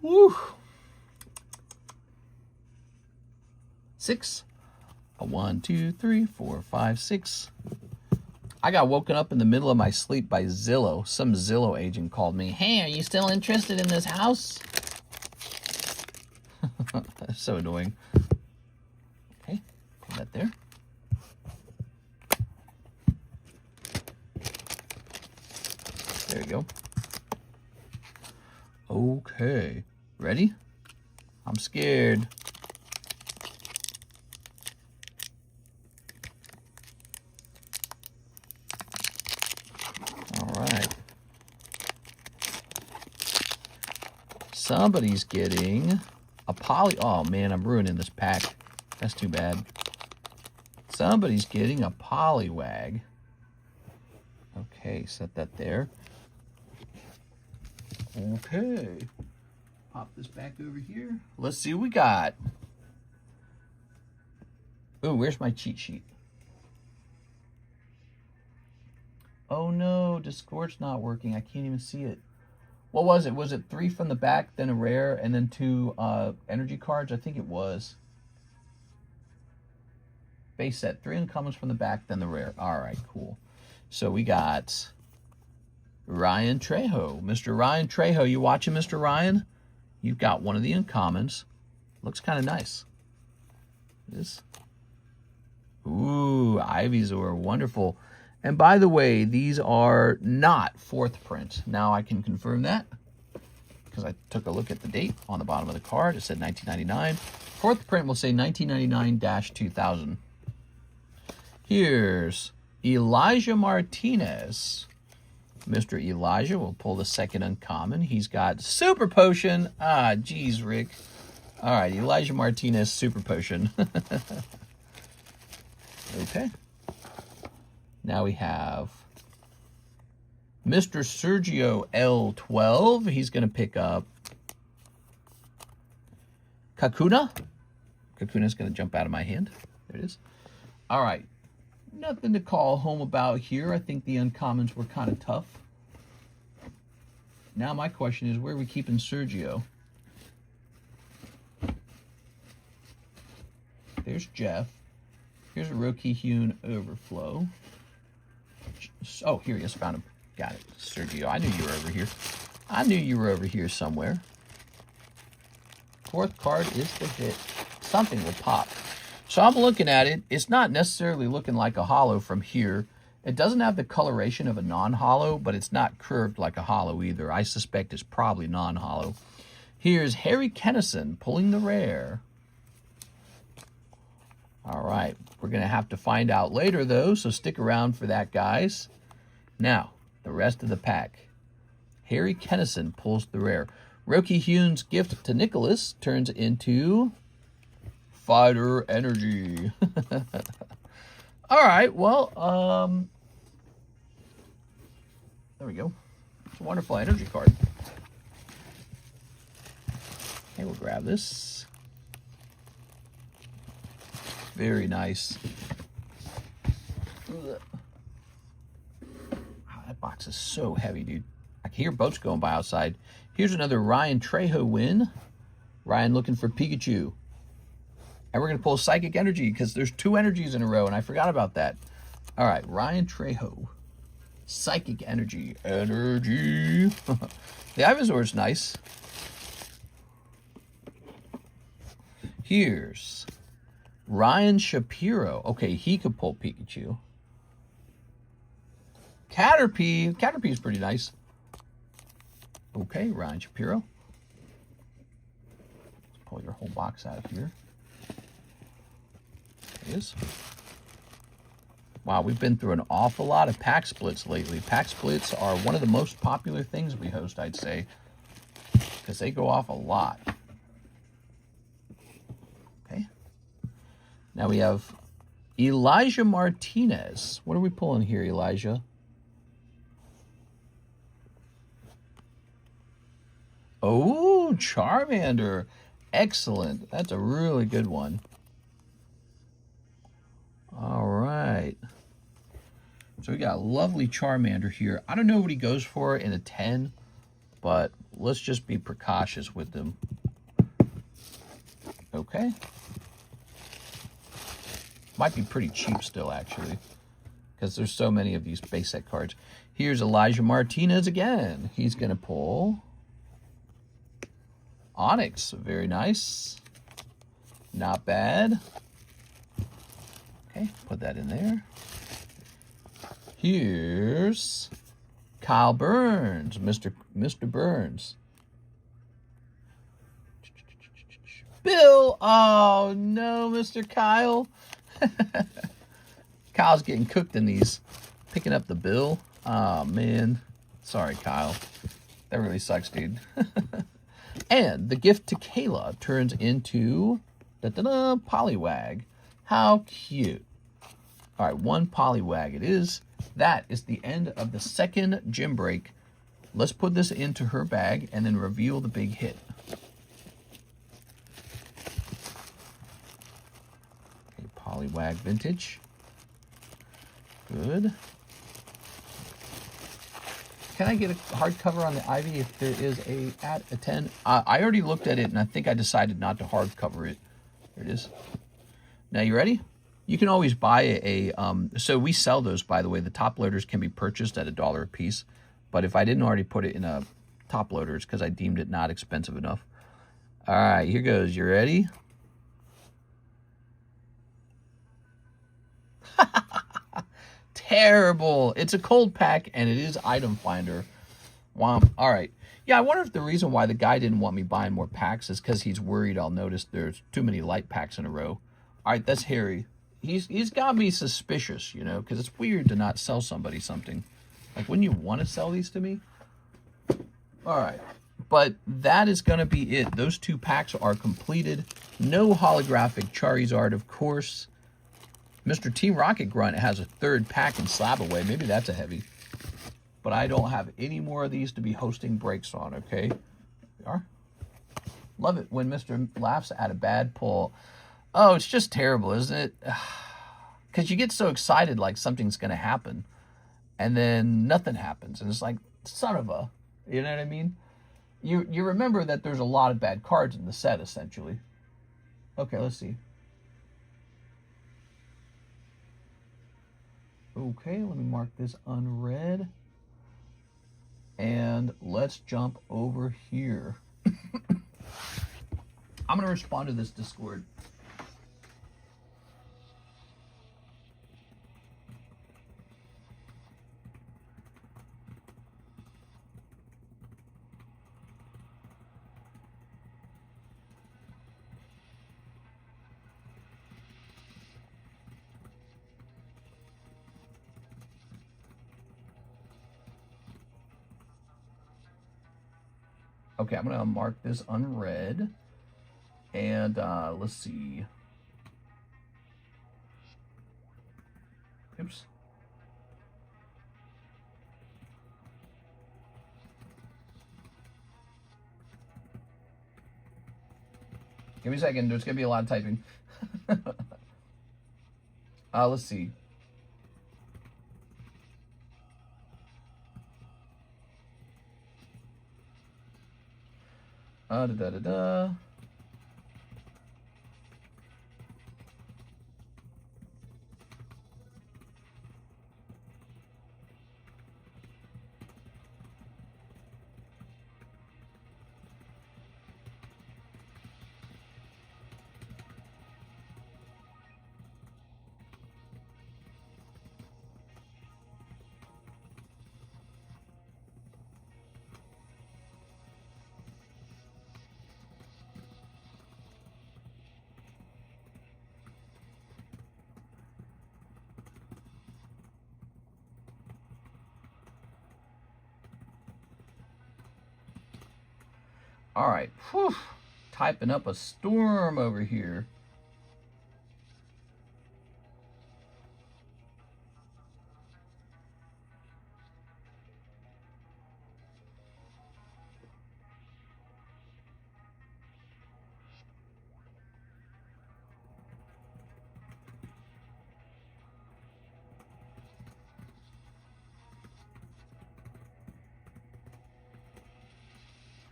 Woo. 6. 1, 2, 3, 4, 5, 6. I got woken up in the middle of my sleep by ZELLE. Some ZELLE agent called me. Hey, are you still interested in this house? That's so annoying. Okay, put that there. There you go. Okay, ready? I'm scared. All right. Somebody's getting a poly. Oh man, I'm ruining this pack. That's too bad. Somebody's getting a Poliwag. Okay, set that there. Okay. Pop this back over here. Let's see what we got. Ooh, where's my cheat sheet? Oh no, Discord's not working. I can't even see it. What was it? Was it 3 from the back, then a rare, and then 2 energy cards? I think it was. Base set. 3 uncommons from the back, then the rare. All right, cool. So we got Ryan Trejo. Mr. Ryan Trejo. You watching, Mr. Ryan? You've got one of the uncommons. Looks kind of nice. This. Ooh, Ivysaur. Wonderful. And by the way, these are not 4th print. Now I can confirm that because I took a look at the date on the bottom of the card. It said 1999. 4th print will say 1999-2000. Here's Elijah Martinez. Mr. Elijah will pull the second uncommon. He's got Super Potion. Ah, geez, Rick. All right, Elijah Martinez, Super Potion. Okay. Now we have Mr. Sergio L12. He's going to pick up Kakuna. Kakuna's going to jump out of my hand. There it is. All right. Nothing to call home about here. I think the uncommons were kind of tough. Now my question is, where are we keeping Sergio? There's Jeff. Here's a Roki-Hyun Overflow. Oh, here he is. Found him. Got it. Sergio, I knew you were over here. I knew you were over here somewhere. Fourth card is the hit. Something will pop. So I'm looking at it. It's not necessarily looking like a holo from here. It doesn't have the coloration of a non-holo, but it's not curved like a holo either. I suspect it's probably non-holo. Here's Harry Kennison pulling the rare. All right. We're going to have to find out later, though, so stick around for that, guys. Now, the rest of the pack. Harry Kennison pulls the rare. Roki-Hyun's gift to Nicholas turns into Fighter Energy. All right, well, there we go. It's a wonderful energy card. Okay, we'll grab this. Very nice. Wow, that box is so heavy, dude. I can hear boats going by outside. Here's another Ryan Trejo win. Ryan looking for Pikachu. And we're going to pull Psychic Energy because there's 2 energies in a row, and I forgot about that. All right, Ryan Trejo. Psychic Energy. Energy. The Ivysaur's nice. Here's Ryan Shapiro. Okay, he could pull Pikachu. Caterpie. Caterpie's pretty nice. Okay, Ryan Shapiro. Let's pull your whole box out of here. There it is. Wow, we've been through an awful lot of pack splits lately. Pack splits are one of the most popular things we host, I'd say, because they go off a lot. Okay. Now we have Elijah Martinez. What are we pulling here, Elijah? Oh, Charmander. Excellent. That's a really good one. All right. So we got a lovely Charmander here. I don't know what he goes for in a 10, but let's just be precautious with them. Okay. Might be pretty cheap still, actually, because there's so many of these base set cards. Here's Elijah Martinez again. He's going to pull Onyx. Very nice. Not bad. Okay, put that in there. Here's Kyle Burns, Mr. Burns. Bill, oh no, Mr. Kyle. Kyle's getting cooked in these. Picking up the bill. Oh man, sorry, Kyle. That really sucks, dude. And the gift to Kayla turns into Poliwag. How cute. All right, 1 Poliwag it is. That is the end of the second gym break. Let's put this into her bag and then reveal the big hit. Okay, Poliwag Vintage. Good. Can I get a hardcover on the Ivy if there is at a 10? I already looked at it, and I think I decided not to hardcover it. There it is. Now, you ready? You can always buy so we sell those, by the way. The top loaders can be purchased at $1 a piece. But if I didn't already put it in a top loader, it's because I deemed it not expensive enough. All right, here goes. You ready? Terrible. It's a cold pack, and it is item finder. Wow. All right. Yeah, I wonder if the reason why the guy didn't want me buying more packs is because he's worried I'll notice there's too many light packs in a row. All right, that's Harry. he's got me suspicious, you know, because it's weird to not sell somebody something. Like, wouldn't you want to sell these to me? All right, but that is going to be it. Those 2 packs are completed. No holographic Charizard, of course. Mr. Team Rocket Grunt has a 3rd pack in Slab Away. Maybe that's a heavy. But I don't have any more of these to be hosting breaks on, okay? We are. Love it when Mr. laughs at a bad pull. Oh, it's just terrible, isn't it? Because you get so excited like something's going to happen. And then nothing happens. And it's like, son of a... You know what I mean? You remember that there's a lot of bad cards in the set, essentially. Okay, let's see. Okay, let me mark this unread. And let's jump over here. I'm going to respond to this Discord. Okay, I'm going to mark this unread. And let's see. Oops. Give me a second. There's going to be a lot of typing. Let's see. Da-da-da-da. All right, whew, typing up a storm over here.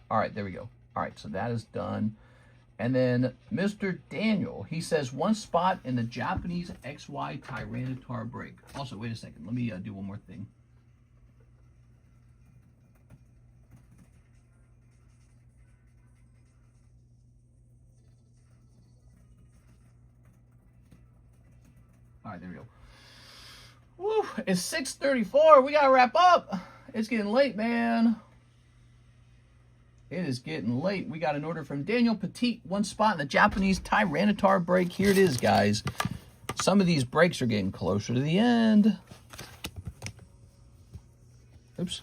All right, there we go. All right, so that is done. And then Mr. Daniel, he says 1 spot in the Japanese XY Tyranitar break. Also, wait a second. Let me do one more thing. All right, there we go. Woo, it's 6:34. We got to wrap up. It's getting late, man. It is getting late. We got an order from Daniel Petit, 1 spot in the Japanese Tyranitar break. Here it is, guys. Some of these breaks are getting closer to the end. Oops.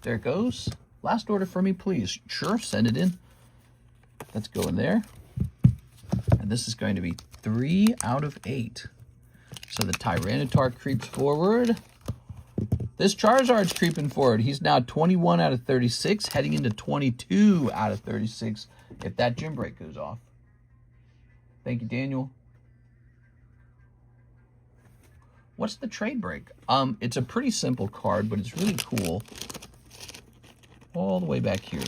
There it goes. Last order for me, please. Sure, send it in. Let's go in there. And this is going to be 3 out of 8. So the Tyranitar creeps forward. This Charizard's creeping forward. He's now 21 out of 36, heading into 22 out of 36 if that gym break goes off. Thank you, Daniel. What's the trade break? It's a pretty simple card, but it's really cool. All the way back here.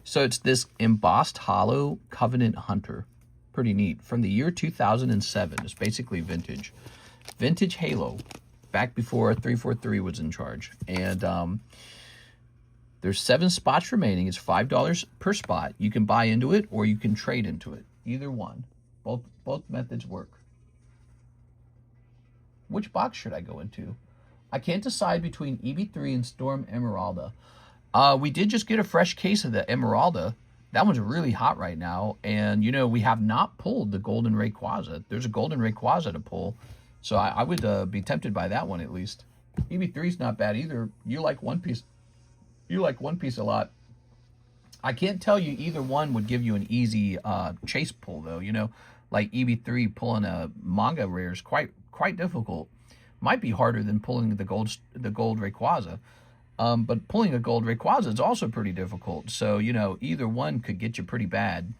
So it's this embossed hollow Covenant Hunter. Pretty neat. From the year 2007. It's basically vintage. Vintage Halo. Back before 343 was in charge. And there's 7 spots remaining. It's $5 per spot. You can buy into it or you can trade into it. Either one. Both methods work. Which box should I go into? I can't decide between EB3 and Storm Emerlada. We did just get a fresh case of the Emerlada. That one's really hot right now. And, you know, we have not pulled the Golden Rayquaza. There's a Golden Rayquaza to pull. So I would be tempted by that one at least. EB3's not bad either. You like One Piece. You like One Piece a lot. I can't tell you either one would give you an easy chase pull, though. You know, like EB3 pulling a manga rare is quite difficult. Might be harder than pulling the gold Rayquaza. But pulling a gold Rayquaza is also pretty difficult. So, you know, either one could get you pretty bad.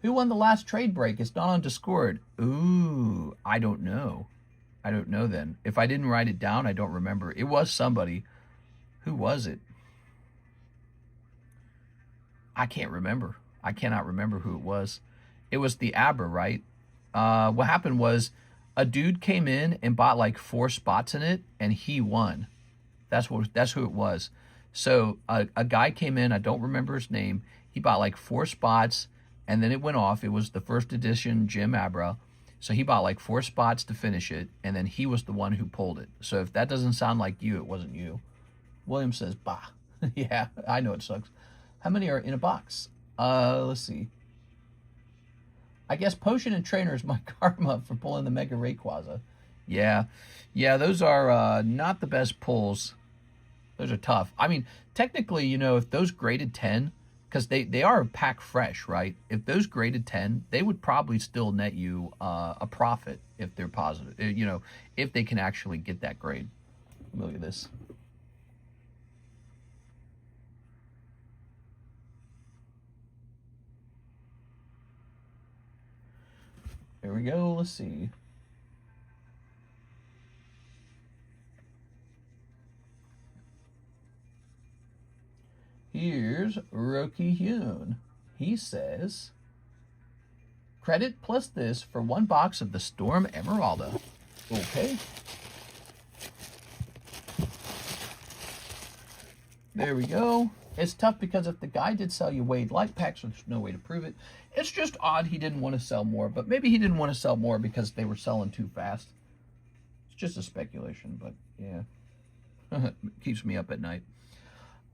Who won the last trade break? It's not on Discord. Ooh, I don't know. I don't know then. If I didn't write it down, I don't remember. It was somebody. Who was it? I can't remember. I cannot remember who it was. It was the Abra, right? What happened was a dude came in and bought like 4 spots in it, and he won. That's who it was. So a guy came in. I don't remember his name. He bought like 4 spots, and then it went off. It was the first edition Jim Abra. So he bought like 4 spots to finish it, and then he was the one who pulled it. So if that doesn't sound like you, it wasn't you. William says, bah. Yeah, I know it sucks. How many are in a box? Let's see. I guess Potion and Trainer is my karma for pulling the Mega Rayquaza. Yeah, those are not the best pulls. Those are tough. I mean, technically, you know, if those graded 10, because they are pack fresh, right? If those graded 10, they would probably still net you a profit if they're positive. You know, if they can actually get that grade. Look at this. There we go. Let's see. Here's Roki Hyun. He says, credit plus this for 1 box of the Storm Emeralda. Okay. There we go. It's tough because if the guy did sell you Wade Light Packs, there's no way to prove it. It's just odd he didn't want to sell more, but maybe he didn't want to sell more because they were selling too fast. It's just a speculation, but yeah. It keeps me up at night.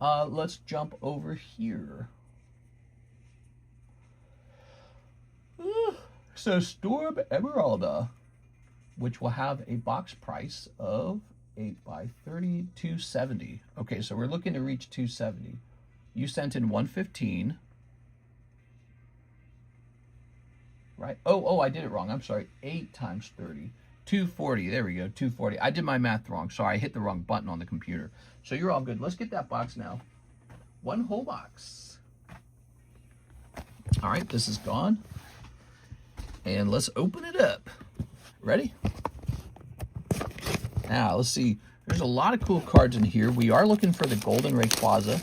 Let's jump over here. So Storm Emeralda, which will have a box price of 8x30, $270. Okay, so we're looking to reach 270. You sent in 115. Right? Oh, I did it wrong. I'm sorry. 8 times 30. 240. There we go. 240. I did my math wrong. Sorry, I hit the wrong button on the computer. So you're all good. Let's get that box now. 1 whole box. All right, this is gone. And let's open it up. Ready? Now, let's see. There's a lot of cool cards in here. We are looking for the Golden Rayquaza.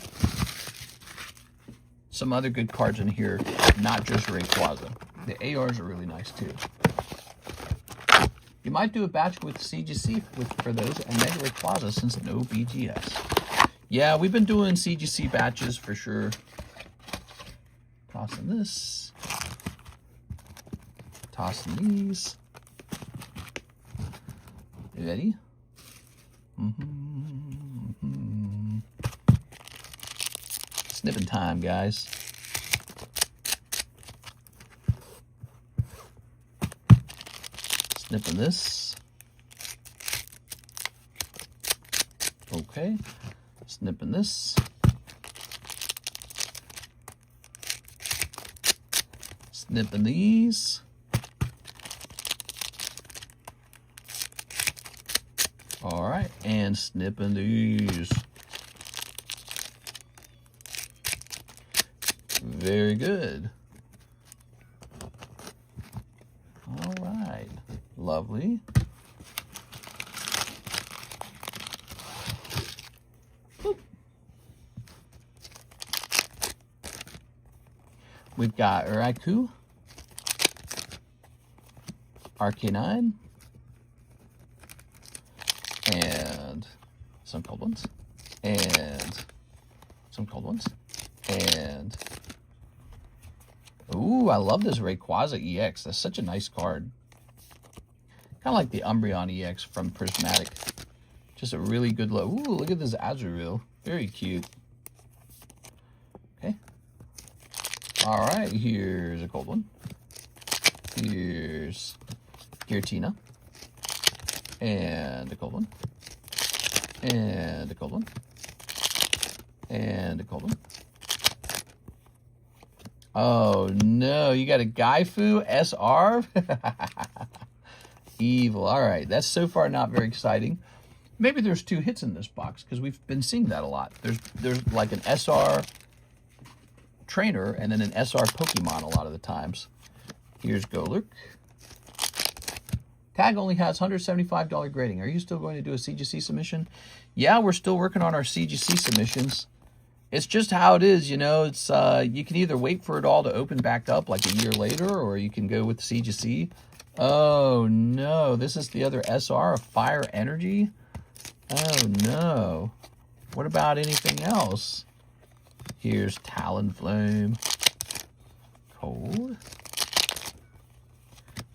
Some other good cards in here, not just Rayquaza. The ARs are really nice, too. You might do a batch with CGC for those and Mega Rayquaza since no BGS. Yeah, we've been doing CGC batches for sure. Tossing this. Tossing these. You ready? Snipping time, guys. Snipping this. Okay. Snipping this. Snipping these. All right, and snipping these. Very good. All right, lovely. Boop. We've got Raikou, Arcanine, and some cold ones, and some cold ones, and ooh, I love this Rayquaza EX. That's such a nice card. Kind of like the Umbreon EX from Prismatic. Just a really good look. Ooh, look at this Azurill. Very cute. Okay. All right, here's a cold one. Here's Giratina. And a cold one. And a cold one. And a cold one. Oh no, you got a Waifu SR? Evil. All right, that's so far not very exciting. Maybe there's 2 hits in this box because we've been seeing that a lot. There's like an SR trainer and then an SR Pokemon a lot of the times. Here's Golurk. Tag only has $175 grading. Are you still going to do a CGC submission? Yeah, we're still working on our CGC submissions. It's just how it is, you know. It's you can either wait for it all to open back up like a year later, or you can go with CGC. Oh no, this is the other SR, a Fire Energy. Oh no. What about anything else? Here's Talonflame. Cold.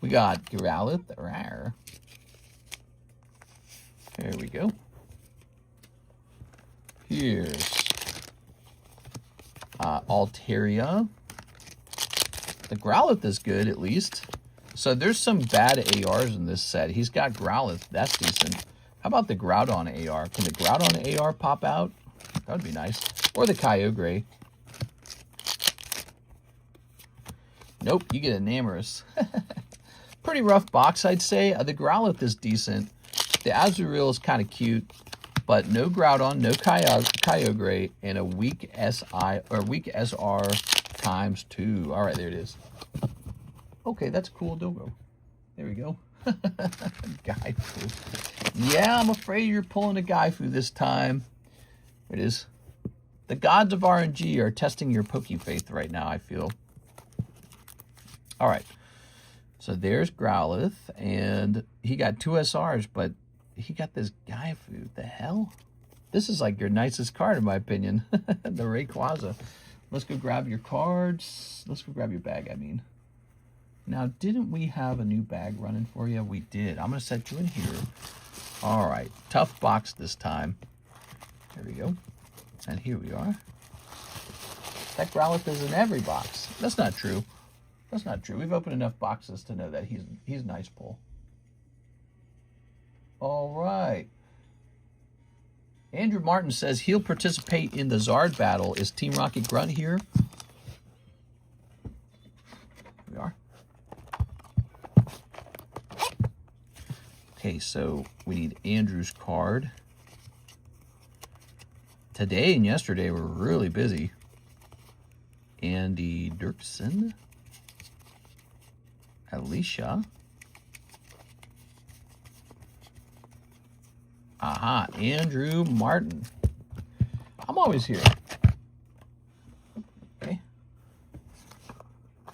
We got Growlithe, rare. There we go. Here's Altaria. The Growlithe is good, at least. So there's some bad ARs in this set. He's got Growlithe. That's decent. How about the Groudon AR? Can the Groudon AR pop out? That would be nice. Or the Kyogre. Nope, you get a Namorous. Pretty rough box, I'd say. The Growlithe is decent. The Azurill is kind of cute. But no Groudon, no Kyogre, and a weak SI or weak SR times 2. All right, there it is. Okay, that's cool, Dogo. There we go. Waifu. Yeah, I'm afraid you're pulling a Waifu this time. There it is. The gods of RNG are testing your Poke faith right now, I feel. All right. So there's Growlithe, and he got 2 SRs, but he got this Waifu. The hell? This is like your nicest card, in my opinion. The Rayquaza. Let's go grab your cards. Let's go grab your bag, I mean. Now, didn't we have a new bag running for you? We did. I'm going to set you in here. All right. Tough box this time. There we go. And here we are. That Growlithe is in every box. That's not true. That's not true. We've opened enough boxes to know that he's a nice pull. All right. Andrew Martin says he'll participate in the Zard battle. Is Team Rocket Grunt here? Here we are. Okay, so we need Andrew's card. Today and yesterday were really busy. Andy Dirksen. Alicia. Aha, Andrew Martin. I'm always here. Okay.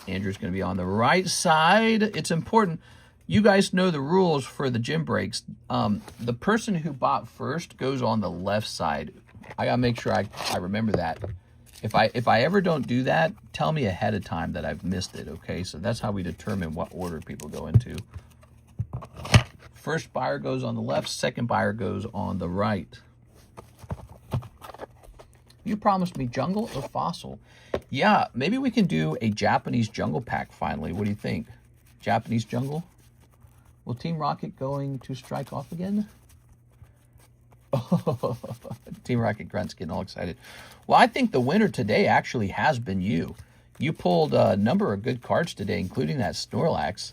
Andrew's going to be on the right side. It's important. You guys know the rules for the gym breaks. The person who bought first goes on the left side. I got to make sure I remember that. If I ever don't do that, tell me ahead of time that I've missed it, okay? So that's how we determine what order people go into. First buyer goes on the left, second buyer goes on the right. You promised me jungle or fossil. Yeah, maybe we can do a Japanese jungle pack finally. What do you think? Japanese jungle? Will Team Rocket going to strike off again? Oh, Team Rocket Grunt's getting all excited. Well, I think the winner today actually has been you. You pulled a number of good cards today, including that Snorlax.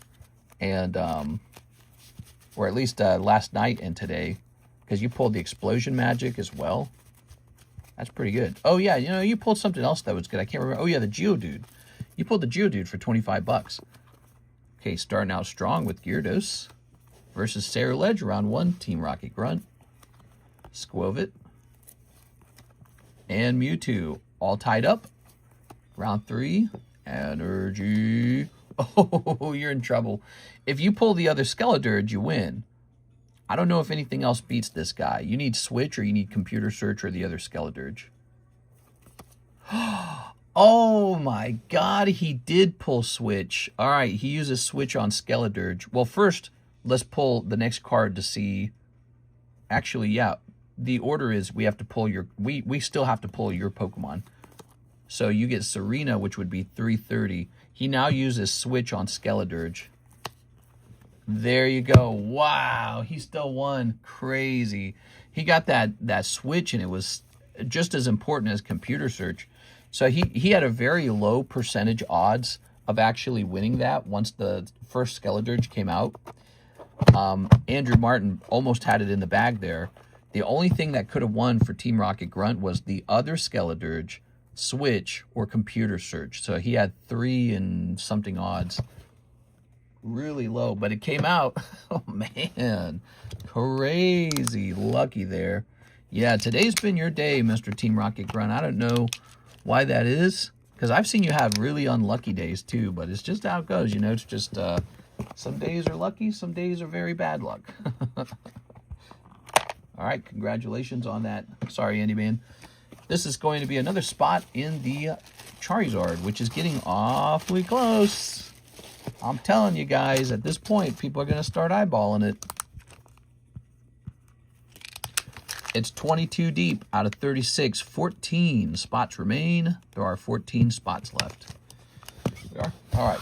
And, or at least last night and today, because you pulled the Explosion Magic as well. That's pretty good. Oh, yeah, you know, you pulled something else that was good. I can't remember. Oh, yeah, the Geodude. You pulled the Geodude for 25 bucks. Okay, starting out strong with Gyarados versus Sarah Ledge, round 1, Team Rocket Grunt. Squovit. And Mewtwo, all tied up. Round 3, Energy. Oh, you're in trouble. If you pull the other Skeledirge, you win. I don't know if anything else beats this guy. You need Switch or you need Computer Search or the other Skeledirge. Oh my God, he did pull Switch. All right, he uses Switch on Skeledirge. Well, first, let's pull the next card to see. Actually, yeah, the order is we have to pull your, we still have to pull your Pokemon. So you get Serena, which would be 330. He now uses Switch on Skeledirge. There you go. Wow, he still won. Crazy. He got that Switch, and it was just as important as computer search. So he had a very low percentage odds of actually winning that once the first Skeledirge came out. Andrew Martin almost had it in the bag there. The only thing that could have won for Team Rocket Grunt was the other Skeledirge, Switch, or computer search. So he had 3 and something odds. Really low, but it came out. Oh, man. Crazy lucky there. Yeah, today's been your day, Mr. Team Rocket Grunt. I don't know why that is, because I've seen you have really unlucky days too, but it's just how it goes. You know, it's just some days are lucky, some days are very bad luck. All right, congratulations on that. Sorry, Andy Man. This is going to be another spot in the Charizard, which is getting awfully close. I'm telling you guys, at this point, people are going to start eyeballing it. It's 22 deep out of 36. 14 spots remain. There are 14 spots left. We are. All right.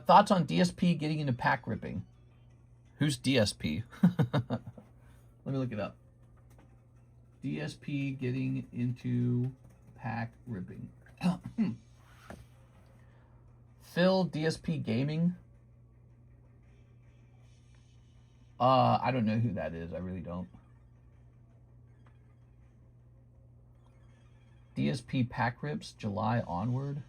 Thoughts on DSP getting into pack ripping? Who's DSP? Let me look it up. DSP getting into pack ripping. Phil, DSP Gaming. I don't know who that is. I really don't. DSP pack rips July onward.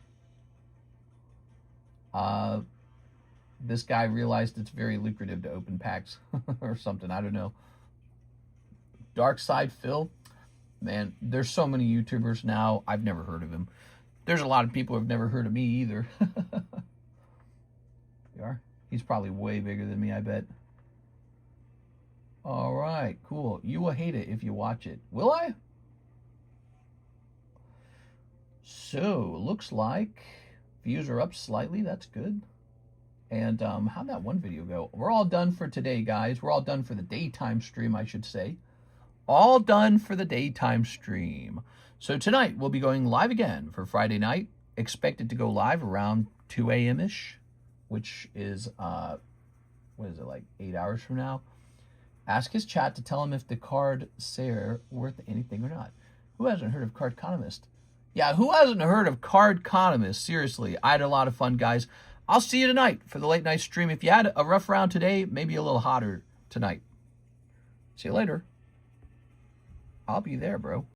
This guy realized it's very lucrative to open packs or something. I don't know. Dark Side Phil. Man, there's so many YouTubers now. I've never heard of him. There's a lot of people who have never heard of me either. You are? He's probably way bigger than me, I bet. All right, cool. You will hate it if you watch it. Will I? So, looks like views are up slightly. That's good. And how'd that one video go? We're all done for today, guys. We're all done for the daytime stream, I should say. All done for the daytime stream. So tonight, we'll be going live again for Friday night. Expected to go live around 2 a.m.-ish, which is, what is it, like 8 hours from now? Ask his chat to tell him if the card sale worth anything or not. Who hasn't heard of CARDconomist? Yeah, who hasn't heard of CARDconomist? Seriously, I had a lot of fun, guys. I'll see you tonight for the late night stream. If you had a rough round today, maybe a little hotter tonight. See you later. I'll be there, bro.